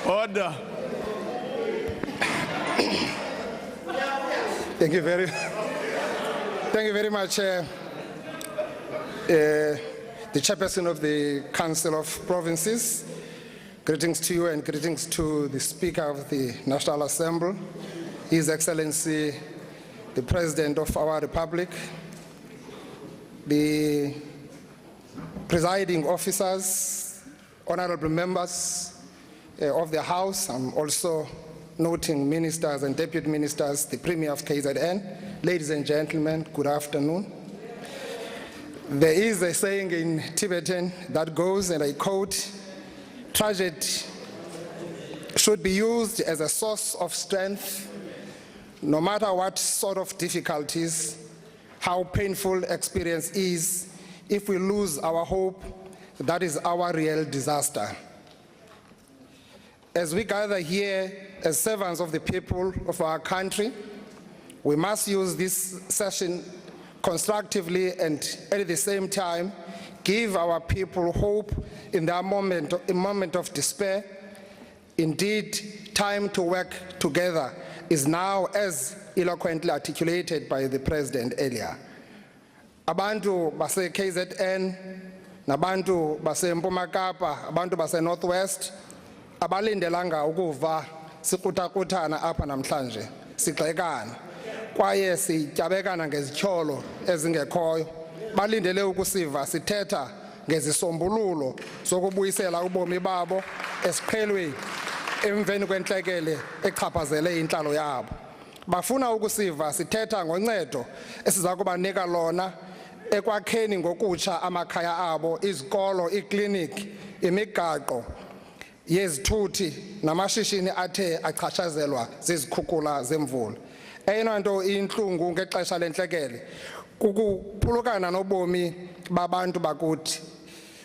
Order. Thank you very much, the Chairperson of the Council of Provinces. Greetings to you and greetings to the Speaker of the National Assembly, His Excellency, the President of our Republic, the presiding officers, honorable members of the House. I'm also noting ministers and deputy ministers, the Premier of KZN. Ladies and gentlemen, good afternoon. There is a saying in Tibetan that goes, and I quote, "Tragedy should be used as a source of strength, no matter what sort of difficulties, how painful experience is. If we lose our hope, that is our real disaster." As we gather here as servants of the people of our country, we must use this session constructively and at the same time give our people hope in their moment of despair. Indeed, time to work together is now, as eloquently articulated by the President earlier. Abantu base KZN, nabantu base Mpuma Kapa, abantu base Northwest, abalindelanga ukuva sikutakuthana apha namhlanje, sigxekana kwaye sityabekana ngezityholo ezingekhoyo. Balindele ukusiva sithetha ngezisombululo zokubuyisela ubomi babo esiqhelweni emveni kwentlekele echaphazele intlalo yabo. Bafuna ukusiva sithetha ngoncedo esiza kubanika lona ekwakheni ngokutsha amakhaya abo, izikolo, iikliniki, imigaqo yezithuthi namashishini athe achatshazelwa zizikhukhula zemvula. Eyona nto intlungu ngexesha lentlekele kukuphulukana nobomi babantu bakuthi.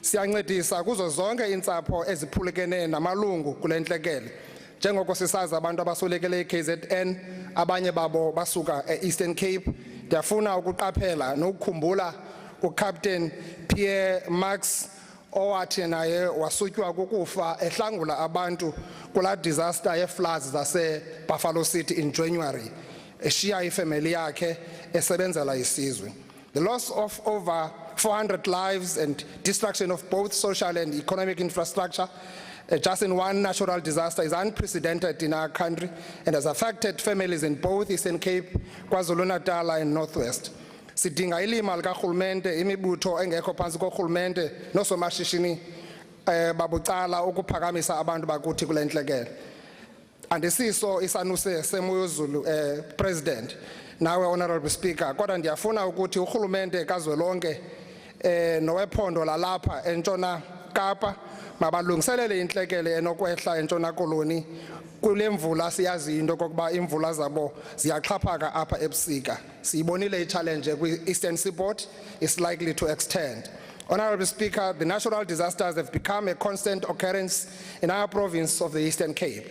Siyancedisa kuzo zonke iintsapho eziphulukene namalungu kule ntlekele. Njengoko sisazi abantu abaswelekele KZN, abanye babo basuka e-Eastern Cape. Ndiyafuna ukuqaphela nokukhumbula uCaptain Pierre Max owathi naye wasutywa kukufa ehlangula abantu kula disaster ye-floods zase-Buffalo City in January, eshiya ifamily yakhe esebenzela isizwe. The loss of over 400 lives and destruction of both social and economic infrastructure just in one natural disaster is unprecedented in our country and has affected families in both Eastern Cape, KwaZulu Natal and Northwest. Sidinga ilima likarhulumente, imibutho engekho phantsi korhulumente, noosomashishini babucala ukuphakamisa abantu bakuthi kule ntlekele. Andisiso isanuse semoyozulu President, nawe Honorable Speaker, kodwa ndiyafuna ukuthi urhulumente kazwelonke nowephondo lalapha eNtshona Kapa mabalungiselele intlekele enokwehla eNtshona Koloni kule mvula siyazi into kokuba imvula zabo ziyaxhaphaka apha ebusika. Siyibonile i-challenge kwi-Eastern Seaboard is likely to extend. Honorable Speaker, the natural disasters have become a constant occurrence in our province of the Eastern Cape.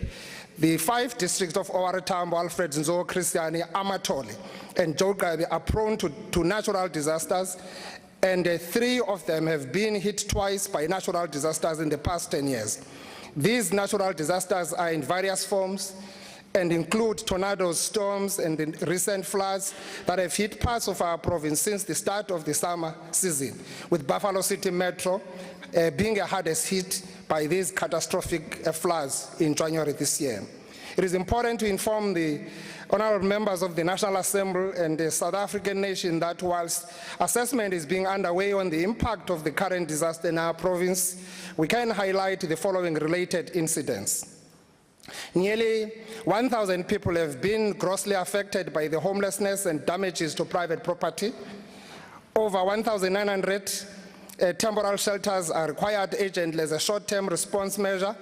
The 5 districts of Owaretambo, Alfred Nzo, Christiani, Amatoli, and Jogabi are prone to natural disasters, and 3 of them have been hit twice by natural disasters in the past 10 years. These natural disasters are in various forms and include tornadoes, storms, and the recent floods that have hit parts of our province since the start of the summer season, with Buffalo City Metro being the hardest hit by these catastrophic floods in January this year. It is important to inform the honorable members of the National Assembly and the South African nation that whilst assessment is being underway on the impact of the current disaster in our province, we can highlight the following related incidents. Nearly 1,000 people have been grossly affected by the homelessness and damages to private property. Over 1,900 temporary shelters are required urgently as a short-term response measure.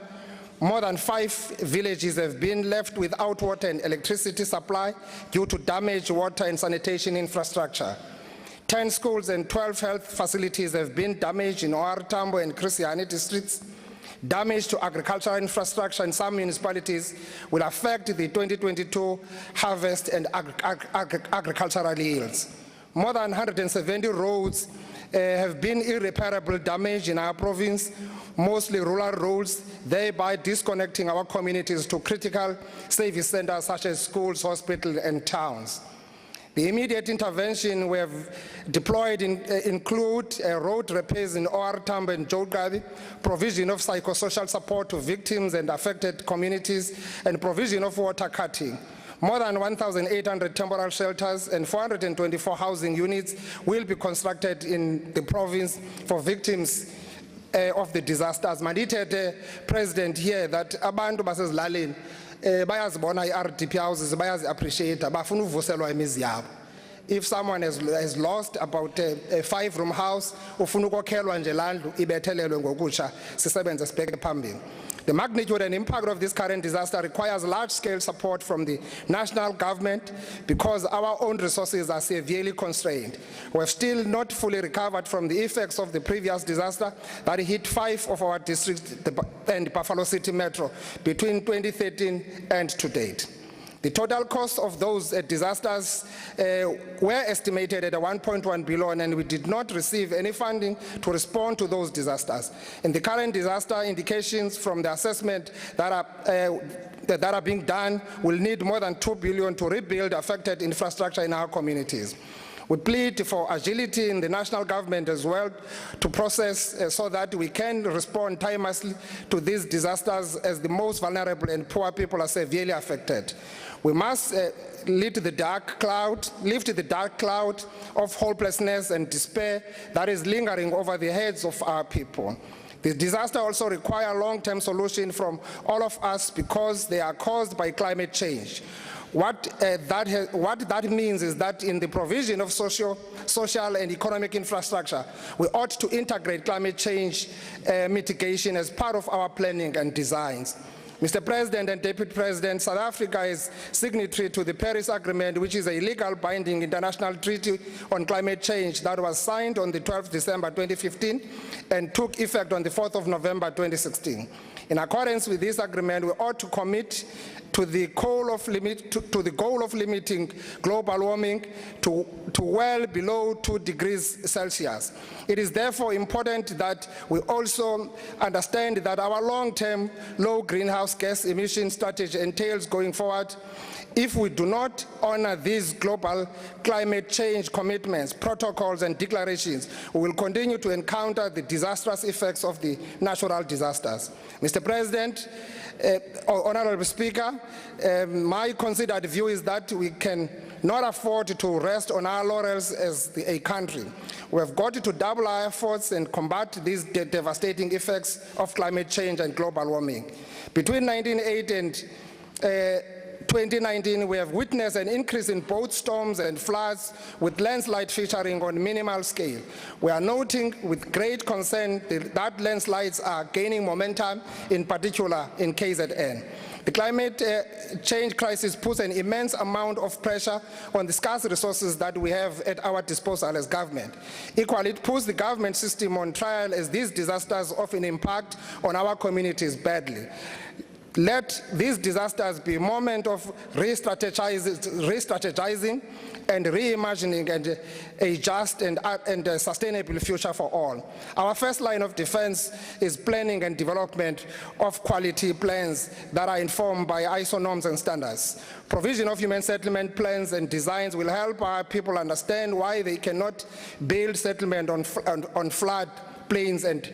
More than 5 villages have been left without water and electricity supply due to damaged water and sanitation infrastructure. 10 schools and 12 health facilities have been damaged in Owaretambo and Christiani districts. Damage to agricultural infrastructure in some municipalities will affect the 2022 harvest and agricultural yields. More than 170 roads have been irreparable damage in our province, mostly rural roads, thereby disconnecting our communities to critical service centers such as schools, hospitals, and towns. The immediate intervention we have deployed include road repairs in Owaretambo and Jogabi, provision of psychosocial support to victims and affected communities, and provision of water cutting. More than 1,800 temporary shelters and 424 housing units will be constructed in the province for victims of the disasters. Mandithethe President here that abantu basezilalini bayazibona i-RDP houses, bayazi-appreciate, bafuna uvuselwa imizi yabo. If someone has lost about a 5-room house, ufuna ukokhelwa nje landlu ibethelelwe ngokutsha sisebenze sibheke phambili. The magnitude and impact of this current disaster requires large-scale support from the national government because our own resources are severely constrained. We have still not fully recovered from the effects of the previous disaster that hit 5 of our districts and Buffalo City Metro between 2013 and to date. The total cost of those disasters were estimated at 1.1 billion, and we did not receive any funding to respond to those disasters. In the current disaster, indications from the assessment that are being done will need more than 2 billion to rebuild affected infrastructure in our communities. We plead for agility in the national government as well to process so that we can respond timelessly to these disasters as the most vulnerable and poor people are severely affected. We must lift the dark cloud of hopelessness and despair that is lingering over the heads of our people. The disaster also requires a long-term solution from all of us because they are caused by climate change. What that means is that in the provision of social and economic infrastructure, we ought to integrate climate change mitigation as part of our planning and designs. Mr. President and Deputy President, South Africa is signatory to the Paris Agreement, which is a legal binding international treaty on climate change that was signed on the 12th December 2015 and took effect on the 4th of November 2016. In accordance with this agreement, we ought to commit to the goal of limiting global warming to well below 2 degrees Celsius. It is therefore important that we also understand that our long-term low greenhouse gas emission strategy entails going forward. If we do not honor these global climate change commitments, protocols, and declarations, we will continue to encounter the disastrous effects of the natural disasters. Mr. President, Honorable Speaker, my considered view is that we can not afford to rest on our laurels as a country. We have got to double our efforts and combat these devastating effects of climate change and global warming. Between 1980 and 2019, we have witnessed an increase in both storms and floods, with landslide featuring on minimal scale. We are noting with great concern that landslides are gaining momentum, in particular in KZN. The climate change crisis puts an immense amount of pressure on the scarce resources that we have at our disposal as government. Equally, it puts the government system on trial, as these disasters often impact on our communities badly. Let these disasters be a moment of re-strategizing and reimagining and a just and a sustainable future for all. Our first line of defense is planning and development of quality plans that are informed by ISO norms and standards. Provision of human settlement plans and designs will help our people understand why they cannot build settlement on flood plains and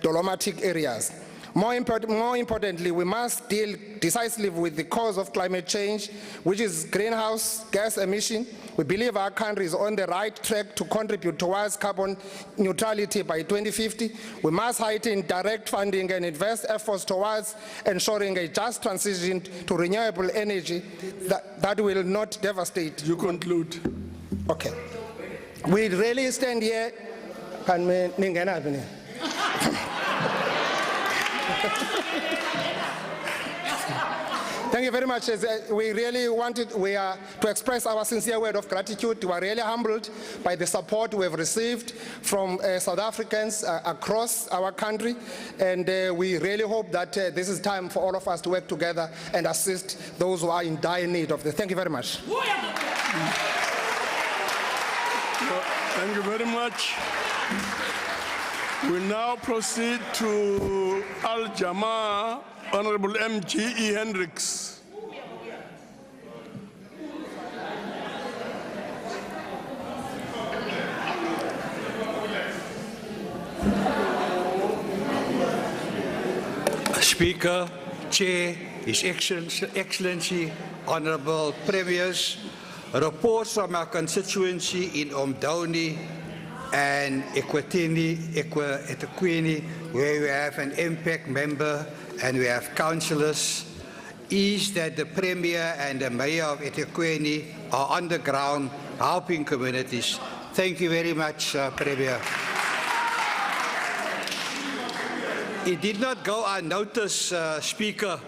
dolomitic areas. More importantly, we must deal decisively with the cause of climate change, which is greenhouse gas emission. We believe our country is on the right track to contribute towards carbon neutrality by 2050. We must heighten direct funding and invest efforts towards ensuring a just transition to renewable energy that will not devastate. You conclude. Okay. We really stand here. Thank you very much. We really we are to express our sincere word of gratitude. We are really humbled by the support we have received from South Africans across our country, and we really hope that this is time for all of us to work together and assist those who are in dire need of this. Thank you very much. Thank you very much. We now proceed to Al Jamaa, Honorable M.G.E. Hendricks. Speaker, Chair, His Excellency, Honorable Premiers, reports from our constituency in Omdowni and eThekwini, where we have an impact member and we have councillors, is that the Premier and the Mayor of eThekwini are on the ground helping communities. Thank you very much, Premier. It did not go unnoticed, Speaker,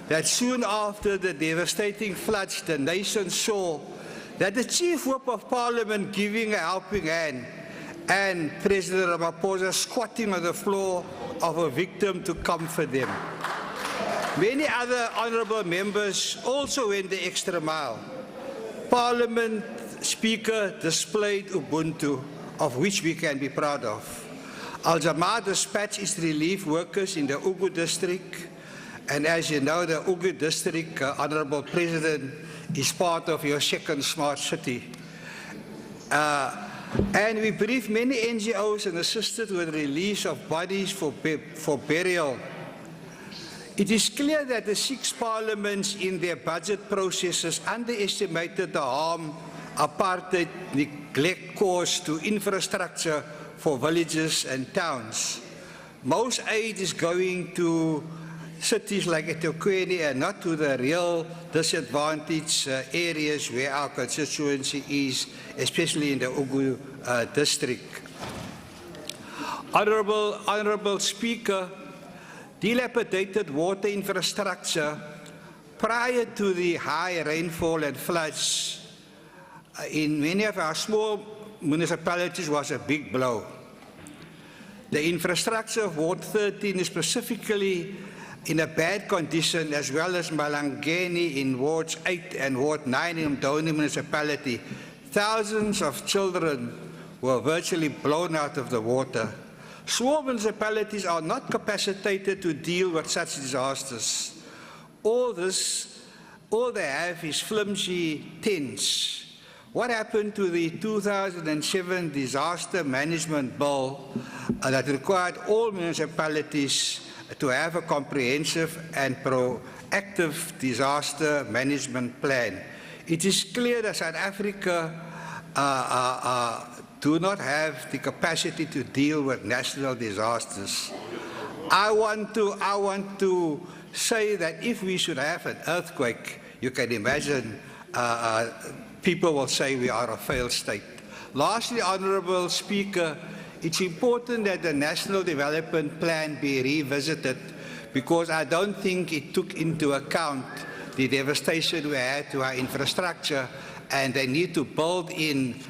that soon after the devastating floods, the nation saw that the Chief Whip of Parliament giving a helping hand and President Ramaphosa squatting on the floor of a victim to comfort them. Many other honourable members also went the extra mile. Parliament Speaker displayed Ubuntu, of which we can be proud of. Al Jamaa dispatched its relief workers in the Ugu district, and as you know, the Ugu district, Honourable President, is part of your second smart city. And we briefed many NGOs and assisted with the release of bodies for burial. It is clear that the 6 parliaments in their budget processes underestimated the harm apartheid neglect caused to infrastructure for villages and towns. Most aid is going to cities like eThekwini and not to the real disadvantaged areas where our constituency is, especially in the Ugu district. Honourable Speaker, dilapidated water infrastructure prior to the high rainfall and floods in many of our small municipalities was a big blow. The infrastructure of Ward 13 is specifically in a bad condition, as well as Malangeni in Wards 8 and Ward 9 in Umdowini municipality. Thousands of children were virtually blown out of the water. Small municipalities are not capacitated to deal with such disasters. All they have is flimsy tents. What happened to the 2007 disaster management bill that required all municipalities to have a comprehensive and proactive disaster management plan? it is clear that South Africa do not have the capacity to deal with national disasters. I want to say that if we should have an earthquake, you can imagine people will say we are a failed state. Lastly, Honourable Speaker, it's important that the National Development Plan be revisited because I don't think it took into account the devastation we had to our infrastructure, and they need to build in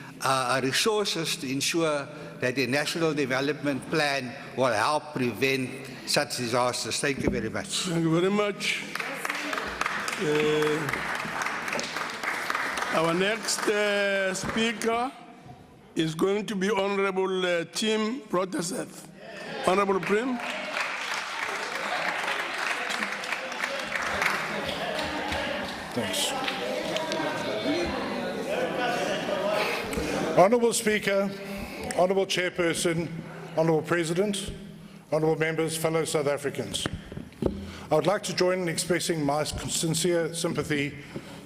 resources to ensure that the National Development Plan will help prevent such disasters. Thank you very much. Thank you very much. Our next speaker is going to be Honourable Tim Proteseth. Honourable Prim. Thanks. Honourable Speaker, Honourable Chairperson, Honourable President, Honourable Members, fellow South Africans. I would like to join in expressing my sincere sympathy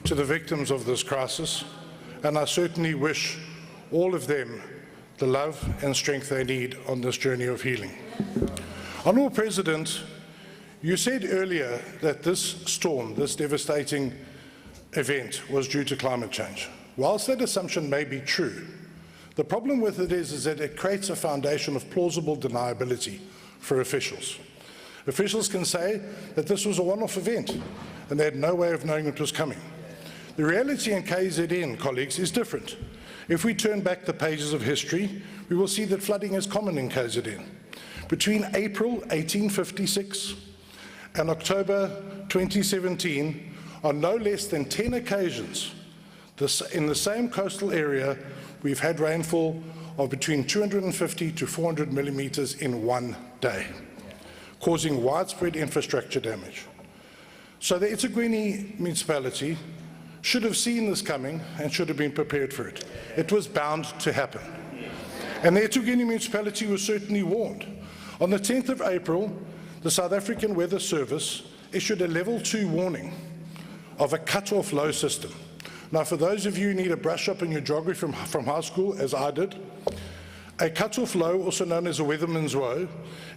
to the victims of this crisis, and I certainly wish all of them the love and strength they need on this journey of healing. Honourable President, you said earlier that this storm, this devastating event, was due to climate change. Whilst that assumption may be true, the problem with it is that it creates a foundation of plausible deniability for officials. Officials can say that this was a one-off event and they had no way of knowing it was coming. The reality in KZN, colleagues, is different. If we turn back the pages of history, we will see that flooding is common in KZN. Between April 1856 and October 2017, on no less than 10 occasions, in the same coastal area, we've had rainfall of between 250 to 400 millimeters in one day, causing widespread infrastructure damage. So the eThekwini municipality should have seen this coming and should have been prepared for it. It was bound to happen. And the eThekwini municipality was certainly warned. On the 10th of April, the South African Weather Service issued a level 2 warning of a cut-off low system. Now, for those of you who need a brush up in your geography from high school, as I did, a cut-off low, also known as a weatherman's woe,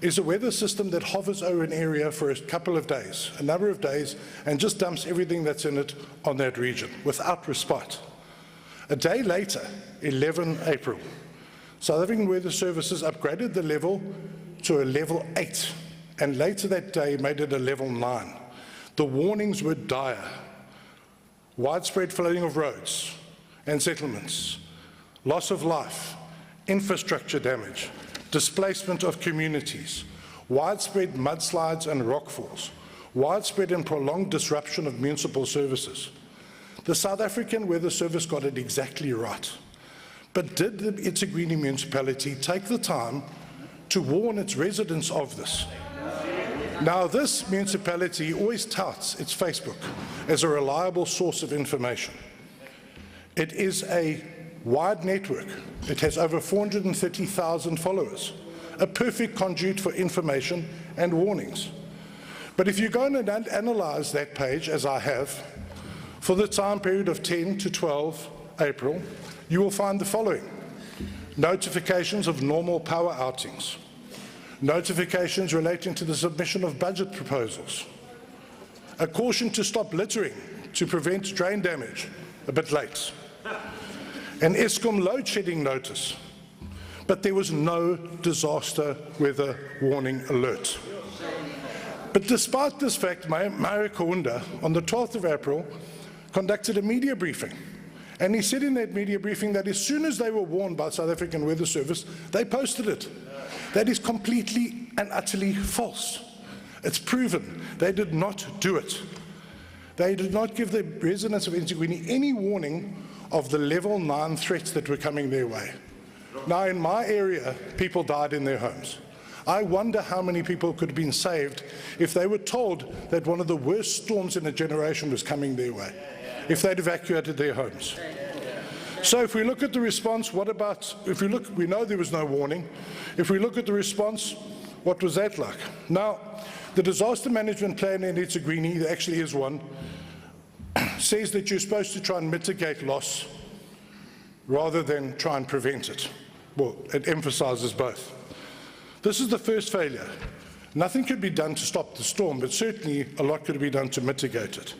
is a weather system that hovers over an area for a couple of days, a number of days, and just dumps everything that's in it on that region without respite. A day later, 11 April, South African Weather Services upgraded the level to a level 8, and later that day made it a level 9. The warnings were dire. Widespread flooding of roads and settlements, loss of life, infrastructure damage, displacement of communities, widespread mudslides and rockfalls, widespread and prolonged disruption of municipal services. The South African Weather Service got it exactly right. But did the eThekwini municipality take the time to warn its residents of this? Now, this municipality always touts its Facebook as a reliable source of information. It is a wide network. It has over 430,000 followers, a perfect conduit for information and warnings. But if you go and analyze that page, as I have, for the time period of 10 to 12 April, you will find the following: notifications of normal power outings, notifications relating to the submission of budget proposals, a caution to stop littering to prevent drain damage, a bit late, an Eskom load shedding notice, but there was no disaster weather warning alert. But despite this fact, Mayor Kaunda, on the 12th of April, conducted a media briefing. And he said in that media briefing that as soon as they were warned by South African Weather Service, they posted it. That is completely and utterly false. It's proven they did not do it. They did not give the residents of eThekwini any warning of the level 9 threats that were coming their way. Now, in my area, people died in their homes. I wonder how many people could have been saved if they were told that one of the worst storms in a generation was coming their way, if they'd evacuated their homes. So if we look at the response, what about, we know there was no warning. If we look at the response, what was that like? Now, the disaster management plan in eThekwini, there actually is one, says that you're supposed to try and mitigate loss rather than try and prevent it. Well, it emphasizes both. This is the first failure. Nothing could be done to stop the storm, but certainly a lot could be done to mitigate it.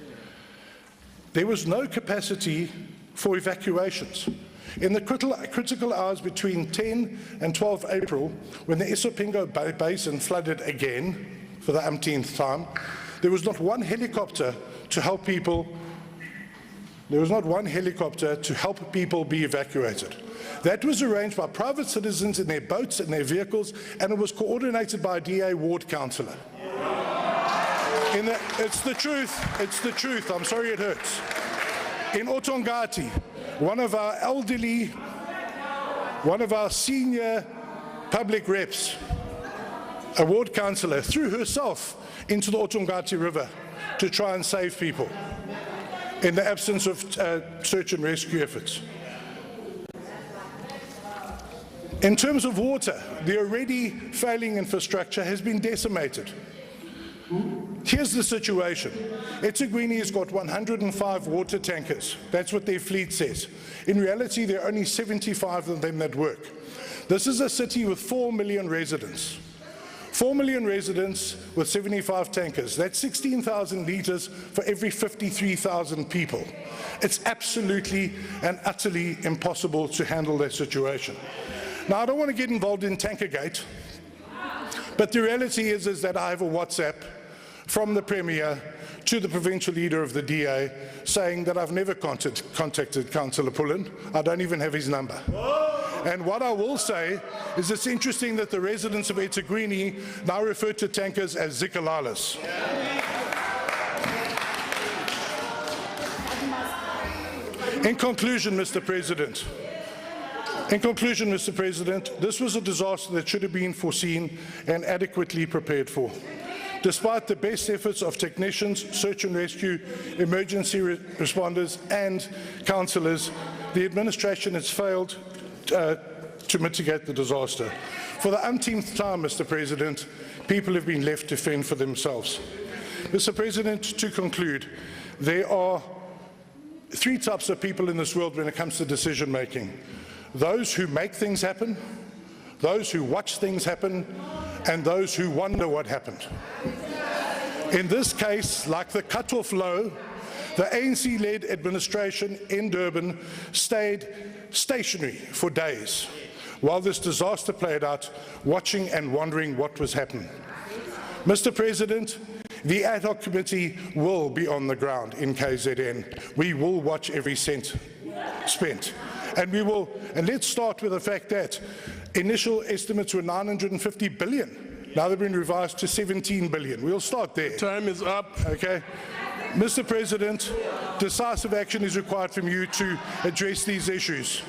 There was no capacity for evacuations. In the critical hours between 10 and 12 April, when the Isopingo Basin flooded again for the umpteenth time, there was not one helicopter to help people. There was not one helicopter to help people be evacuated. That was arranged by private citizens in their boats and their vehicles, and it was coordinated by a DA ward councillor. It's the truth, I'm sorry it hurts. In Otongati, one of our senior public reps, a ward councillor, threw herself into the Otongati River to try and save people in the absence of search and rescue efforts. In terms of water, the already failing infrastructure has been decimated. Here's the situation. eThekwini has got 105 water tankers. That's what their fleet says. In reality, there are only 75 of them that work. This is a city with 4 million residents. 4 million residents with 75 tankers. That's 16,000 litres for every 53,000 people. It's absolutely and utterly impossible to handle that situation. Now, I don't want to get involved in Tankergate, but the reality is that I have a WhatsApp from the Premier to the provincial leader of the DA saying that I've never contacted Councillor Pullen. I don't even have his number. And what I will say is it's interesting that the residents of eThekwini now refer to tankers as zikalalas. In conclusion, Mr. President, this was a disaster that should have been foreseen and adequately prepared for. Despite the best efforts of technicians, search and rescue, emergency responders and councillors, the administration has failed to mitigate the disaster. For the umpteenth time, Mr. President, people have been left to fend for themselves. Mr. President, to conclude, there are three types of people in this world when it comes to decision making. Those who make things happen, those who watch things happen, and those who wonder what happened. In this case, like the cut-off low, the ANC-led administration in Durban stayed stationary for days while this disaster played out, watching and wondering what was happening. Mr. President, the ad hoc committee will be on the ground in KZN. We will watch every cent spent. And let's start with the fact that initial estimates were 950 billion. Now they've been revised to 17 billion. We'll start there. Time is up. Okay. Mr. President, decisive action is required from you to address these issues.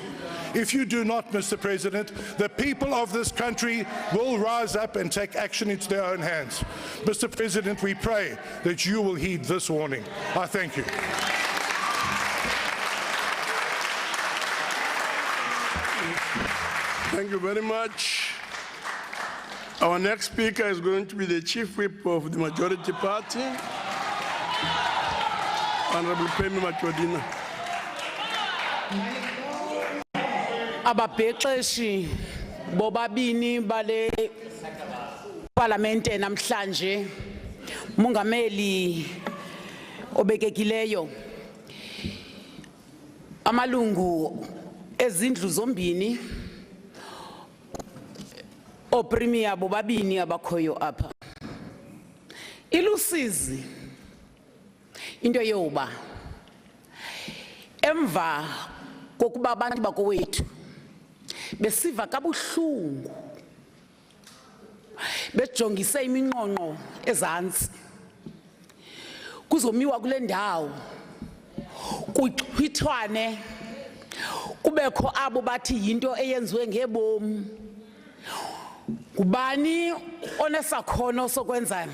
If you do not, Mr. President, the people of this country will rise up and take action into their own hands. Mr. President, we pray that you will heed this warning. I thank you. Thank you very much. Our next speaker is going to be the Chief Whip of the Majority Party, Honorable Premier Machodina. Ababhexeshi bobabini bale parlamente namhlanje Mongameli obekekileyo amalungu ezindlu zombini opremier bobabini abakhoyo apha ilusizi into yoba emva kokuba abantu bakowethu besiva kabuhlungu bejongise iminqonqo ezantsi kuzomiwa kule ndawo kuchithwane kubekho abo bathi yinto eyenziwe ngebomu kubani onesakhono sokwenza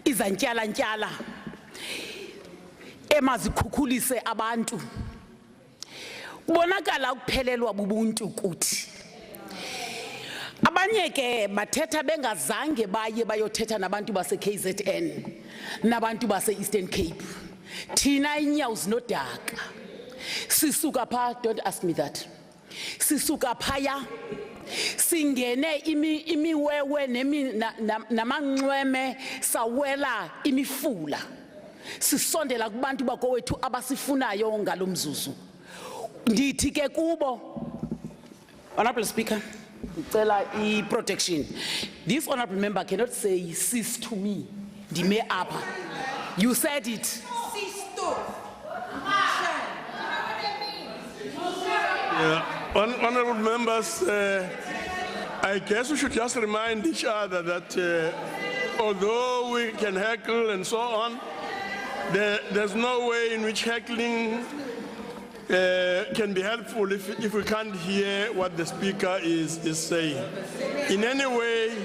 izantyala emazikhukhulise abantu kubonakala ukuphelelwa bubuntu kuthi abanye ke bathetha bengazange baye bayothetha nabantu base KZN nabantu base Eastern Cape Tina inyawo zinodaka. Sisuka pha, don't ask me that. Sisuka phaya. Singene imiwewe namanxweme sawela imifula. Sisondela kubantu bakowethu abasifunayo ngalomzuzu. Ndithi ke kubo, Honorable Speaker, ngicela protection. This honorable member cannot say sis to me. Ndime apha. You said it. Sis to. Yeah. Honorable members, I guess we should just remind each other that although we can heckle and so on, there's no way in which heckling can be helpful if we can't hear what the speaker is saying. In any way,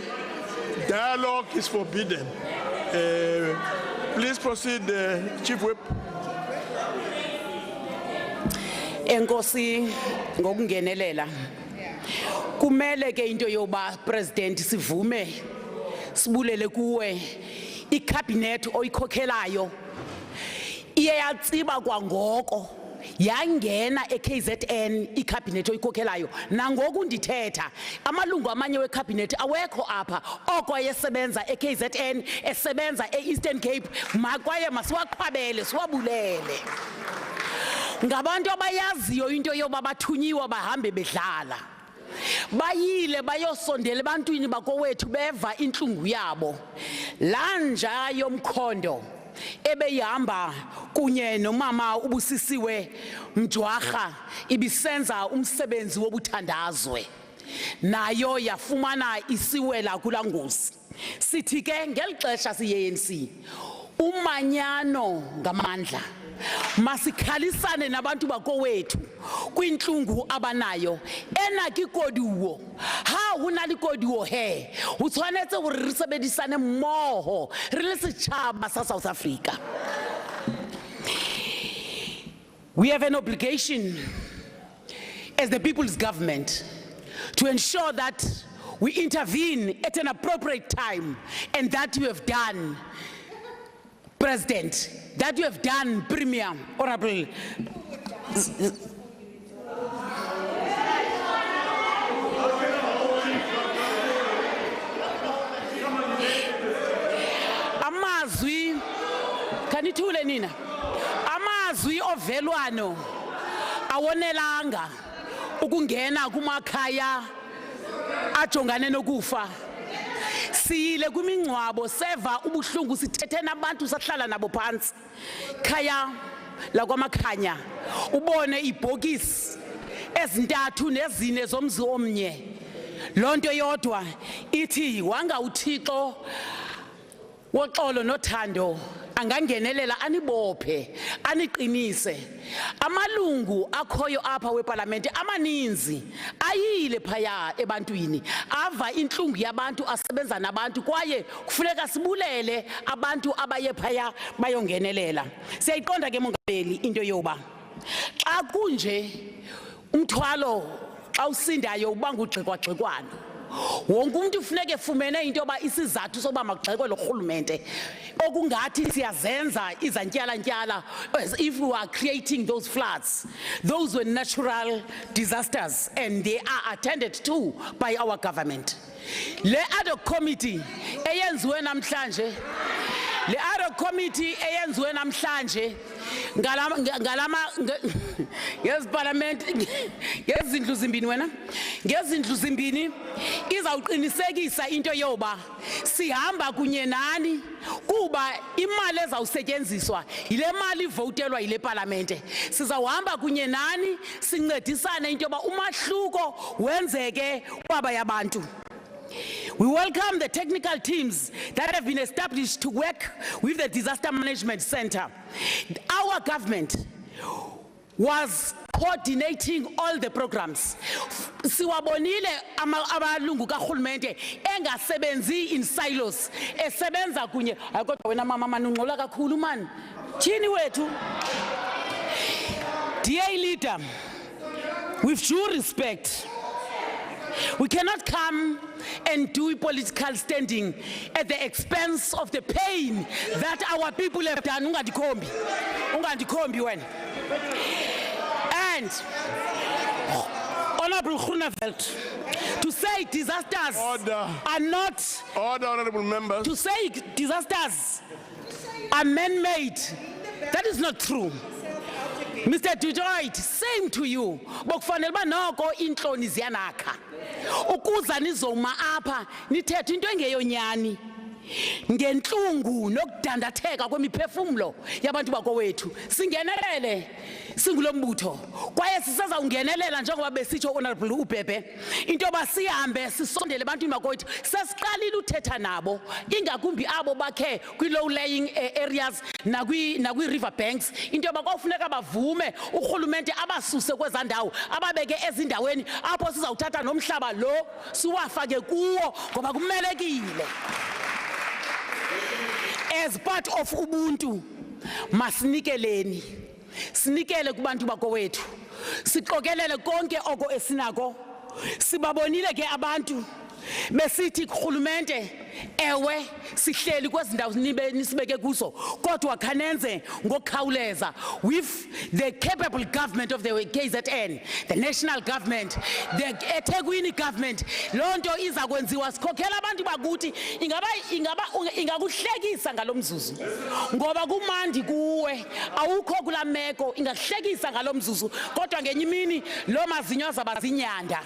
dialogue is forbidden. Please proceed, Chief Whip. Enkosi ngokungenelela. Kumele ke into yoba president sivume sibulele kuwe icabinet oyikhokhelayo iye yatsiba kwangoko yangena eKZN icabinet oyikhokhelayo nangoku ndithetha amalungu amanye wecabinet awekho apha oko ayesebenza eKZN esebenza eEastern Cape makwaye masiwaqhwabele siwabulele. Ngabantu abayaziyo into yoba bathunyiwa bahambe bedlala. Bayile bayosondela ebantwini bakowethu beva inhlungu yabo. Lanja yomkhondo ebeyihamba kunye nomama ubusisiwe Mjwarha ibisenza umsebenzi wobuthandazwe. Nayo yafumana isiwela kulangozi. Sithi ke ngelixesha siye-ANC umanyano ngamandla. Masikhalisane nabantu bakowethu kwinhlungu abanayo enakikoduwo ha unalikodiwo he utshwanetse gore re sebedisane mmoho re le setšhaba sa South Africa. We have an obligation as the people's government to ensure that we intervene at an appropriate time, and that you have done, President, that you have done, Premier, Honorable. Amazwi, kanithule nina, amazwi ovelwano, awonelanga, ukungena kumakhaya, ajongane nokufa. Siyile kumingcwabo seva ubuhlungu sithethe nabantu sahlala nabo phansi khaya la kwamakhanya ubone ibhokisi ezintathu nezine zomzi omnye lonto yodwa ithi wanga uThixo woxolo nothando angangenelela anibophe aniqinise. Amalungu akhoyo apha weparlamente amaninzi ayile phaya ebantwini ava inhlungu yabantu asebenza nabantu kwaye kufuneka sibulele abantu abaye phaya bayongenelela. Siyayiqonda ke mongameli into yoba xa kunje umthwalo xa usindayo ubanga ugxekwa-gxekwana. Wonke umuntu ufuneka efumene into yoba isizathu soba makugxekwe lo rhulumente okungathi siyazenza izantyala-ntyala as if we are creating those floods. Those were natural disasters and they are attended to by our government. Le ad hoc committee eyenziwe namhlanje parliament ngezindlu zimbini wena ngezindlu zimbini izawuqinisekisa into yoba sihamba kunye nani kuba imali ezawusetyenziswa yile mali ivotelwa yile parliamente. Sizawuhamba kunye nani sincedisane into yoba umahluko wenzeke kwaba yabantu. We welcome the technical teams that have been established to work with the Disaster Management Center. Our government was coordinating all the programs. Siwabonile abalungu karhulumente engasebenzi in silos esebenza kunye kodwa wena mama manungxola kakhulu man tyhini wethu. Dear leader, with due respect, We cannot come and do political standing at the expense of the pain that our people have done. Ungandikhombi wena. And Honorable Groeneveld, to say disasters are not... Order, honorable members. To say disasters are man-made, that is not true. Mr. Dujoit, same to you. Bokufanele ba noko inhloni ziyanakha. Ukuza nizoma apha nithethe into engeyonyani. Ngenhlungu nokudandatheka kwemiphefumulo yabantu bakowethu. Singenelele singulombutho. Kwaye sisazawungenelela njengoba besitsho honorable uBhebhe. Into basihambe sisondele abantu bakowethu. Sesiqalile uthetha nabo. Ingakumbi abo bakhe kwi-low lying areas nakwi river banks. Into bakufuneka bavume urhulumente abasuse kwezandawo ababeke ezindaweni apho sizawuthatha nomhlaba lo siwafake kuwo ngoba kumelekile. As part of Ubuntu, masinikeleni. Sinikele kubantu bakowethu. Siqokelele konke oko esinako. Sibabonile ke abantu besithi urhulumente ewe sihleli kwezindawo nisibeke kuso kodwa khanenze ngokukhawuleza with the capable government of the KZN, the national government, the eThekwini government. Lonto iza kwenziwa sikhokhela abantu bakuthi ingakuhlekisa ngalomzuzu ngoba kumandi kuwe awukho kula meko ingahlekisa ngalomzuzu kodwa ngenye imini lo mazinyo zabazinyanda.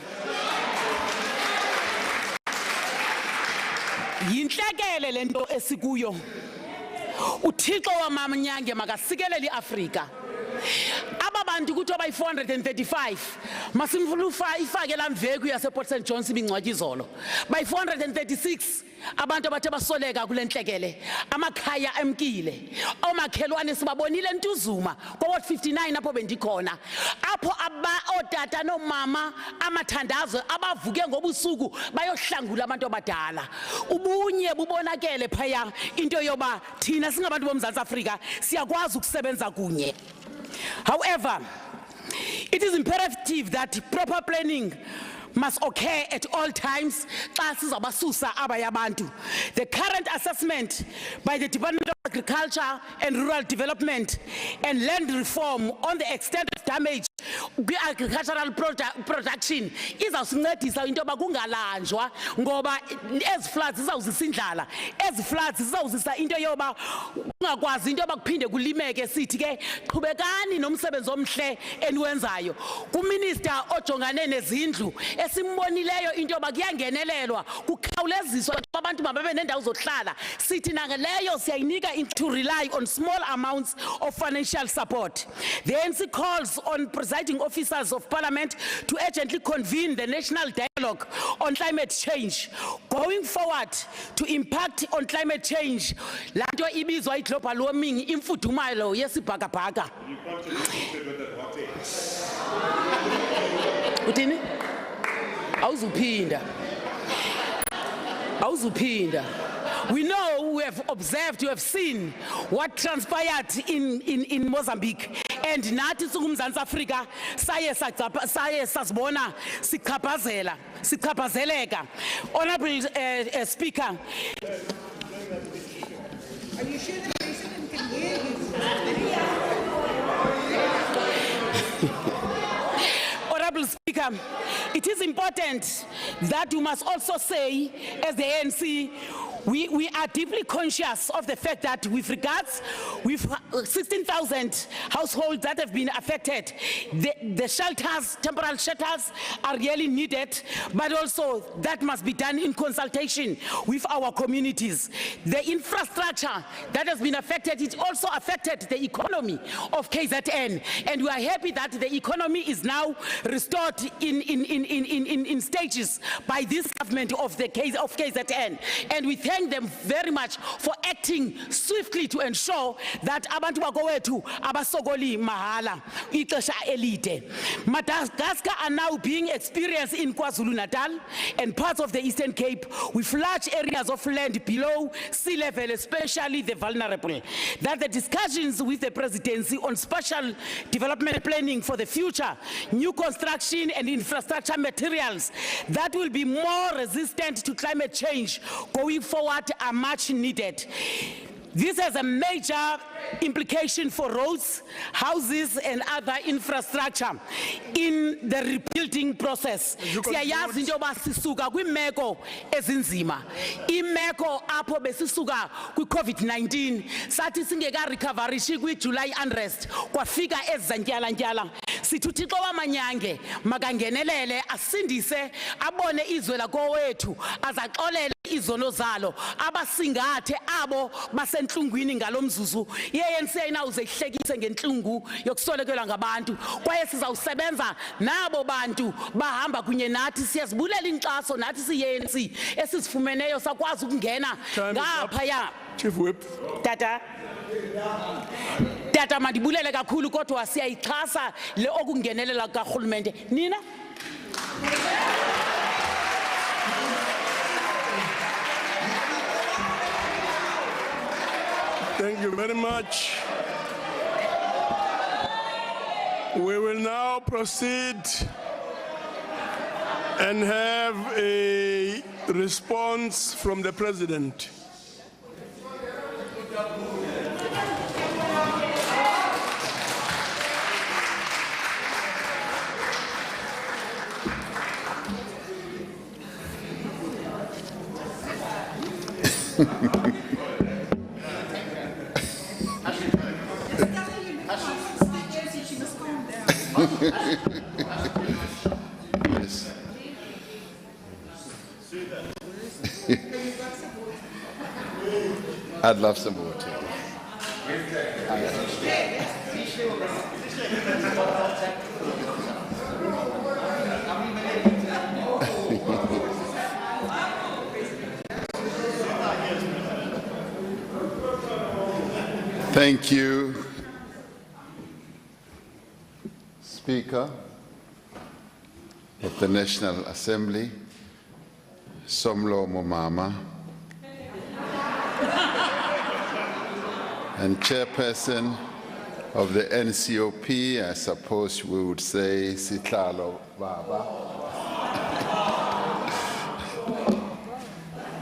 Yinhlekele lento esikuyo. Uthixo wamamnyange makasikelele iAfrika. Ababantu kuthi abayi 435 masimfulufa ifake lamveku yase Port St John sibingcwatshe izolo. Bayi 436 abantu abathe basoleka kule nhlekele amakhaya emkile omakhelwane sibabonile entuzuma ko 59 apho bendikhona apho otata nomama amathandazo abavuke ngobusuku bayohlangula abantu abadala ubunye bubonakele phaya into yoba thina singabantu bomzantsi Afrika siyakwazi ukusebenza kunye. However, it is imperative that proper planning must occur at all times. The current assessment by the Department of Agriculture and Rural Development and Land Reform on the extent of damage agricultural production is awusincedisa into yoba kungalanjwa ngoba ezi floods zizawuzisa indlala, ezi floods zizawuzisa into yoba ungakwazi into yoba kuphinde kulimeke. Sithi ke qhubekani nomsebenzi omhle eniwenzayo. Kuminister ojongane nezindlu esimbonileyo into yoba kuyangenelelwa kukhawuleziswa abantu mababe nendawo zokuhlala. Sithi nangaleyo siyayinika to rely on small amounts of financial support. The ANC calls on presiding officers of Parliament to urgently convene the national dialogue on climate change. Going forward to impact on climate change, lanto ibizwa global warming imfudumalo yesibhakabhaka. Uthini? Awuzuphinda. We know, we have observed, we have seen what transpired in Mozambique. And nathi singumzantsi Afrika saye sazibona sichaphazeleka. Honorable Speaker. Are you sure the president can hear you? Honorable Speaker, it is important that you must also say, as the ANC, we are deeply conscious of the fact that with 16,000 households that have been affected, the shelters, temporary shelters are really needed, but also that must be done in consultation with our communities. The infrastructure that has been affected, it also affected the economy of KZN, and we are happy that the economy is now restored in stages by this government of KZN, and we thank thank them very much for acting swiftly to ensure that abantu bakowethu abasokoli mahala ixesha elide. Madagascar are now being experienced in KwaZulu-Natal and parts of the Eastern Cape with large areas of land below sea level, especially the vulnerable. That the discussions with the presidency on spatial development planning for the future, new construction and infrastructure materials that will be more resistant to climate change going forward are much needed. This has a major implication for roads, houses, and other infrastructure in the rebuilding process. Siyayazi into yoba sisuka kwimeko ezinzima. Imeko apho besisuka kwi-COVID-19 sathi singeka recovery kwi-July unrest kwafika ezantyala-ntyala. Sithi uThixo wamanyange makangenelele asindise abone izwe lakowethu azaxolele izono zalo abasingathe abo basenhlungwini ngalomzuzu yeNC inawuze ihlekise ngenhlungu yokusolekelwa ngabantu kwaye sizawusebenza nabo bantu bahamba kunye nathi siyazibulela inkxaso nathi siyeNC esizifumeneyo sakwazi ukungena ngapha ya Chief Whip. Tata mandibulele kakhulu kodwa siyayixhasa le okungenelela karhulumente nina. Thank you very much. We will now proceed and have a response from the President. Yes. I'd love some water. Thank you, Speaker of the National Assembly, Somlo Momama, and Chairperson of the NCOP, I suppose we would say Sitlalo Baba,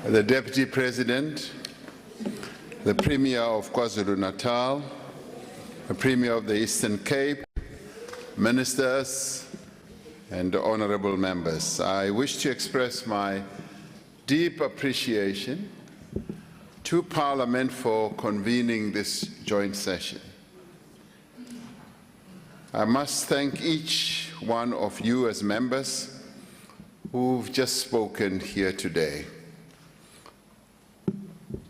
the Deputy President, the Premier of KwaZulu-Natal, the Premier of the Eastern Cape, Ministers, and honorable members. I wish to express my deep appreciation to Parliament for convening this joint session. I must thank each one of you as members who've just spoken here today.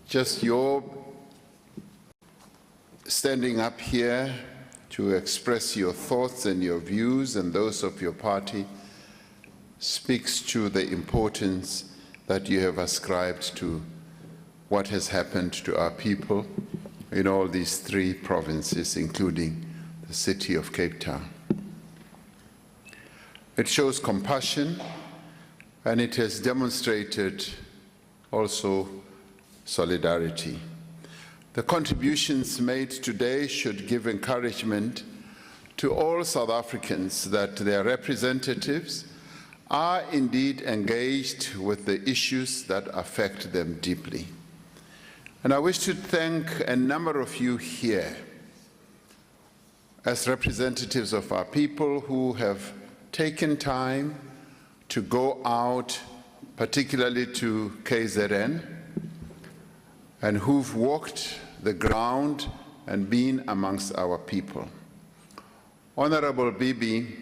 Just your standing up here to express your thoughts and your views and those of your party speaks to the importance that you have ascribed to what has happened to our people in all these 3 provinces, including the city of Cape Town. It shows compassion, and it has demonstrated also solidarity. The contributions made today should give encouragement to all South Africans that their representatives are indeed engaged with the issues that affect them deeply. And I wish to thank a number of you here as representatives of our people who have taken time to go out, particularly to KZN, and who've walked the ground and been amongst our people. Honorable Bibi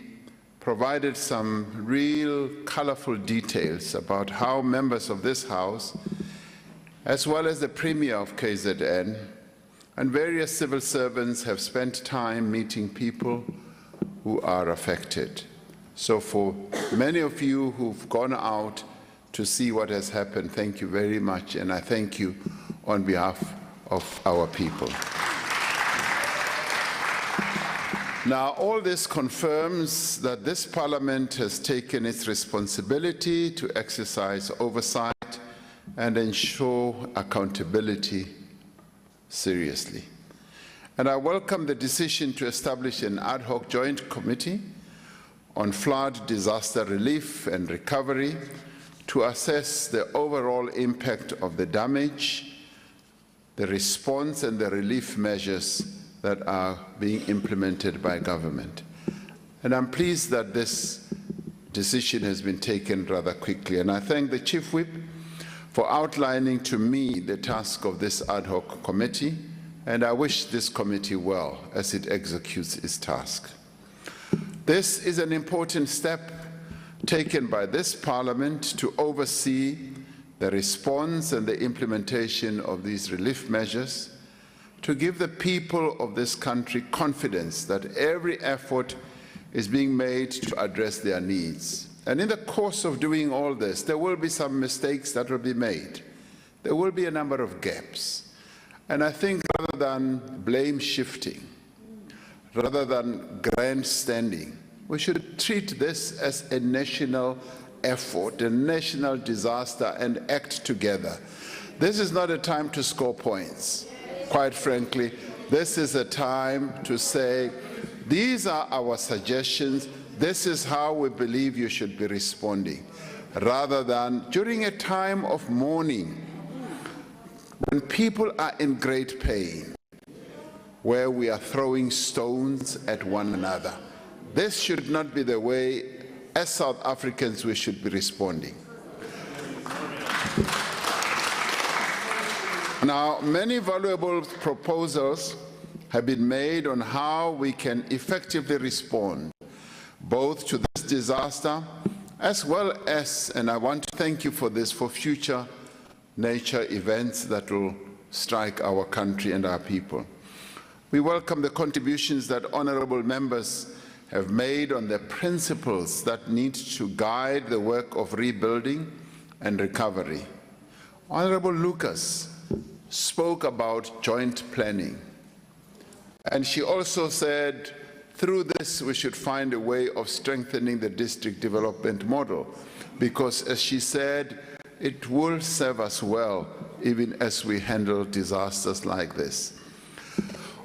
provided some real colorful details about how members of this House, as well as the Premier of KZN, and various civil servants have spent time meeting people who are affected. So for many of you who've gone out, to see what has happened. Thank you very much, and I thank you on behalf of our people. Now, all this confirms that this Parliament has taken its responsibility to exercise oversight and ensure accountability seriously. And I welcome the decision to establish an ad hoc joint committee on flood disaster relief and recovery to assess the overall impact of the damage, the response and the relief measures that are being implemented by government. And I'm pleased that this decision has been taken rather quickly. And I thank the Chief Whip for outlining to me the task of this ad hoc committee, and I wish this committee well as it executes its task. This is an important step taken by this Parliament to oversee the response and the implementation of these relief measures, to give the people of this country confidence that every effort is being made to address their needs. And in the course of doing all this, there will be some mistakes that will be made. There will be a number of gaps. And I think rather than blame shifting, rather than grandstanding, we should treat this as a national effort, a national disaster, and act together. This is not a time to score points. Quite frankly, this is a time to say, these are our suggestions, this is how we believe you should be responding, rather than during a time of mourning, when people are in great pain, where we are throwing stones at one another. This should not be the way, as South Africans, we should be responding. Now, many valuable proposals have been made on how we can effectively respond both to this disaster as well as, and I want to thank you for this, for future nature events that will strike our country and our people. We welcome the contributions that honorable members have made on the principles that need to guide the work of rebuilding and recovery. Honorable Lucas spoke about joint planning. And she also said, through this, we should find a way of strengthening the district development model, because, as she said, it will serve us well, even as we handle disasters like this.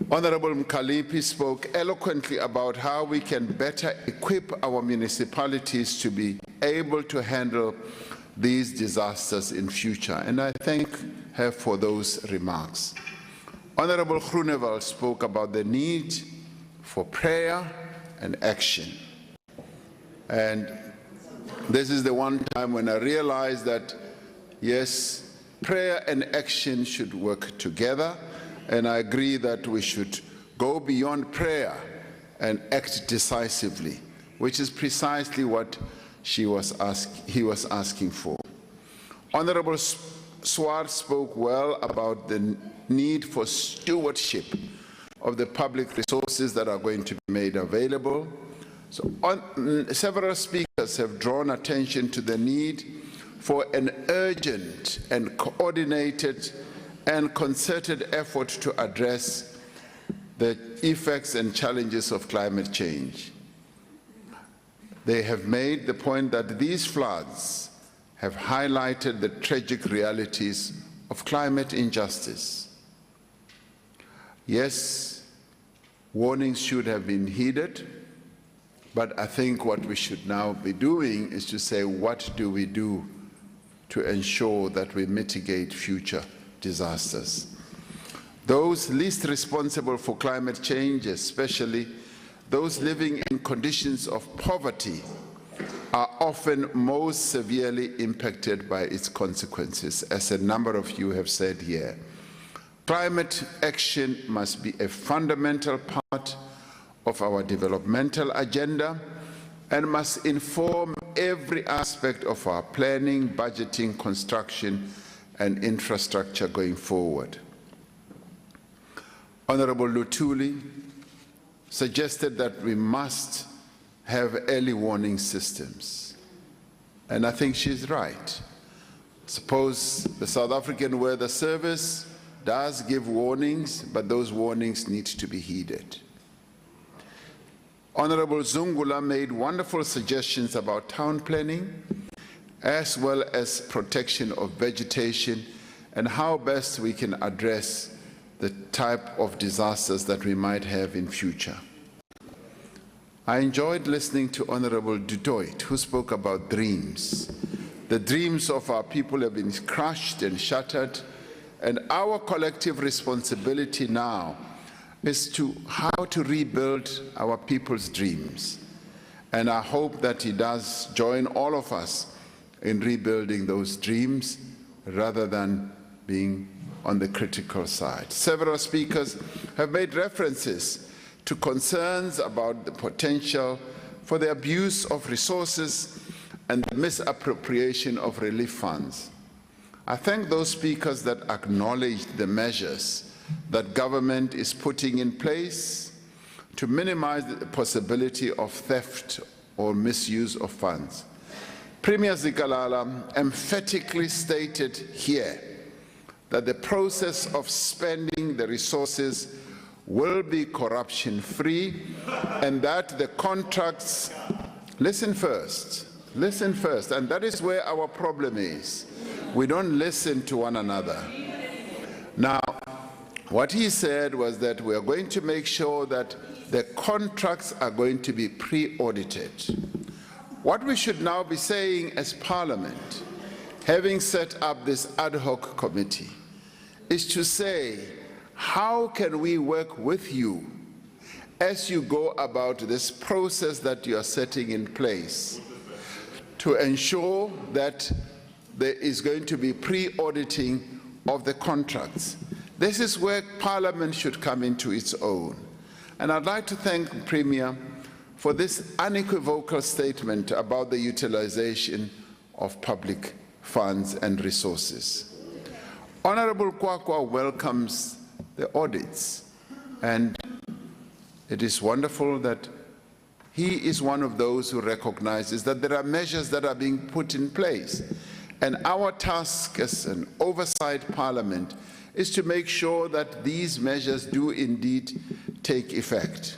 Honorable Mkalipi spoke eloquently about how we can better equip our municipalities to be able to handle these disasters in future, and I thank her for those remarks. Honorable Groenewald spoke about the need for prayer and action. And this is the one time when I realized that, yes, prayer and action should work together, and I agree that we should go beyond prayer and act decisively, which is precisely what he was asking for. Honorable Swart spoke well about the need for stewardship of the public resources that are going to be made available. So several speakers have drawn attention to the need for an urgent and coordinated and concerted effort to address the effects and challenges of climate change. They have made the point that these floods have highlighted the tragic realities of climate injustice. Yes, warnings should have been heeded, but I think what we should now be doing is to say, what do we do to ensure that we mitigate future disasters? Those least responsible for climate change, especially those living in conditions of poverty, are often most severely impacted by its consequences, as a number of you have said here. Climate action must be a fundamental part of our developmental agenda and must inform every aspect of our planning, budgeting, construction, and infrastructure going forward. Honorable Luthuli suggested that we must have early warning systems. And I think she's right. Suppose the South African Weather Service does give warnings, but those warnings need to be heeded. Honorable Zungula made wonderful suggestions about town planning, as well as protection of vegetation and how best we can address the type of disasters that we might have in future. I enjoyed listening to Honorable Dutoit, who spoke about dreams. The dreams of our people have been crushed and shattered, and our collective responsibility now is to how to rebuild our people's dreams. And I hope that he does join all of us in rebuilding those dreams rather than being on the critical side. Several speakers have made references to concerns about the potential for the abuse of resources and the misappropriation of relief funds. I thank those speakers that acknowledge the measures that government is putting in place to minimize the possibility of theft or misuse of funds. Premier Zikalala emphatically stated here that the process of spending the resources will be corruption-free and that the contracts, listen first, and that is where our problem is. We don't listen to one another. Now, what he said was that we are going to make sure that the contracts are going to be pre-audited. What we should now be saying as Parliament, having set up this ad hoc committee, is to say, how can we work with you as you go about this process that you are setting in place to ensure that there is going to be pre-auditing of the contracts? This is where Parliament should come into its own. And I'd like to thank the Premier for this unequivocal statement about the utilization of public funds and resources. Honorable Kwakwa welcomes the audits, and it is wonderful that he is one of those who recognizes that there are measures that are being put in place. And our task as an oversight Parliament is to make sure that these measures do indeed take effect.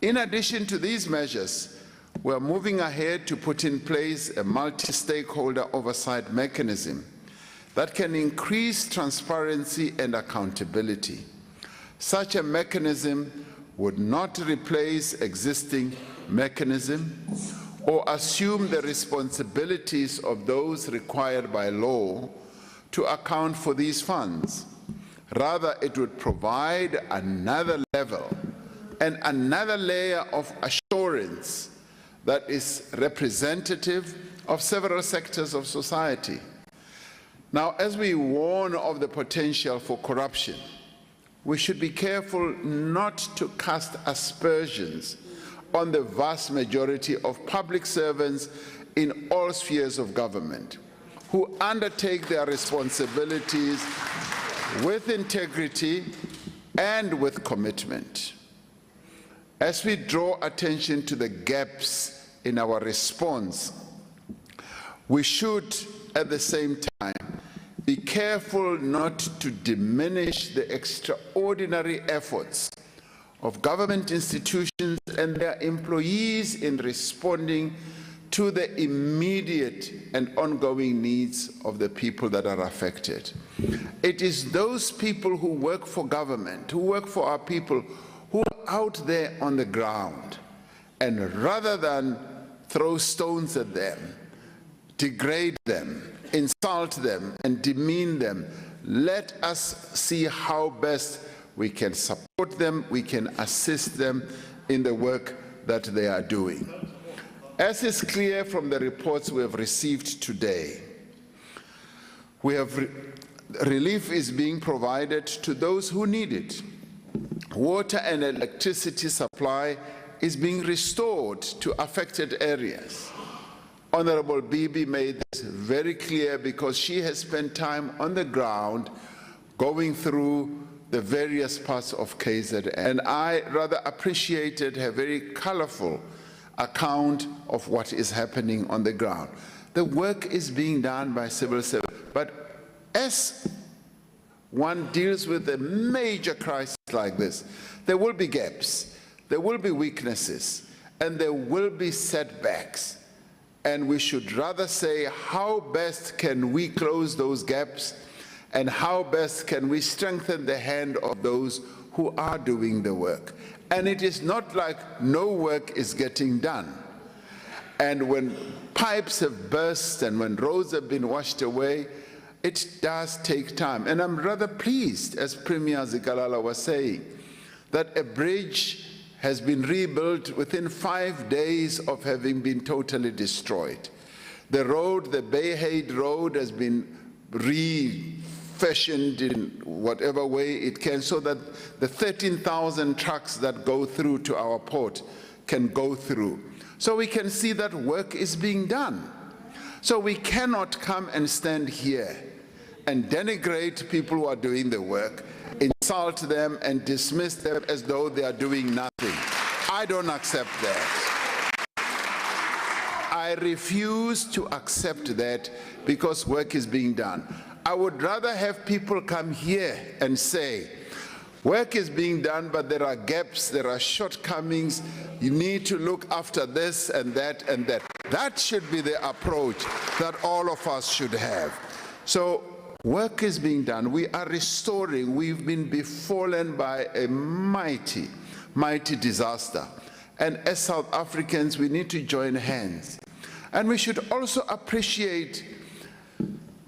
In addition to these measures, we're moving ahead to put in place a multi-stakeholder oversight mechanism that can increase transparency and accountability. Such a mechanism would not replace existing mechanisms or assume the responsibilities of those required by law to account for these funds. Rather, it would provide another level and another layer of assurance that is representative of several sectors of society. Now, as we warn of the potential for corruption, we should be careful not to cast aspersions on the vast majority of public servants in all spheres of government who undertake their responsibilities with integrity and with commitment. As we draw attention to the gaps in our response, we should at the same time be careful not to diminish the extraordinary efforts of government institutions and their employees in responding to the immediate and ongoing needs of the people that are affected. It is those people who work for government, who work for our people, who are out there on the ground, and rather than throw stones at them, degrade them, insult them, and demean them, let us see how best we can support them, we can assist them in the work that they are doing. As is clear from the reports we have received today, relief is being provided to those who need it. Water and electricity supply is being restored to affected areas. Honorable Bibi made this very clear because she has spent time on the ground going through the various parts of KZN, and I rather appreciated her very colorful account of what is happening on the ground. The work is being done by civil servants, But as one deals with a major crisis like this, there will be gaps, there will be weaknesses, and there will be setbacks. And we should rather say, how best can we close those gaps, and how best can we strengthen the hand of those who are doing the work. And it is not like no work is getting done. And when pipes have burst and when roads have been washed away, it does take time. And I'm rather pleased, as Premier Zikalala was saying, that a bridge has been rebuilt within 5 days of having been totally destroyed. The road, the Bayhead Road, has been refashioned in whatever way it can, so that the 13,000 trucks that go through to our port can go through. So we can see that work is being done. So we cannot come and stand here and denigrate people who are doing the work, insult them and dismiss them as though they are doing nothing. I don't accept that. I refuse to accept that, because work is being done. I would rather have people come here and say, work is being done, but there are gaps, there are shortcomings, you need to look after this and that and that. That should be the approach that all of us should have. So work is being done, we are restoring, we've been befallen by a mighty, mighty disaster. And as South Africans, we need to join hands. And we should also appreciate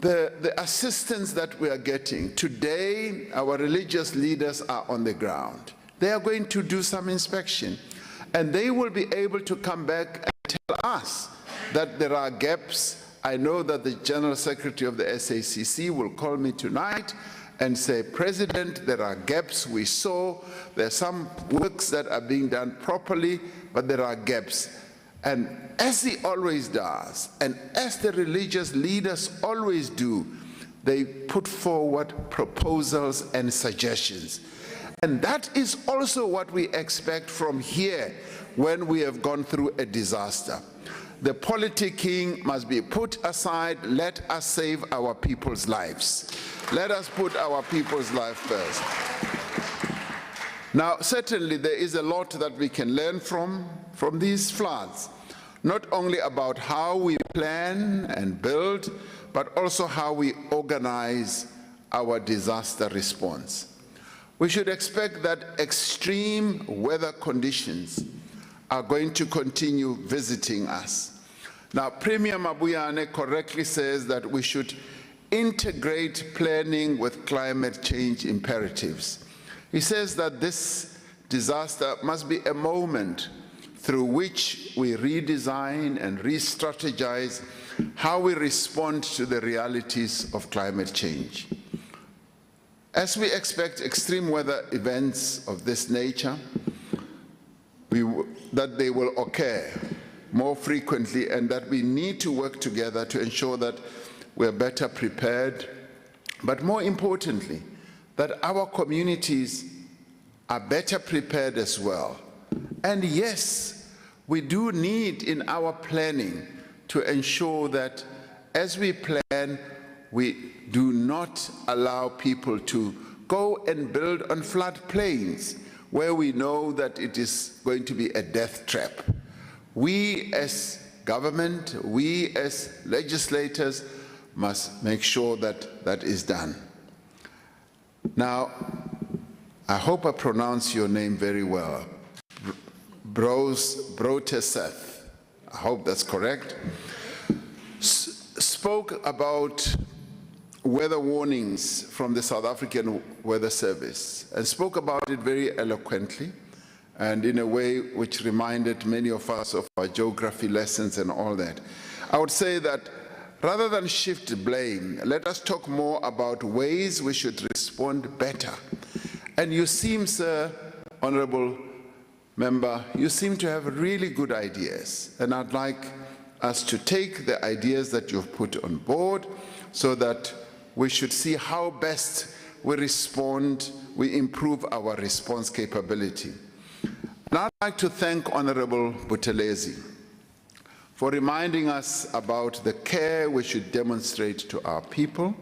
the assistance that we are getting. Today, our religious leaders are on the ground. They are going to do some inspection, and they will be able to come back and tell us that there are gaps. I know that the General Secretary of the SACC will call me tonight and say, President, there are gaps we saw. There are some works that are being done properly, but there are gaps. And as he always does, and as the religious leaders always do, they put forward proposals and suggestions. And that is also what we expect from here when we have gone through a disaster. The politicking must be put aside. Let us save our people's lives. Let us put our people's life first. Now, certainly there is a lot that we can learn from these floods, not only about how we plan and build, but also how we organize our disaster response. We should expect that extreme weather conditions are going to continue visiting us. Now, Premier Mabuyane correctly says that we should integrate planning with climate change imperatives. He says that this disaster must be a moment through which we redesign and re-strategize how we respond to the realities of climate change. As we expect extreme weather events of this nature, that they will occur more frequently, and that we need to work together to ensure that we're better prepared, but more importantly, that our communities are better prepared as well. And yes, we do need in our planning to ensure that as we plan, we do not allow people to go and build on floodplains where we know that it is going to be a death trap. We as government, we as legislators must make sure that that is done. Now, I hope I pronounce your name very well. Broteseth, I hope that's correct, spoke about weather warnings from the South African Weather Service, and spoke about it very eloquently and in a way which reminded many of us of our geography lessons and all that. I would say that rather than shift blame, let us talk more about ways we should respond better. And you seem, sir, Honorable Member, you seem to have really good ideas, and I'd like us to take the ideas that you've put on board so that we should see how best we respond, we improve our response capability. And I'd like to thank Honorable Buthelezi for reminding us about the care we should demonstrate to our people.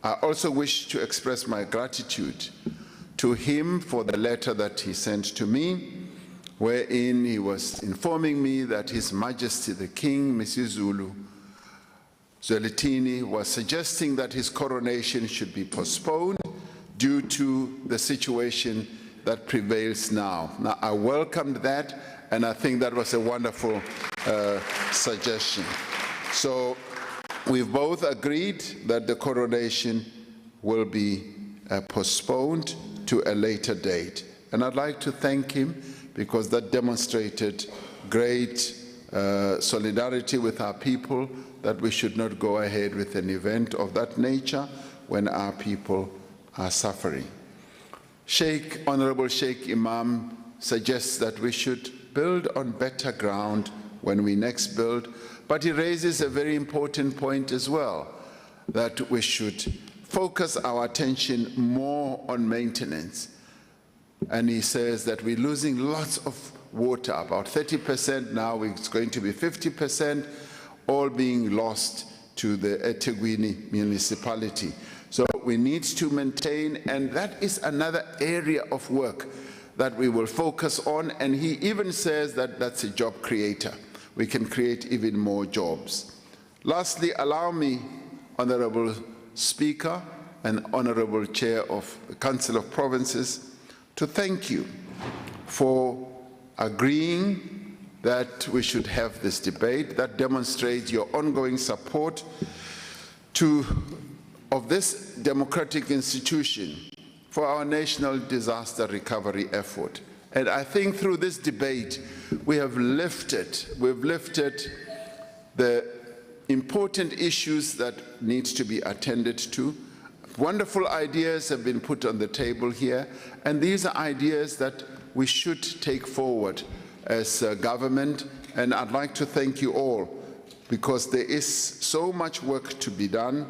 I also wish to express my gratitude to him for the letter that he sent to me, wherein he was informing me that His Majesty the King, Mrs. Zulu, Zwelithini, was suggesting that his coronation should be postponed due to the situation that prevails now. Now, I welcomed that, and I think that was a wonderful suggestion. So we've both agreed that the coronation will be postponed to a later date. And I'd like to thank him because that demonstrated great solidarity with our people, that we should not go ahead with an event of that nature when our people are suffering. Honorable Sheikh Imam suggests that we should build on better ground when we next build, but he raises a very important point as well, that we should focus our attention more on maintenance. And he says that we're losing lots of water, about 30% now, it's going to be 50%, all being lost to the eThekwini municipality. So we need to maintain, and that is another area of work that we will focus on, and he even says that that's a job creator. We can create even more jobs. Lastly, allow me, Honorable Speaker and Honorable Chair of the Council of Provinces, to thank you for agreeing that we should have this debate. That demonstrates your ongoing support of this democratic institution for our national disaster recovery effort. And I think through this debate, we've lifted the important issues that need to be attended to. Wonderful ideas have been put on the table here, and these are ideas that we should take forward as a government, and I'd like to thank you all because there is so much work to be done,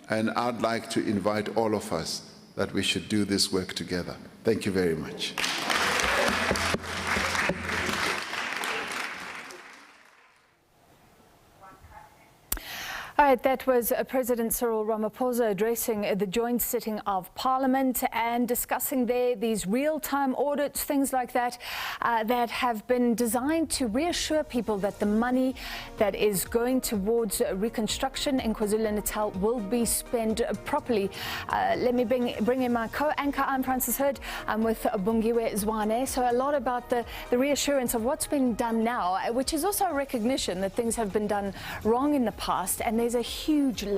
and I'd like to invite all of us that we should do this work together. Thank you very much. All right, that was President Cyril Ramaphosa addressing the joint sitting of Parliament and discussing there these real-time audits, things like that, that have been designed to reassure people that the money that is going towards reconstruction in KwaZulu-Natal will be spent properly. Let me bring in my co-anchor. I'm Francis Hood. I'm with Bungiwe Zwane. So a lot about the reassurance of what's been done now, which is also a recognition that things have been done wrong in the past, and there's a huge